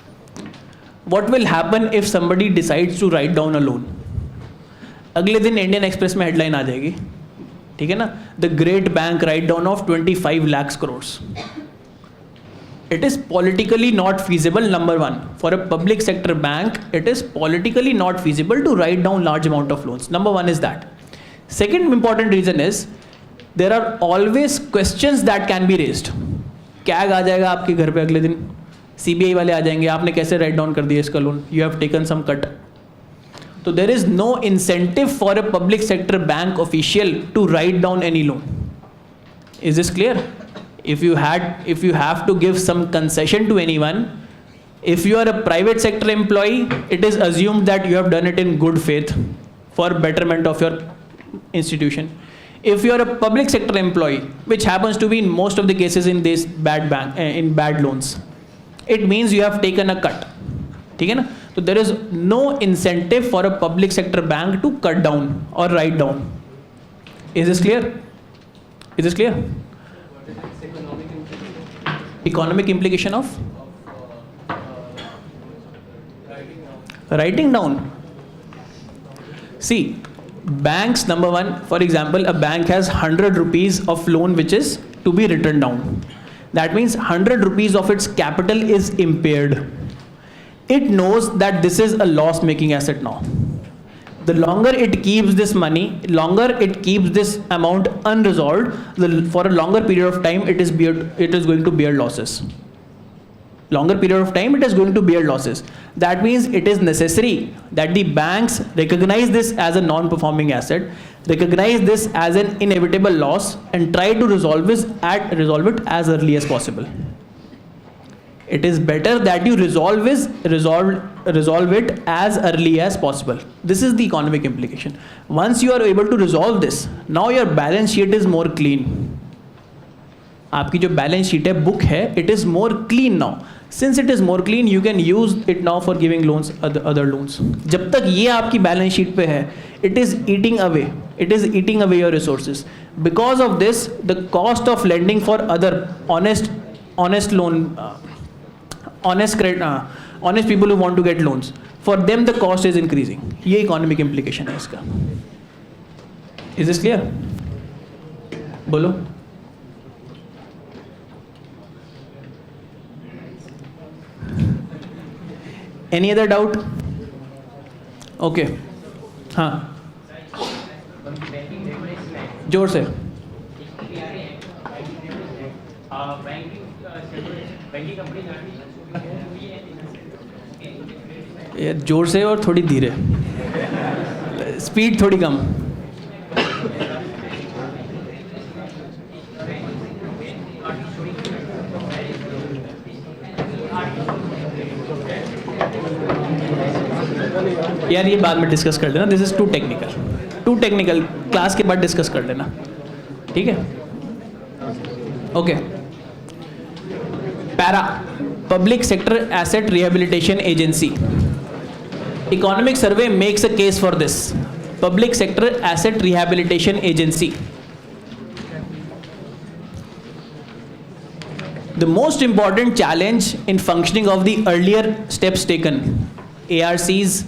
what will happen if somebody decides to write down a loan? अगले दिन Indian express में headline आ जाएगी, ठीक है ना? The great bank write down of 25 lakhs crores. It is politically not feasible. Number one, for a public sector bank, it is politically not feasible to write down large amount of loans. Number one is that. Second important reason is there are always questions that can be raised. CAG आ जाएगा आपके घर पे अगले दिन, CBI वाले आ जाएंगे, आपने कैसे राइट डाउन कर दिया इसका loan, you have taken some cut. तो there is no incentive for a public sector bank official to write down any loan. Is this clear? if you have to give some concession to anyone, if you are a private sector employee, it is assumed that you have done it in good faith for betterment of your institution. If you are a public sector employee, which happens to be in most of the cases in this in bad loans, it means you have taken a cut. ठीक है ना? So there is no incentive for a public sector bank to cut down or write down. Is this clear? Is this clear? Economic implication of writing down. See, banks, number one, for example, a bank has 100 rupees of loan which is to be written down. That means 100 rupees of its capital is impaired. It knows that this is a loss-making asset now. The longer it keeps this money, longer it keeps this amount unresolved, for a longer period of time it is going to bear losses. Longer period of time it is going to bear losses. That means it is necessary that the banks recognize this as a non-performing asset, recognize this as an inevitable loss, and try to resolve it as early as possible. It is better that you resolve it as early as possible. This is the economic implication. Once you are able to resolve this, now your balance sheet is more clean. आपकी जो balance sheet है, book है, it is more clean now. Since it is more clean, you can use it now for giving loans, other loans. जब तक ये आपकी balance sheet पे है, it is eating away your resources. Because of this, the cost of lending for other honest loan, honest people who want to get loans, for them the cost is increasing. ये economic implication है इसका. Is this clear? बोलो. Any other doubt? Okay. हाँ, जोर से. यार जोर से और थोड़ी धीरे, स्पीड थोड़ी कम. यार ये बाद में डिस्कस कर लेना, this is too technical, class के बाद डिस्कस कर लेना, ठीक है? Okay. Para, public sector asset rehabilitation agency. Economic survey makes a case for this. Public sector asset rehabilitation agency. The most important challenge in functioning of the earlier steps taken, ARCs,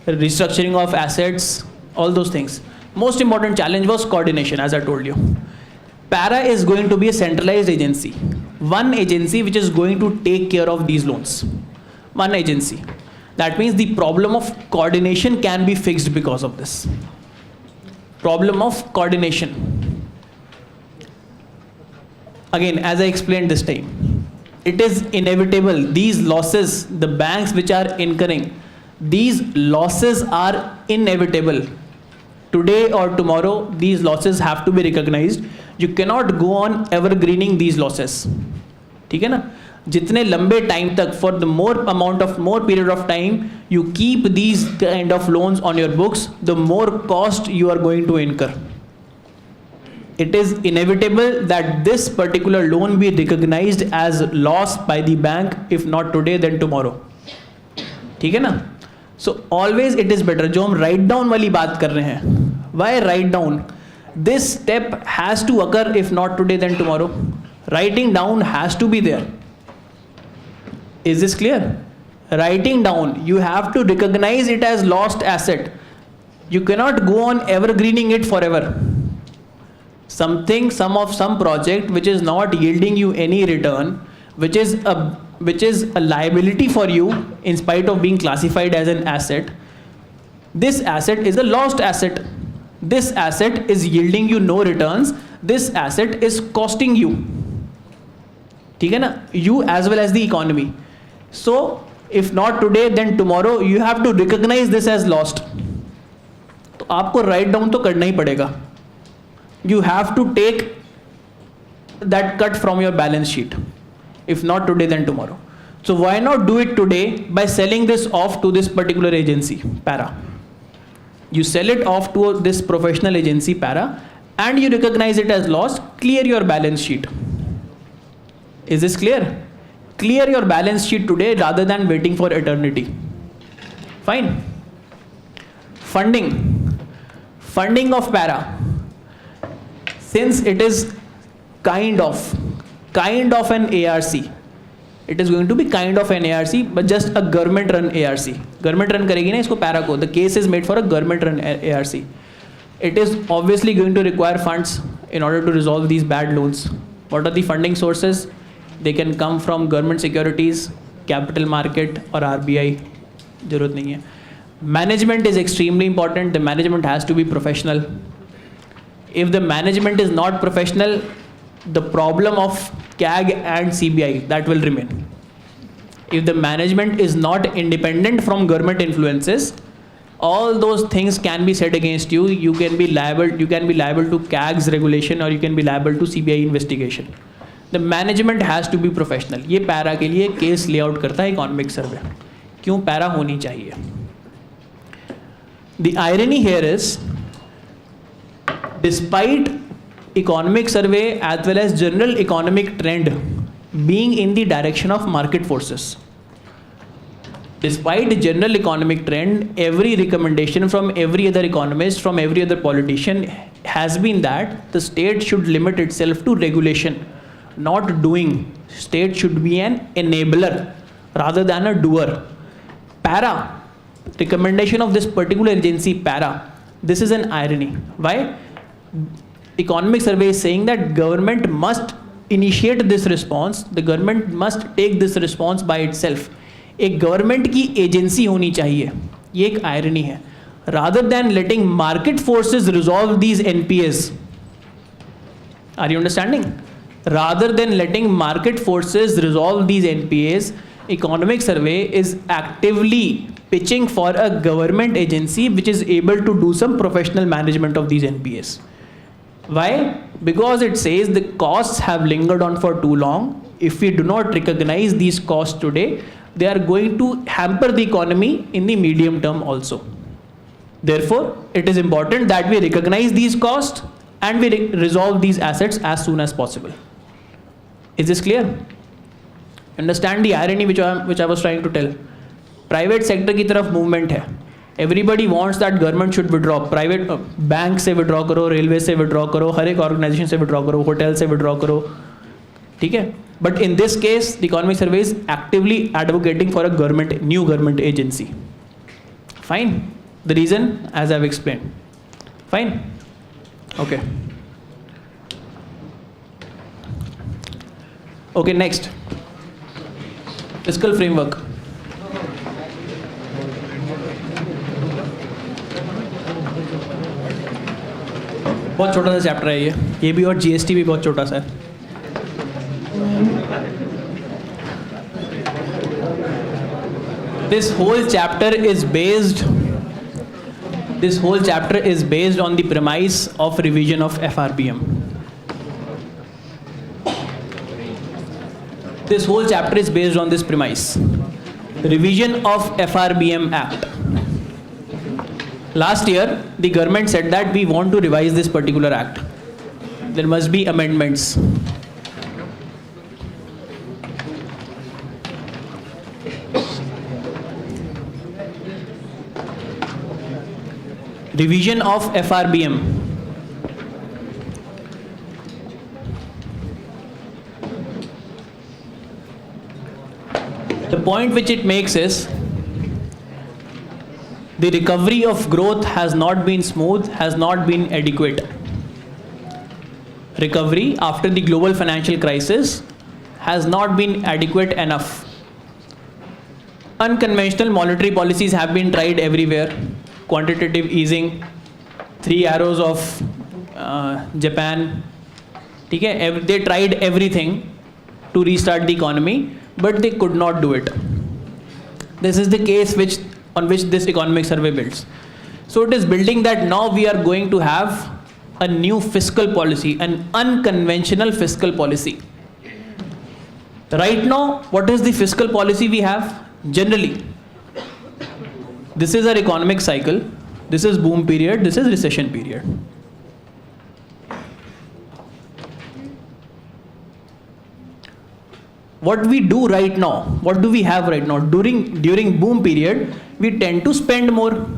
restructuring of assets, all those things. Most important challenge was coordination, as I told you. Para is going to be a centralized agency. One agency which is going to take care of these loans. One agency. That means the problem of coordination can be fixed because of this. Problem of coordination. Again, as I explained this time, it is inevitable. These losses, the banks which are incurring, these losses are inevitable. Today or tomorrow, these losses have to be recognized. You cannot go on evergreening these losses. ठीक है ना? जितने लंबे time तक, for the more period of time you keep these kind of loans on your books, the more cost you are going to incur. It is inevitable that this particular loan be recognized as loss by the bank, if not today then tomorrow. ठीक है ना? So always it is better. जो हम write down वाली बात कर रहे हैं, why write down? This step has to occur, if not today then tomorrow. Writing down has to be there. Is this clear? Writing down, you have to recognize it as lost asset. You cannot go on evergreening it forever. Some project which is not yielding you any return, which is a liability for you in spite of being classified as an asset. This asset is a lost asset. This asset is yielding you no returns. This asset is costing you. ठीक है ना? You as well as the economy. So if not today then tomorrow, you have to recognize this as lost. तो आपको write down तो करना ही पड़ेगा. You have to take that cut from your balance sheet, if not today then tomorrow. So why not do it today by selling this off to this particular agency, Para? You sell it off to this professional agency, Para, and you recognize it as loss. Clear your balance sheet. Is this clear? Clear your balance sheet today rather than waiting for eternity. Fine. Funding of Para. Since it is kind of an ARC, it is going to be kind of an ARC, but just a government run ARC. Government run करेगी ना इसको para को. The case is made for a government run ARC. It is obviously going to require funds in order to resolve these bad loans. What are the funding sources? They can come from government securities, capital market और RBI. जरूरत नहीं है. Management is extremely important. The management has to be professional. If the management is not professional, the problem of CAG and CBI, that will remain. If the management is not independent from government influences, all those things can be said against you. You can be liable to CAG's regulation, or you can be liable to CBI investigation. The management has to be professional. ये para के लिए case layout करता है economic survey. क्यों para होनी चाहिए? The irony here is, despite economic survey as well as general economic trend being in the direction of market forces. Despite the general economic trend, every recommendation from every other economist, from every other politician has been that the state should limit itself to regulation, not doing. State should be an enabler rather than a doer. Para, recommendation of this particular agency, para, this is an irony. Why? Economic survey is saying that government must initiate this response, the government must take this response by itself. एक government की agency होनी चाहिए, ये एक irony है. Rather than letting market forces resolve these NPAs. Are you understanding? Rather than letting market forces resolve these NPAs, economic survey is actively pitching for a government agency which is able to do some professional management of these NPAs. Why? Because it says the costs have lingered on for too long. If we do not recognize these costs today, they are going to hamper the economy in the medium term also. Therefore, it is important that we recognize these costs and we resolve these assets as soon as possible. Is this clear? Understand the irony which I was trying to tell. Private sector की तरफ movement है. Everybody wants that government should withdraw. Private bank से withdraw करो, railway से withdraw करो, हर एक organization से withdraw करो, hotel से withdraw करो. ठीक है? But in this case, the economic survey is actively advocating for a new government agency. Fine. The reason, as I've explained. Fine. Okay. Okay, next. Fiscal framework. बहुत छोटा सा chapter है ये भी, और जीएसटी भी बहुत छोटा सा है. This whole chapter is based on the premise of revision of FRBM. This whole chapter is based on this premise. Revision of FRBM Act. Last year, the government said that we want to revise this particular act. There must be amendments. Revision of FRBM. The point which it makes is the recovery of growth has not been smooth, has not been adequate. Recovery after the global financial crisis has not been adequate enough. Unconventional monetary policies have been tried everywhere. Quantitative easing, 3 arrows of Japan. Okay? They tried everything to restart the economy, but they could not do it. This is the case on which this economic survey builds. So it is building that now we are going to have a new fiscal policy, an unconventional fiscal policy. Right now, what is the fiscal policy we have? Generally, this is our economic cycle, this is boom period, this is recession period. What we do right now, what do we have right now? During boom period, we tend to spend more.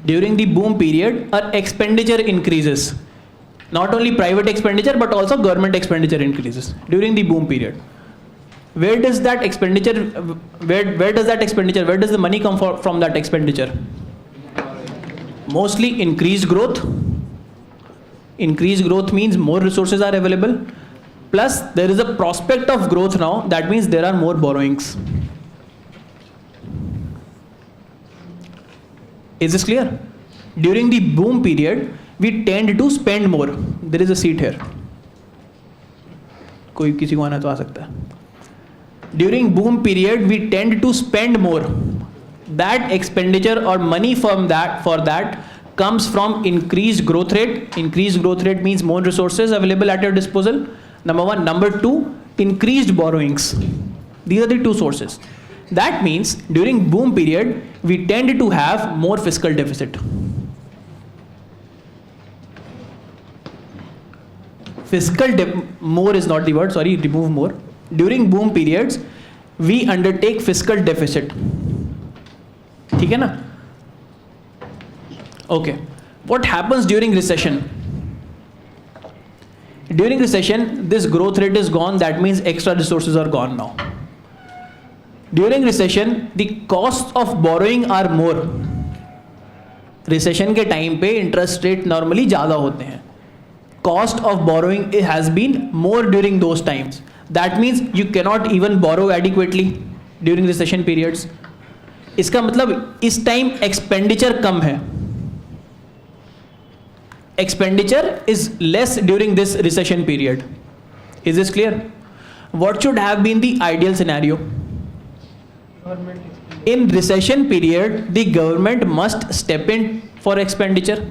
During the boom period, our expenditure increases. Not only private expenditure, but also government expenditure increases during the boom period. Where does that expenditure, where does the money come from that expenditure? Mostly increased growth. Increased growth means more resources are available. Plus, there is a prospect of growth now. That means there are more borrowings. Is this clear? During the boom period, we tend to spend more. There is a seat here. कोई किसी को आना तो आ सकता है. During boom period, we tend to spend more. That expenditure or money for that comes from increased growth rate. Increased growth rate means more resources available at your disposal. Number one. Number two, increased borrowings. These are the two sources. That means during boom period, we tend to have more fiscal deficit. more is not the word, sorry, remove more. During boom periods, we undertake fiscal deficit. ठीक है ना? Okay. What happens during recession? During recession, this growth rate is gone. That means extra resources are gone now. During recession, the cost of borrowing are more. Recession के time पे interest rate normally ज़्यादा होते हैं. Cost of borrowing has been more during those times. That means you cannot even borrow adequately during recession periods. इसका मतलब इस time expenditure कम है. Expenditure is less during this recession period. Is this clear? What should have been the ideal scenario? In recession period, the government must step in for expenditure.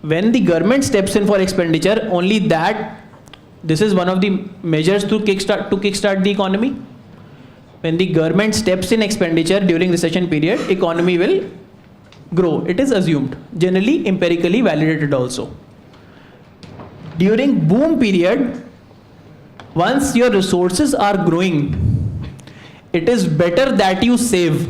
When the government steps in for expenditure, only that, this is one of the measures to kickstart the economy. When the government steps in expenditure during recession period, economy will grow. It is assumed, generally empirically validated also. During boom period, once your resources are growing, it is better that you save.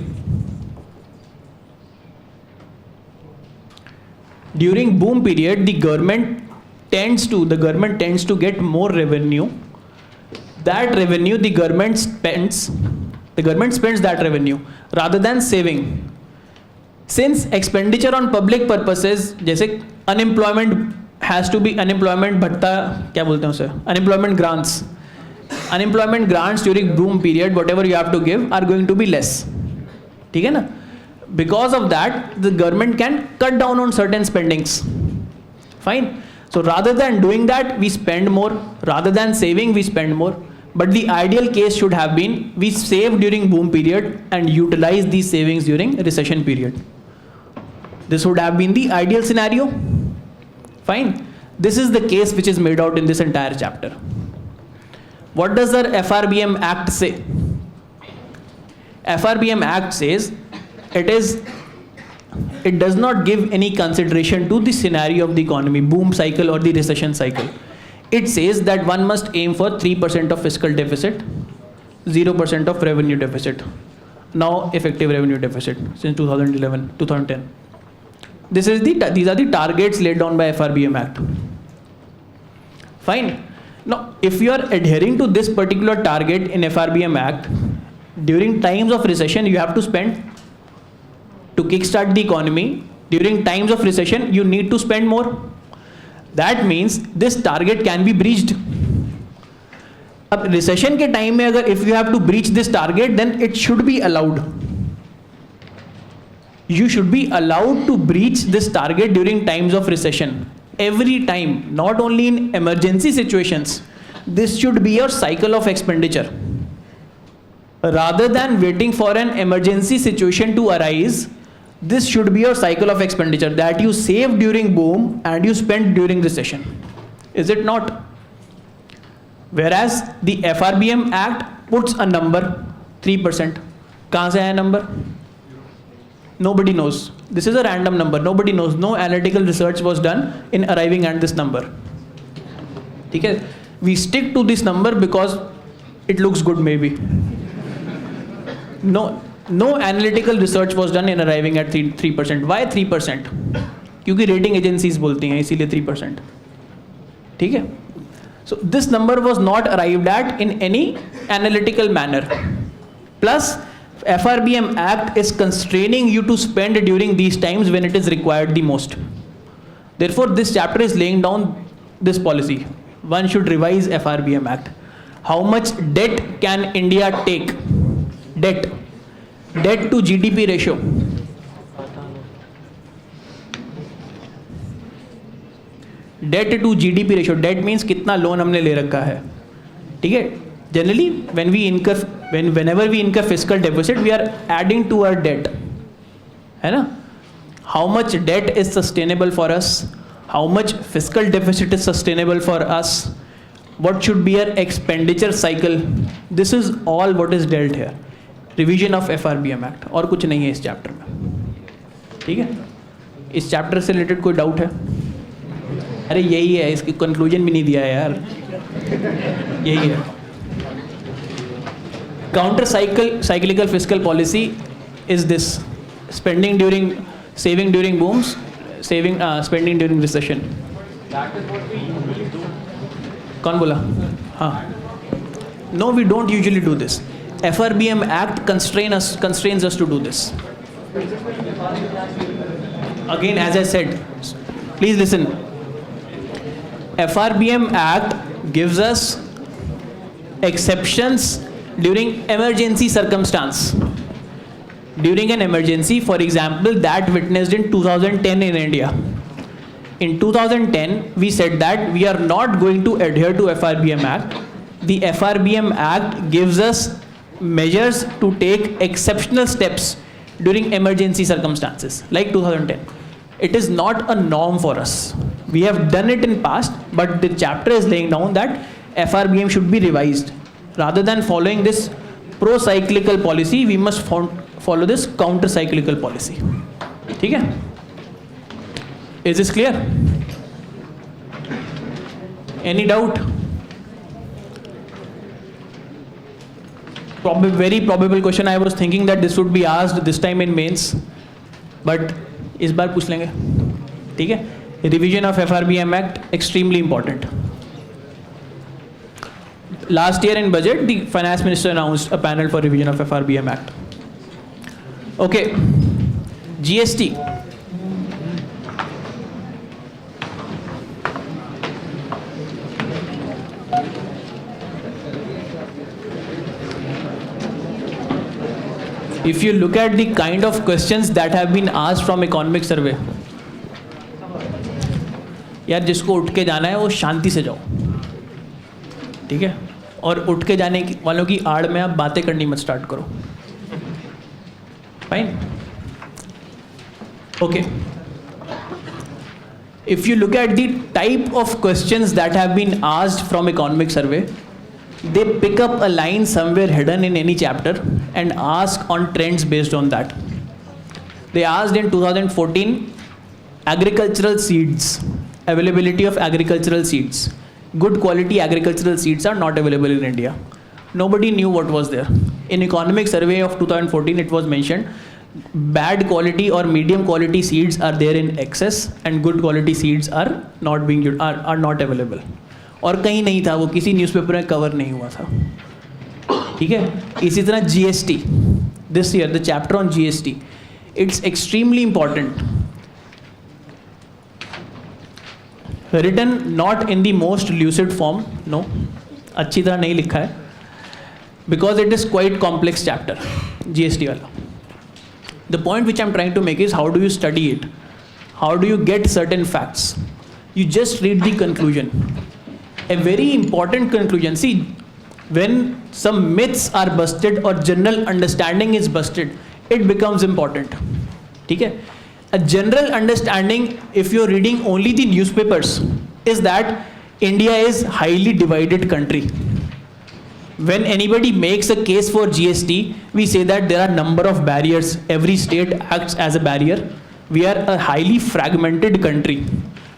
During boom period, the government tends to get more revenue. That revenue the government spends that revenue rather than saving. Since expenditure on public purposes, जैसे unemployment has to be unemployment भत्ता क्या बोलते हैं उसे, unemployment grants during boom period, whatever you have to give are going to be less. ठीक है ना? Because of that, the government can cut down on certain spendings. Fine. So rather than doing that, we spend more. Rather than saving, we spend more. But the ideal case should have been we save during boom period and utilize these savings during recession period. This would have been the ideal scenario. Fine. This is the case which is made out in this entire chapter. What does the FRBM Act say? FRBM Act says it does not give any consideration to the scenario of the economy, boom cycle or the recession cycle. It says that one must aim for 3% of fiscal deficit, 0% of revenue deficit. Now effective revenue deficit since 2010. These are the targets laid down by FRBM Act. Fine. Now, if you are adhering to this particular target in FRBM Act, during times of recession, you have to spend to kickstart the economy. During times of recession, you need to spend more. That means this target can be breached. अब recession के time में अगर if you have to breach this target, then it should be allowed. You should be allowed to breach this target during times of recession. Every time, not only in emergency situations. This should be your cycle of expenditure. Rather than waiting for an emergency situation to arise, this should be your cycle of expenditure that you save during boom and you spend during recession. Is it not? Whereas the FRBM Act puts a number 3%. कहाँ से आया number? Nobody knows. This is a random number. Nobody knows. No analytical research was done in arriving at this number. ठीक है? We stick to this number because it looks good maybe. No analytical research was done in arriving at 3%. Why 3%? क्योंकि rating agencies बोलती हैं इसीलिए 3%. ठीक है? So this number was not arrived at in any analytical manner. Plus, FRBM Act is constraining you to spend during these times when it is required the most. Therefore, this chapter is laying down this policy. One should revise FRBM Act. How much debt can India take? Debt to GDP ratio. Debt to GDP ratio. Debt means कितना loan हमने ले रखा है. ठीक है? Generally, whenever we incur fiscal deficit, we are adding to our debt. है ना? How much debt is sustainable for us? How much fiscal deficit is sustainable for us? What should be our expenditure cycle? This is all what is dealt here. Revision of FRBM Act. और कुछ नहीं है इस chapter में. ठीक है? इस chapter से रिलेटेड कोई डाउट है? अरे यही है, इसकी कंक्लूजन भी नहीं दिया है यार, यही है. Counter cyclical fiscal policy is this: spending during, saving during booms, spending during recession. That is what we usually do. कौन बोला? हाँ. No, we don't usually do this. FRBM Act constrains us to do this. Again, as I said, please listen. FRBM Act gives us exceptions during emergency circumstance. During an emergency, for example, that witnessed in 2010 in India. In 2010, we said that we are not going to adhere to FRBM Act. The FRBM Act gives us measures to take exceptional steps during emergency circumstances, like 2010. It is not a norm for us. We have done it in past, but the chapter is laying down that FRBM should be revised. Rather than following this pro-cyclical policy, we must follow this counter-cyclical policy. ठीक है? Is this clear? Any doubt? Very probable question. I was thinking that this would be asked this time in mains, but इस बार पूछ लेंगे. ठीक है? Revision of FRBM Act, extremely important. Last year in budget, the finance minister announced a panel for revision of FRBM Act. Okay, GST. If you look at the kind of questions that have been asked from economic survey, यार जिसको उठ के जाना है वो शांति से जाओ, ठीक है? और उठ के जाने वालों की आड़ में आप बातें करनी मत स्टार्ट करो. Fine. Okay. If you look at the type of questions that have been asked from economic survey, they pick up a line somewhere hidden in any chapter and ask on trends based on that. They asked in 2014 agricultural seeds, availability of agricultural seeds. Good quality agricultural seeds are not available in India. Nobody knew what was there. In economic survey of 2014, it was mentioned bad quality or medium quality seeds are there in excess and good quality seeds are not available. और कहीं नहीं था, वो किसी newspaper में cover नहीं हुआ था. ठीक है? इसी तरह GST. This year, the chapter on GST, it's extremely important. Written not in the most lucid form, no, अच्छी तरह नहीं लिखा है, because it is quite complex chapter, GST वाला. The point which I'm trying to make is how do you study it? How do you get certain facts? You just read the conclusion. A very important conclusion. See, when some myths are busted or general understanding is busted, it becomes important. ठीक है? A general understanding, if you're reading only the newspapers, is that India is highly divided country. When anybody makes a case for GST, we say that there are number of barriers. Every state acts as a barrier. We are a highly fragmented country,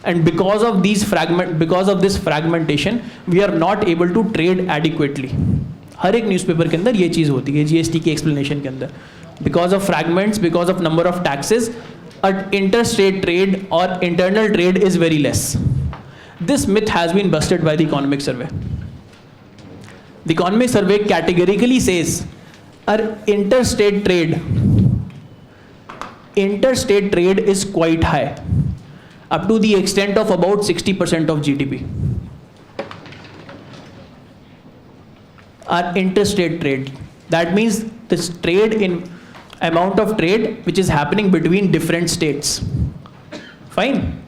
and because of this fragmentation, we are not able to trade adequately. हर एक newspaper के अंदर ये चीज़ होती है GST की explanation के अंदर. Because of fragments, because of number of taxes, interstate trade or internal trade is very less. This myth has been busted by the economic survey. The economic survey categorically says our interstate trade is quite high, up to the extent of about 60% of GDP. Our interstate trade, that means this trade in amount of trade which is happening between different states. Fine.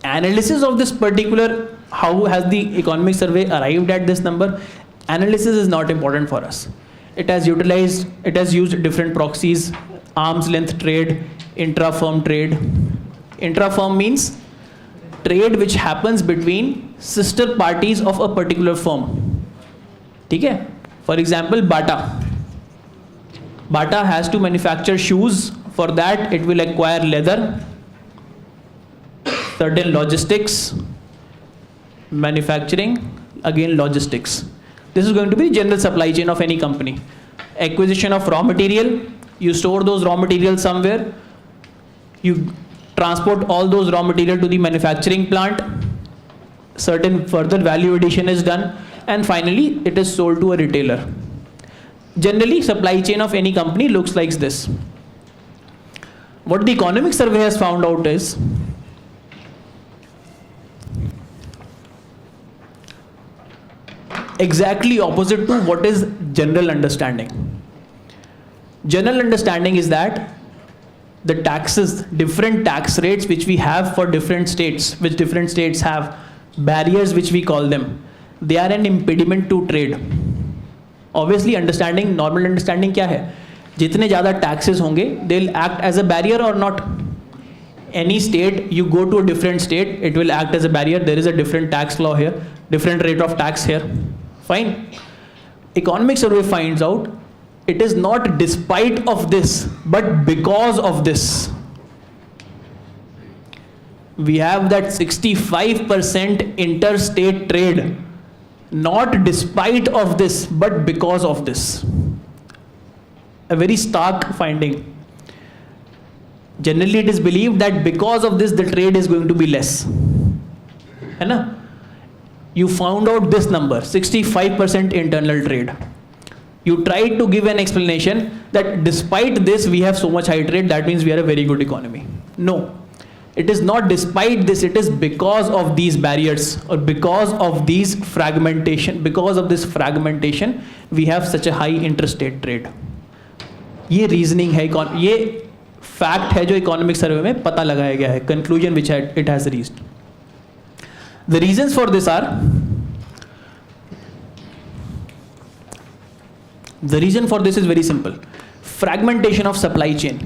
Analysis of this particular, how has the economic survey arrived at this number? Analysis is not important for us. It has used different proxies, arm's length trade, intra-firm trade. Intra-firm means trade which happens between sister parties of a particular firm. ठीक है? For example, Bata has to manufacture shoes. For that, it will acquire leather certain logistics, manufacturing, again logistics. This is going to be general supply chain of any company. Acquisition of raw material, you store those raw materials somewhere, you transport all those raw material to the manufacturing plant, certain further value addition is done, and finally it is sold to a retailer. Generally, supply chain of any company looks like this. What the economic survey has found out is exactly opposite to what is general understanding. General understanding is that the taxes, different tax rates which we have for different states, which different states have, barriers which we call them, they are an impediment to trade. Obviously understanding, normal understanding क्या है? जितने ज़्यादा taxes होंगे, they will act as a barrier or not? Any state, you go to a different state, it will act as a barrier. There is a different tax law here, different rate of tax here. Fine. Economic survey finds out it is not despite of this, but because of this. We have that 65% interstate trade, not despite of this, but because of this. A very stark finding. Generally, it is believed that because of this, the trade is going to be less. है ना? You found out this number, 65% internal trade. You tried to give an explanation that despite this, we have so much high trade, that means we are a very good economy. No, it is not despite this, it is because of these barriers, or because of these fragmentation, because of this fragmentation, we have such a high interstate trade. ये reasoning है, ये fact है जो economic survey में पता लगाया गया है, conclusion which it has reached. The reasons for this are, the reason for this is very simple. Fragmentation of supply chain.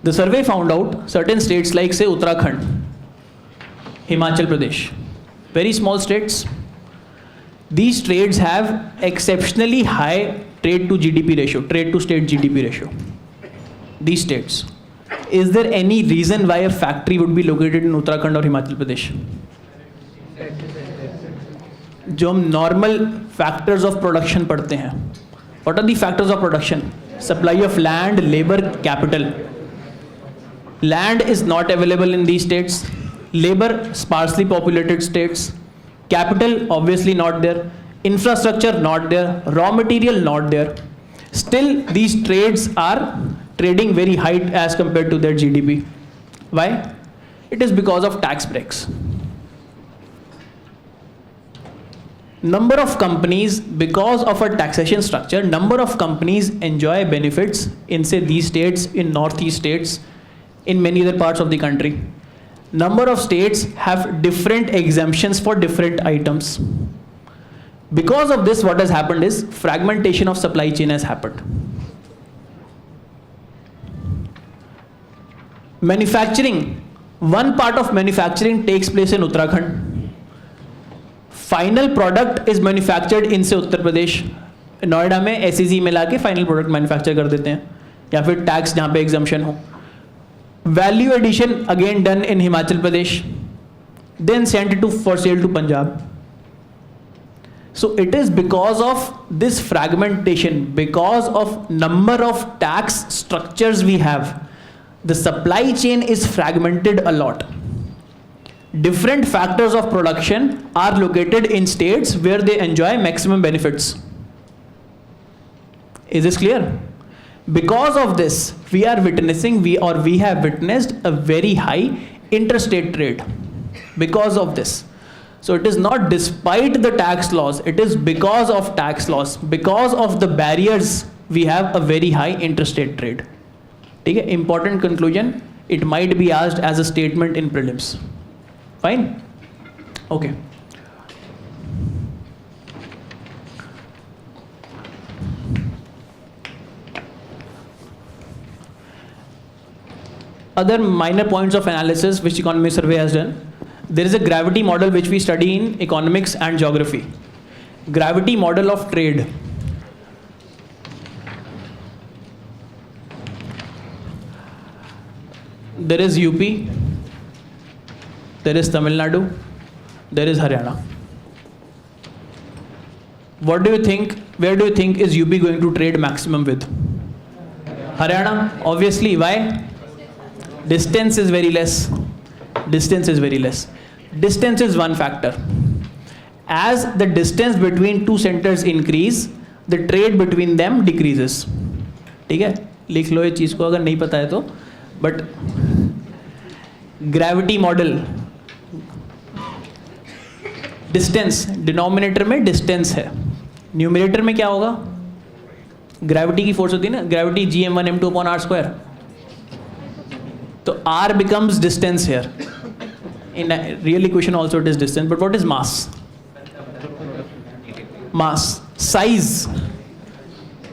The survey found out certain states like say Uttarakhand, Himachal Pradesh, very small states. These trades have exceptionally high trade to GDP ratio, trade to state GDP ratio. These states. Is there any reason why a factory would be located in Uttarakhand or Himachal Pradesh? जो हम normal factors of production पढ़ते हैं. What are the factors of production? Supply of land, labor, capital. Land is not available in these states. Labor, sparsely populated states. Capital, obviously not there. Infrastructure, not there. Raw material, not there. Still, these trades are trading very high as compared to their GDP. Why? It is because of tax breaks. Number of companies, because of a taxation structure, number of companies enjoy benefits in say these states, in northeast states, in many other parts of the country. Number of states have different exemptions for different items. Because of this, what has happened is fragmentation of supply chain has happened. Manufacturing, one part of manufacturing takes place in Uttarakhand. Final product is manufactured in say Uttar Pradesh. Noida में SEZ में लाके final product manufacture कर देते हैं, या फिर tax जहाँ पे exemption हो. Value addition again done in Himachal Pradesh, then sent to for sale to Punjab. So it is because of this fragmentation, because of number of tax structures we have, the supply chain is fragmented a lot. Different factors of production are located in states where they enjoy maximum benefits. Is this clear? Because of this, we are witnessing, we have witnessed a very high interstate trade. Because of this. So it is not despite the tax laws, it is because of tax laws, because of the barriers, we have a very high interstate trade. Okay? Important conclusion, it might be asked as a statement in prelims. Fine? Okay. Other minor points of analysis which economic survey has done. There is a gravity model which we study in economics and geography. Gravity model of trade. there is UP, there is Tamil Nadu, there is Haryana. What do you think, where do you think is UP going to trade maximum with? Haryana, obviously. Why? Distance is very less. Distance is very less. Distance is one factor. As the distance between two centers increase, the trade between them decreases. ठीक है? लिख लो ये चीज़ को अगर नहीं पता है तो. But gravity model, distance, denominator में distance है. न्यूमिनेटर में क्या होगा? ग्रेविटी की फोर्स होती है ना, gravity gm1 m2 upon r square. तो r becomes distance here. In a real equation also it is distance, but what is mass? Mass. Size.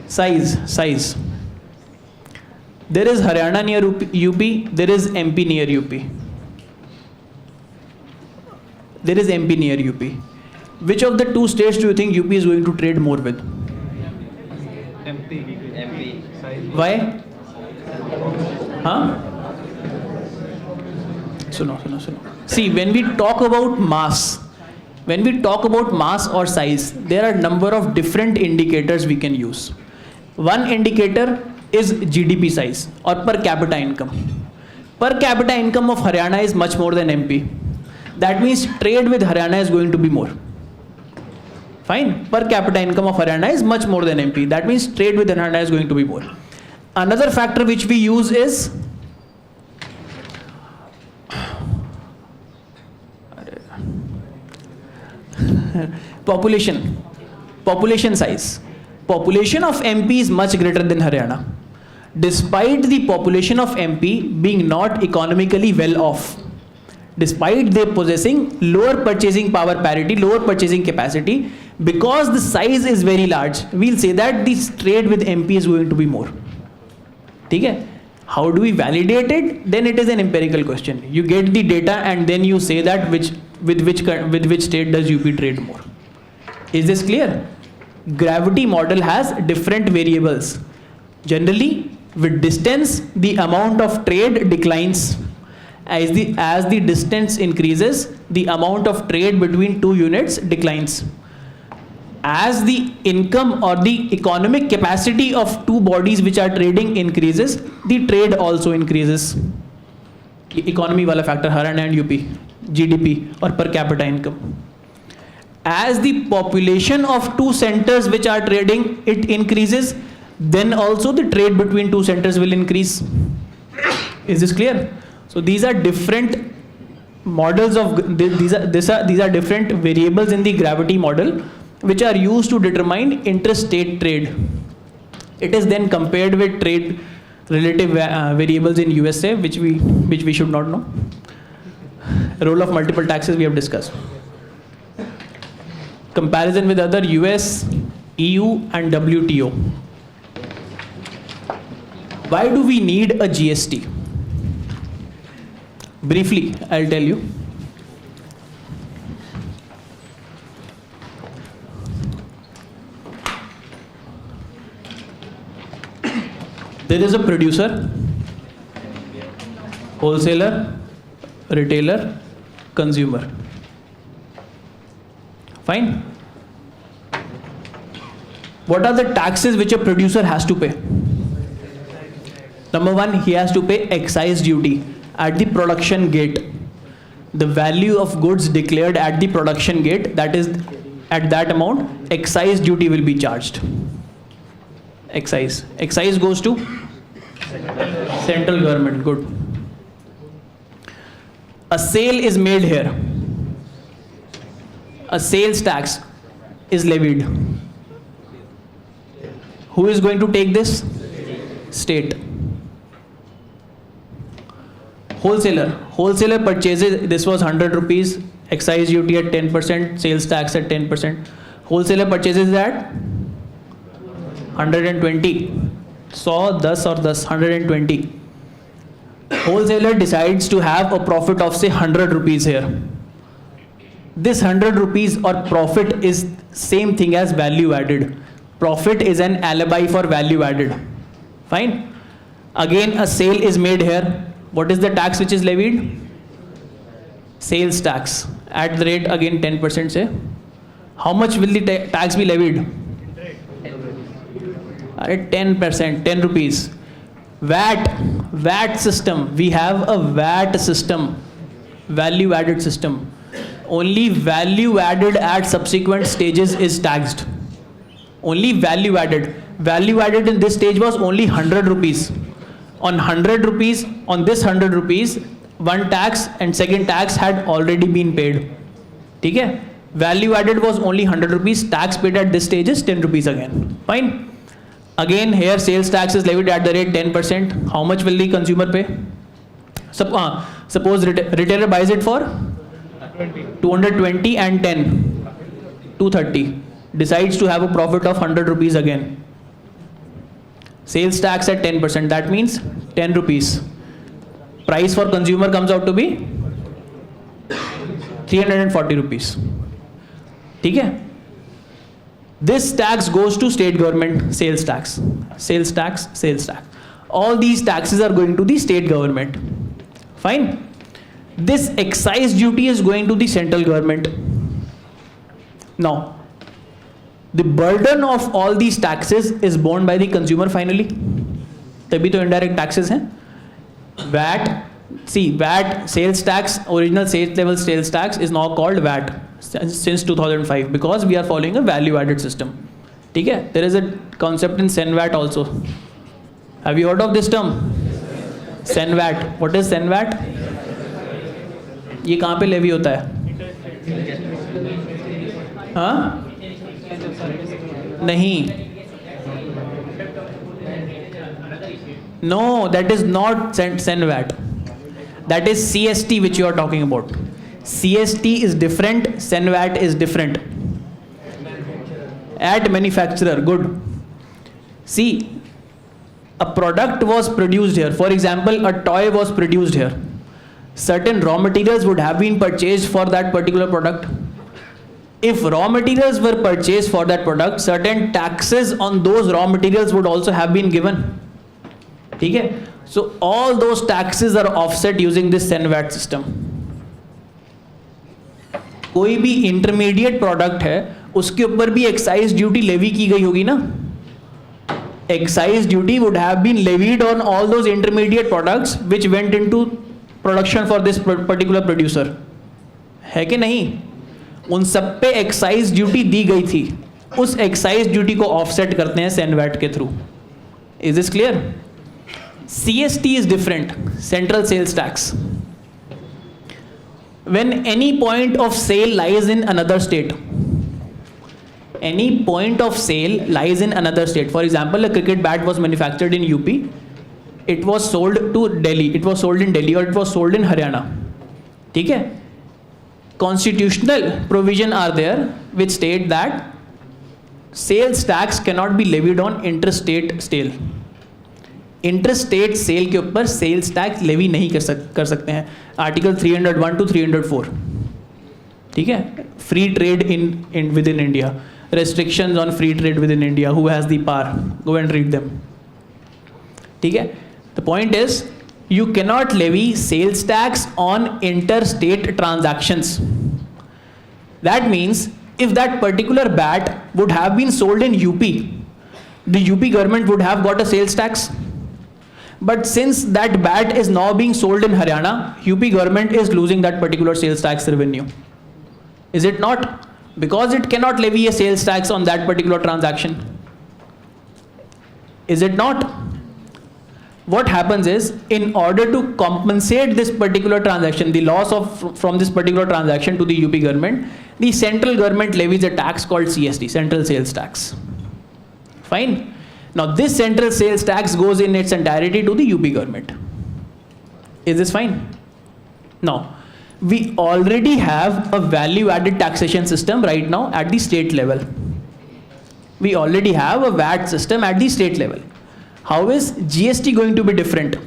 Size. There is Haryana near UP, there is MP near UP. There is MP near UP. Which of the two states do you think UP is going to trade more with? MP. Why? Huh? Suno. See, when we talk about mass or size, there are a number of different indicators we can use. One indicator is GDP size or per capita income. Per capita income of Haryana is much more than MP. That means trade with Haryana is going to be more. Fine. Per capita income of Haryana is much more than MP. That means trade with Haryana is going to be more. Another factor which we use is population size. Population of MP is much greater than Haryana. Despite the population of MP being not economically well off, despite they possessing lower purchasing power parity, lower purchasing capacity, because the size is very large, we'll say that this trade with MP is going to be more. Okay? How do we validate it? Then it is an empirical question. You get the data and then you say that with which state does UP trade more. Is this clear? Gravity model has different variables. Generally, with distance, the amount of trade declines. As the distance increases, the amount of trade between two units declines. As the income or the economic capacity of two bodies which are trading increases, the trade also increases. Economy wala factor, Haryana and UP, GDP or per capita income. As the population of two centers which are trading, it increases, then also the trade between two centers will increase. Is this clear? So these are different models of these are different variables in the gravity model which are used to determine interstate trade. It is then compared with trade relative variables in USA which we should not know. Role of multiple taxes we have discussed. Comparison with other US, EU and WTO. Why do we need a GST? Briefly, I'll tell you. There is a producer, wholesaler, retailer, consumer. Fine. What are the taxes which a producer has to pay? Number one, he has to pay excise duty at the production gate. The value of goods declared at the production gate, that is at that amount, excise duty will be charged. Excise goes to central government. Good. A sale is made here. A sales tax is levied. Who is going to take this? State. Wholesaler purchases, this was 100 rupees, excise duty at 10%, sales tax at 10%. Wholesaler purchases that 120. 100, 10 or 10, 120. Wholesaler decides to have a profit of say 100 rupees here. This 100 rupees or profit is same thing as value added. Profit is an alibi for value added. Fine. Again, a sale is made here. What is the tax which is levied? Sales tax at the rate again 10% say. How much will the tax be levied? At 10%, 10 rupees. VAT system. We have a VAT system, value added system. Only value added at subsequent stages is taxed. Only value added. Value added in this stage was only 100 rupees. On 100 rupees, on this 100 rupees, one tax and second tax had already been paid. Okay? Value added was only 100 rupees. Tax paid at this stage is 10 rupees again. Fine. Again, here sales tax is levied at the rate 10%. How much will the consumer pay? Suppose retailer buys it for 220 and 10, 230. Decides to have a profit of 100 rupees again. Sales tax at 10%. That means 10 rupees. Price for consumer comes out to be 340 rupees. Okay? This tax goes to state government, sales tax, sales tax, sales tax. All these taxes are going to the state government. Fine. This excise duty is going to the central government. Now, the burden of all these taxes is borne by the consumer finally. तभी तो indirect taxes हैं. VAT, see, VAT, sales tax, original sales level sales tax is now called VAT since 2005 because we are following a value added system. ठीक है? There is a concept in SENVAT also. Have you heard of this term? SENVAT. What is SENVAT? ये कहाँ पे levy होता है? हाँ? नहीं. No, that is not SENVAT. That is CST which you are talking about. CST is different, SENVAT is different. At manufacturer, good. See, a product was produced here. For example, a toy was produced here. Certain raw materials would have been purchased for that particular product. If raw materials were purchased for that product, certain taxes on those raw materials would also have been given. Okay? So all those taxes are offset using this SENVAT system. कोई भी intermediate product है, उसके ऊपर भी excise duty levy की गई होगी ना? Excise duty would have been levied on all those intermediate products which went into production for this particular producer. है कि नहीं? उन सब पे excise duty दी गई थी. उस excise duty को offset करते हैं SENVAT के through. Is this clear? CST is different, central sales tax. When any point of sale lies in another state, any point of sale lies in another state. For example, a cricket bat was manufactured in UP. It was sold to Delhi. It was sold in Delhi or it was sold in Haryana. ठीक है? Constitutional provision are there which state that sales tax cannot be levied on interstate sale. Interstate sale के ऊपर sales tax levy नहीं कर सकते हैं. Article 301 to 304. ठीक है? Free trade in within India, restrictions on free trade within India. Who has the power? Go and read them. ठीक है? The point is, you cannot levy sales tax on interstate transactions. That means if that particular bat would have been sold in UP, the UP government would have got a sales tax. But since that bat is now being sold in Haryana, UP government is losing that particular sales tax revenue. Is it not? Because it cannot levy a sales tax on that particular transaction. Is it not? What happens is, in order to compensate this particular transaction, the loss from this particular transaction to the UP government, the central government levies a tax called CST, Central Sales Tax. Fine. Now this central sales tax goes in its entirety to the UP government. Is this fine? Now, we already have a value added taxation system right now at the state level. We already have a VAT system at the state level. How is GST going to be different?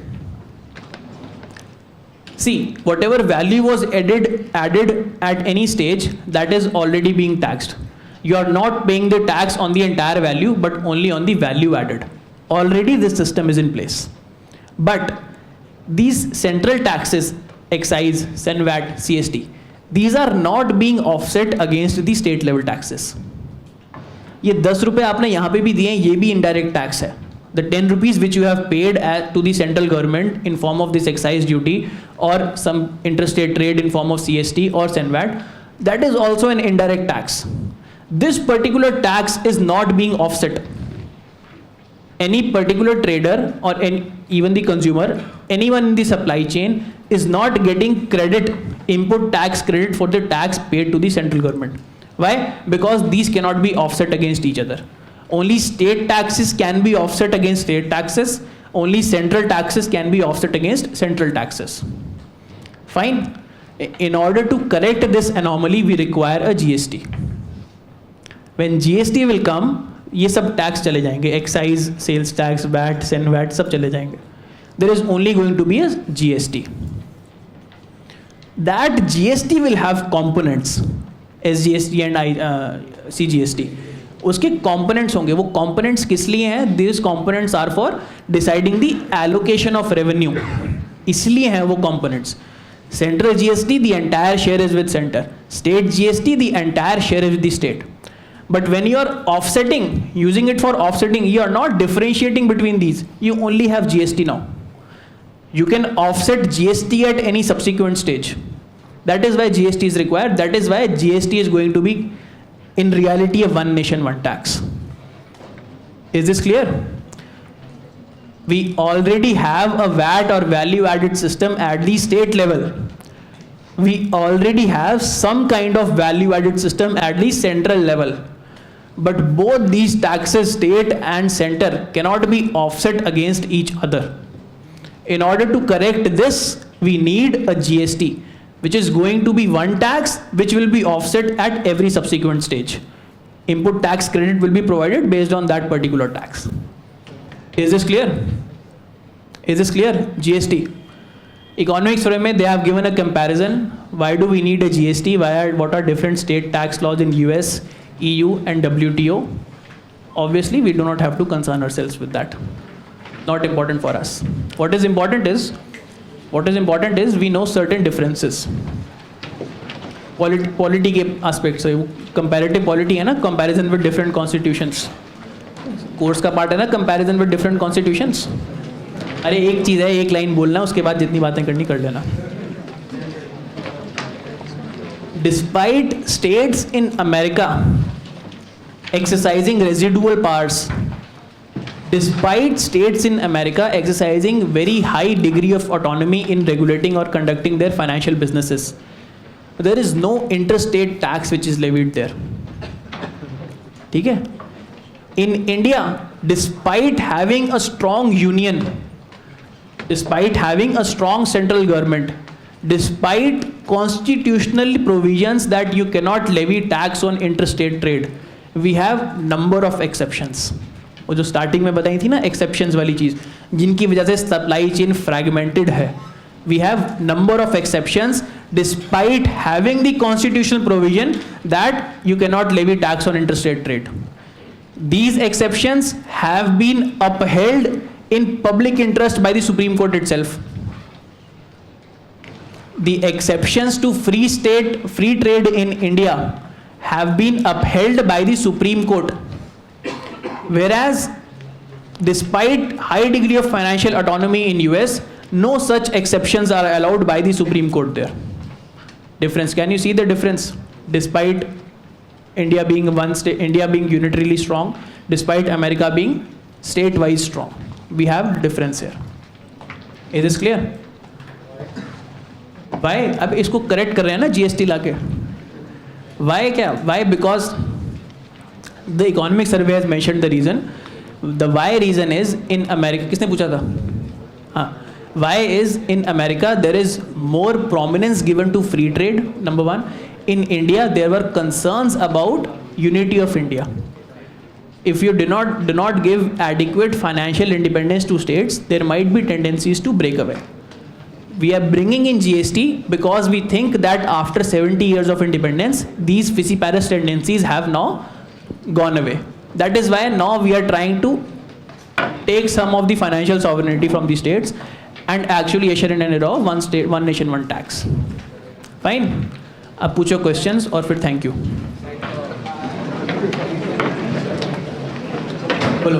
See, whatever value was added at any stage, that is already being taxed. You are not paying the tax on the entire value, but only on the value added. Already this system is in place. But these central taxes, excise, VAT, CST, these are not being offset against the state level taxes. ये 10 रुपए आपने यहाँ पे भी दिए हैं, ये भी indirect tax है. The 10 rupees which you have paid to the central government in form of this excise duty or some interstate trade in form of CST or VAT, that is also an indirect tax. This particular tax is not being offset. Any particular trader or even the consumer, anyone in the supply chain is not getting credit, input tax credit for the tax paid to the central government. Why? Because these cannot be offset against each other. Only state taxes can be offset against state taxes. Only central taxes can be offset against central taxes. Fine. In order to correct this anomaly, we require a GST. When GST will come, ये सब tax चले जाएंगे, excise, sales tax, VAT, CENVAT सब चले जाएंगे. There is only going to be a GST. That GST will have components, SGST and CGST. उसके components होंगे. वो components किस लिए हैं? These components are for deciding the allocation of revenue. इसलिए हैं वो components. Central GST, the entire share is with center. State GST, the entire share is with the state. But when you are offsetting, using it for offsetting, you are not differentiating between these. You only have GST now. You can offset GST at any subsequent stage. That is why GST is required. That is why GST is going to be, in reality, a one nation, one tax. Is this clear? We already have a VAT or value added system at the state level. We already have some kind of value added system at the central level. But both these taxes, state and center, cannot be offset against each other. In order to correct this, we need a GST, which is going to be one tax, which will be offset at every subsequent stage. Input tax credit will be provided based on that particular tax. Is this clear? Is this clear? GST. Economics forum mein they have given a comparison. Why do we need a GST? What are different state tax laws in US, EU and WTO? Obviously, we do not have to concern ourselves with that. Not important for us. What is important is we know certain differences. Polity के aspects है, comparative polity है ना, comparison with different constitutions. Course का part है ना, comparison with different constitutions. अरे एक चीज़ है, एक लाइन बोलना, उसके बाद जितनी बातें करनी कर लेना. Despite states in America exercising residual powers, despite states in America exercising very high degree of autonomy in regulating or conducting their financial businesses, there is no interstate tax which is levied there. ठीक है? In India, despite having a strong union, despite having a strong central government, despite constitutional provisions that you cannot levy tax on interstate trade, we have number of exceptions. वो जो starting में बताई थी ना exceptions वाली चीज़, जिनकी वजह से supply chain fragmented है. We have number of exceptions despite having the constitutional provision that you cannot levy tax on interstate trade. These exceptions have been upheld in public interest by the Supreme Court itself. The exceptions to free trade in India have been upheld by the Supreme Court. Whereas, despite high degree of financial autonomy in US, no such exceptions are allowed by the Supreme Court there. Difference. Can you see the difference? Despite India being one state, India being unitarily strong, despite America being state-wise strong, we have difference here. Is this clear? Why? अब इसको correct कर रहे हैं ना GST लाके. Why क्या? Why? Because the economic survey has mentioned the reason. The why reason is in America. किसने पूछा था? हाँ. Why is in America there is more prominence given to free trade? Number one. In India there were concerns about unity of India. If you do not give adequate financial independence to states, there might be tendencies to break away. We are bringing in GST because we think that after 70 years of independence, these fissiparous tendencies have now gone away. That is why now we are trying to take some of the financial sovereignty from the states and actually usher in an era of one state, one nation, one tax. Fine. अब पूछो questions और फिर thank you. बोलो.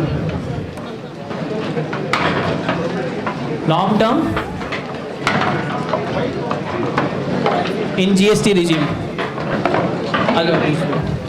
Long term in GST regime. Hello, please.